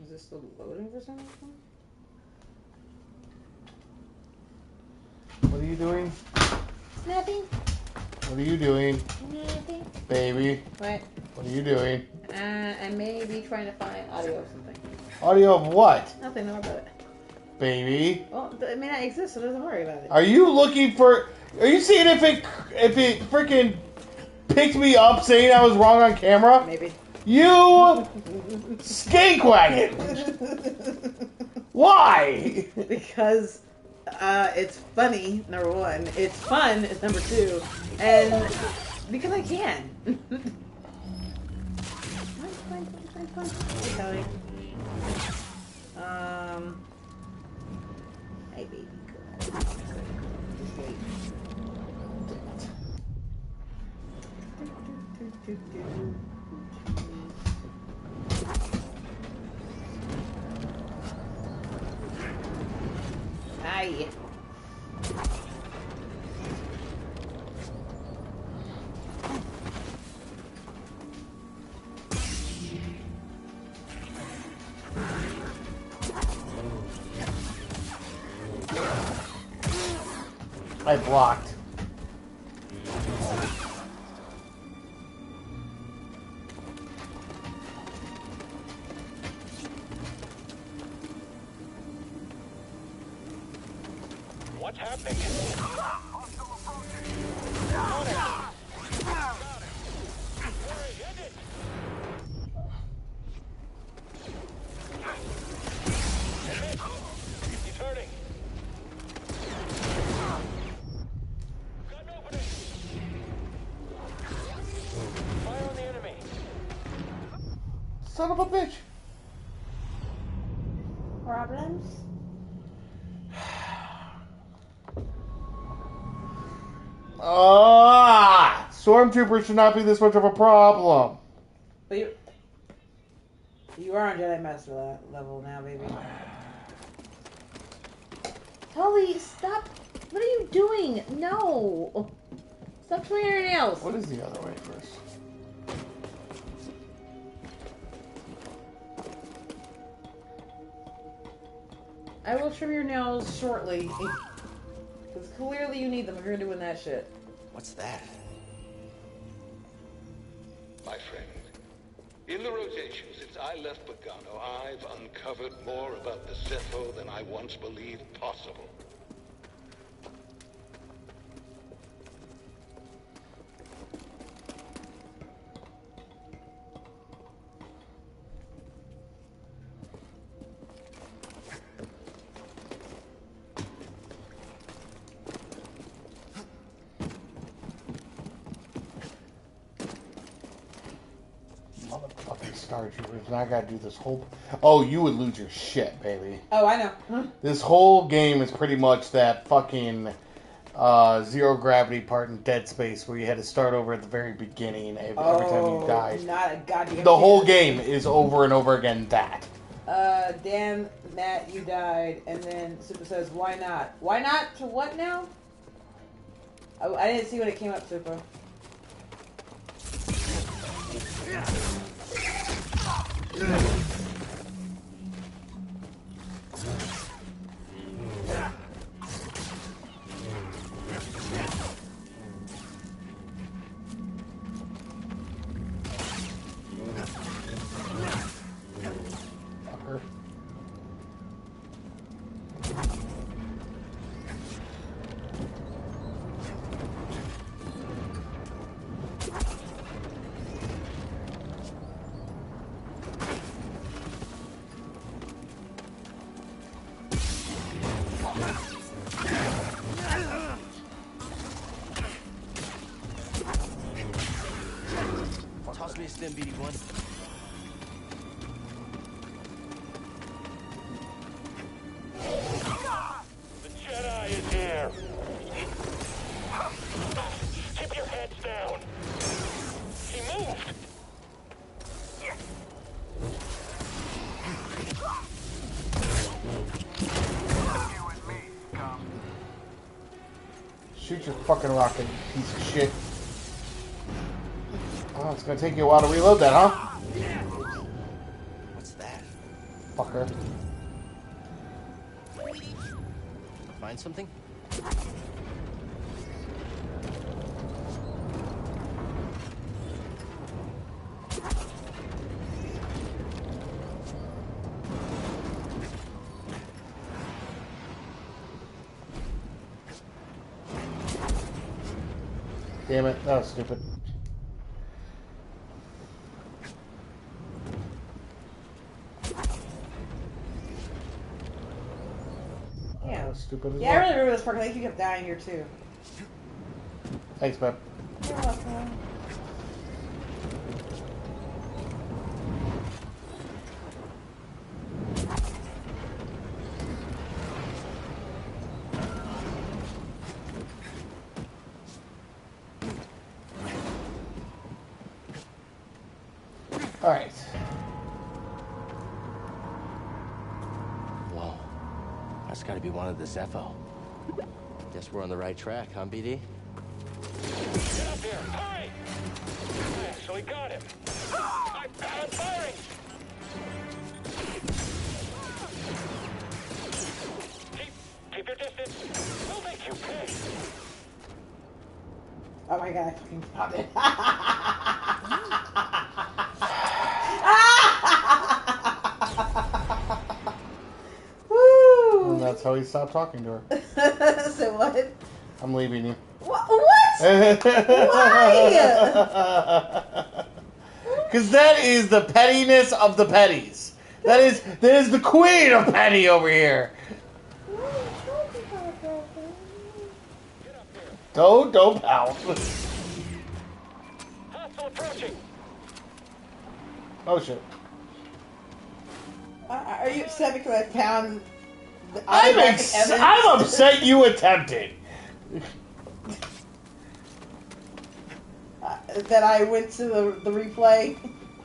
S3: Is this still loading for some reason?
S1: What are you doing?
S12: Nothing.
S1: What are you doing?
S12: Nothing.
S1: Baby.
S3: What?
S1: What are you doing?
S3: I may be trying to find audio of something.
S1: Audio of what?
S3: Nothing, don't worry about it.
S1: Baby.
S3: Well, it may not exist, so don't worry about it.
S1: Are you looking for... Are you seeing if it freaking picked me up saying I was wrong on camera?
S3: Maybe.
S1: You skank wagon. Why?
S3: Because it's funny, number one. It's fun, is number two. And because I can. Fun. Hey, Kelly. Hey, baby girl. Just wait. Hi.
S1: I blocked.
S5: What's happening? He's hurting. Got an opening. Fire on the enemy.
S1: Son of a bitch.
S12: Problems?
S1: Stormtroopers should not be this much of a problem.
S3: But you are on Jedi Master level now, baby. Tully, stop. What are you doing? No. Stop twiddling your nails.
S1: What is the other way first?
S3: I will trim your nails shortly. Because clearly you need them if you're doing that shit.
S6: What's that?
S15: My friend, in the rotation since I left Pagano, I've uncovered more about the Sith'o than I once believed possible.
S1: Motherfucking Star Troopers, and I gotta do this whole... Oh, you would lose your shit, baby.
S3: Oh, I know.
S1: This whole game is pretty much that fucking zero gravity part in Dead Space where you had to start over at the very beginning every time you died.
S3: Not a goddamn
S1: The whole
S3: chance.
S1: game is over and over again that.
S3: Damn, Matt, you died. And then Super says, why not? Why not to what now? I didn't see when it came up, Super.
S1: Fucker. Shoot your fucking rocket, you piece of shit. Oh, it's gonna take you a while to reload that, huh?
S6: What's that?
S1: Fucker.
S6: Find something?
S1: Damn it, that was stupid.
S3: Yeah.
S1: That was stupid as
S3: Yeah, I
S1: well.
S3: really remember this part. I think you kept dying here too.
S1: Thanks, man.
S3: You're welcome.
S1: Alright.
S6: Whoa. That's gotta be one of the Zepho. Guess we're on the right track, huh, BD?
S5: Get up here! Hurry! So he got him. I'm firing! Keep your distance. We'll make you pay.
S3: Oh my god, I fucking popped it. Woo!
S1: And that's how he stopped talking to her.
S3: So what?
S1: I'm leaving you.
S3: What?
S1: Why?
S3: Why?
S1: Because that is the pettiness of the petties. That is the queen of petty over here. Don't pout.
S5: Hostile approaching.
S1: Oh shit.
S3: Are you upset because I found the
S1: I'm
S3: autographic evidence?
S1: I'm upset you attempted.
S3: That I went to the replay.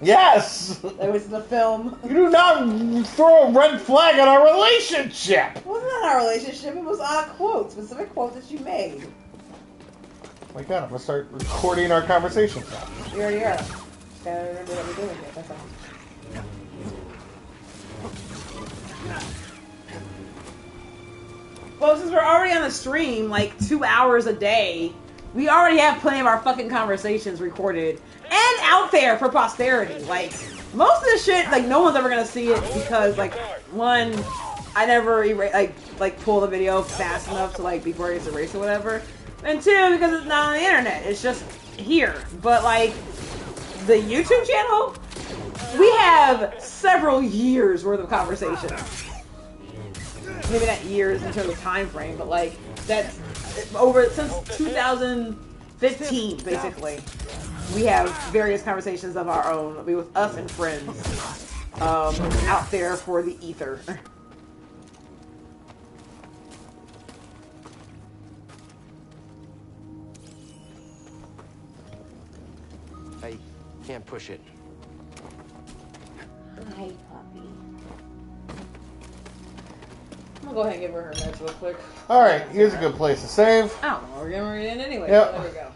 S1: Yes.
S3: That was the film.
S1: You do not throw a red flag on our relationship.
S3: It wasn't on our relationship. It was on a quote, specific quote that you made.
S1: Oh my god, I'm gonna start recording our conversations now.
S3: You already are. Just gotta remember what we're doing here. That's all. Well, since we're already on the stream, like 2 hours a day, we already have plenty of our fucking conversations recorded and out there for posterity. Like, most of this shit, like, no one's ever gonna see it because, like, one, I never pull the video fast enough to, like, before it gets erased or whatever. And two, because it's not on the internet. It's just here. But, like, the YouTube channel, we have several years worth of conversations. Maybe not years in terms of time frame, but, like, that's over since 2015, basically. We have various conversations of our own, with us and friends, out there for the ether.
S6: I can't push it.
S12: Hi, puppy.
S3: I'm gonna go ahead and give her meds real quick.
S1: Alright, here's a good place to save.
S3: I don't know, we're gonna end anyway.
S1: Yep.
S3: So there we go.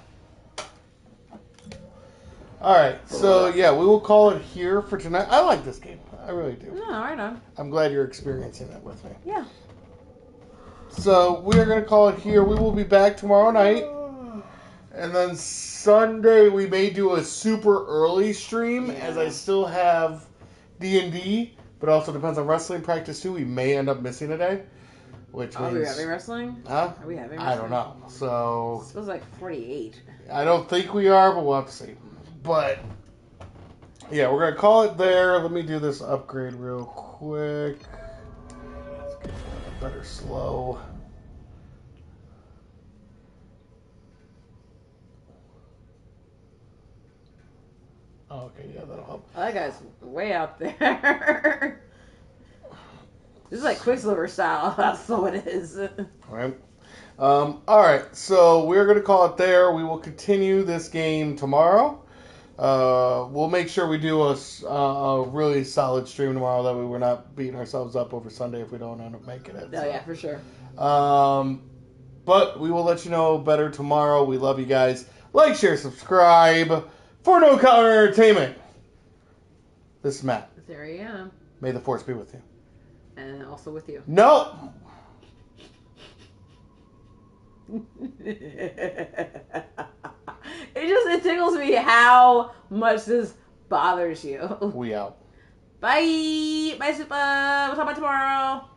S1: Alright, so yeah, we will call it here for tonight. I like this game. I really do.
S3: Yeah, right on.
S1: I'm glad you're experiencing it with me.
S3: Yeah.
S1: So we are going to call it here. We will be back tomorrow night. And then Sunday we may do a super early stream as I still have D&D. But it also depends on wrestling practice too. We may end up missing a day. Which
S3: Are
S1: means...
S3: we having wrestling?
S1: Huh?
S3: Are we having wrestling?
S1: I don't know. So...
S3: It was like 48.
S1: I don't think we are, but we'll have to see. But... yeah, we're going to call it there. Let me do this upgrade real quick. Let's get better slow. Oh, okay, yeah, that'll help.
S3: Oh, that guy's way out there. This is like Quicksilver style. That's what it is.
S1: Right. Alright, so we're going to call it there. We will continue this game tomorrow. We'll make sure we do a really solid stream tomorrow. That way we're not beating ourselves up over Sunday if we don't end up making it.
S3: Oh, yeah, for sure.
S1: But we will let you know better tomorrow. We love you guys. Like, share, subscribe. For No Counter Entertainment. This is Matt.
S3: There I am.
S1: May the Force be with you.
S3: And also with you.
S1: No!
S3: It tickles me how much this bothers you.
S1: We out.
S3: Bye. Bye, Super. We'll talk about tomorrow.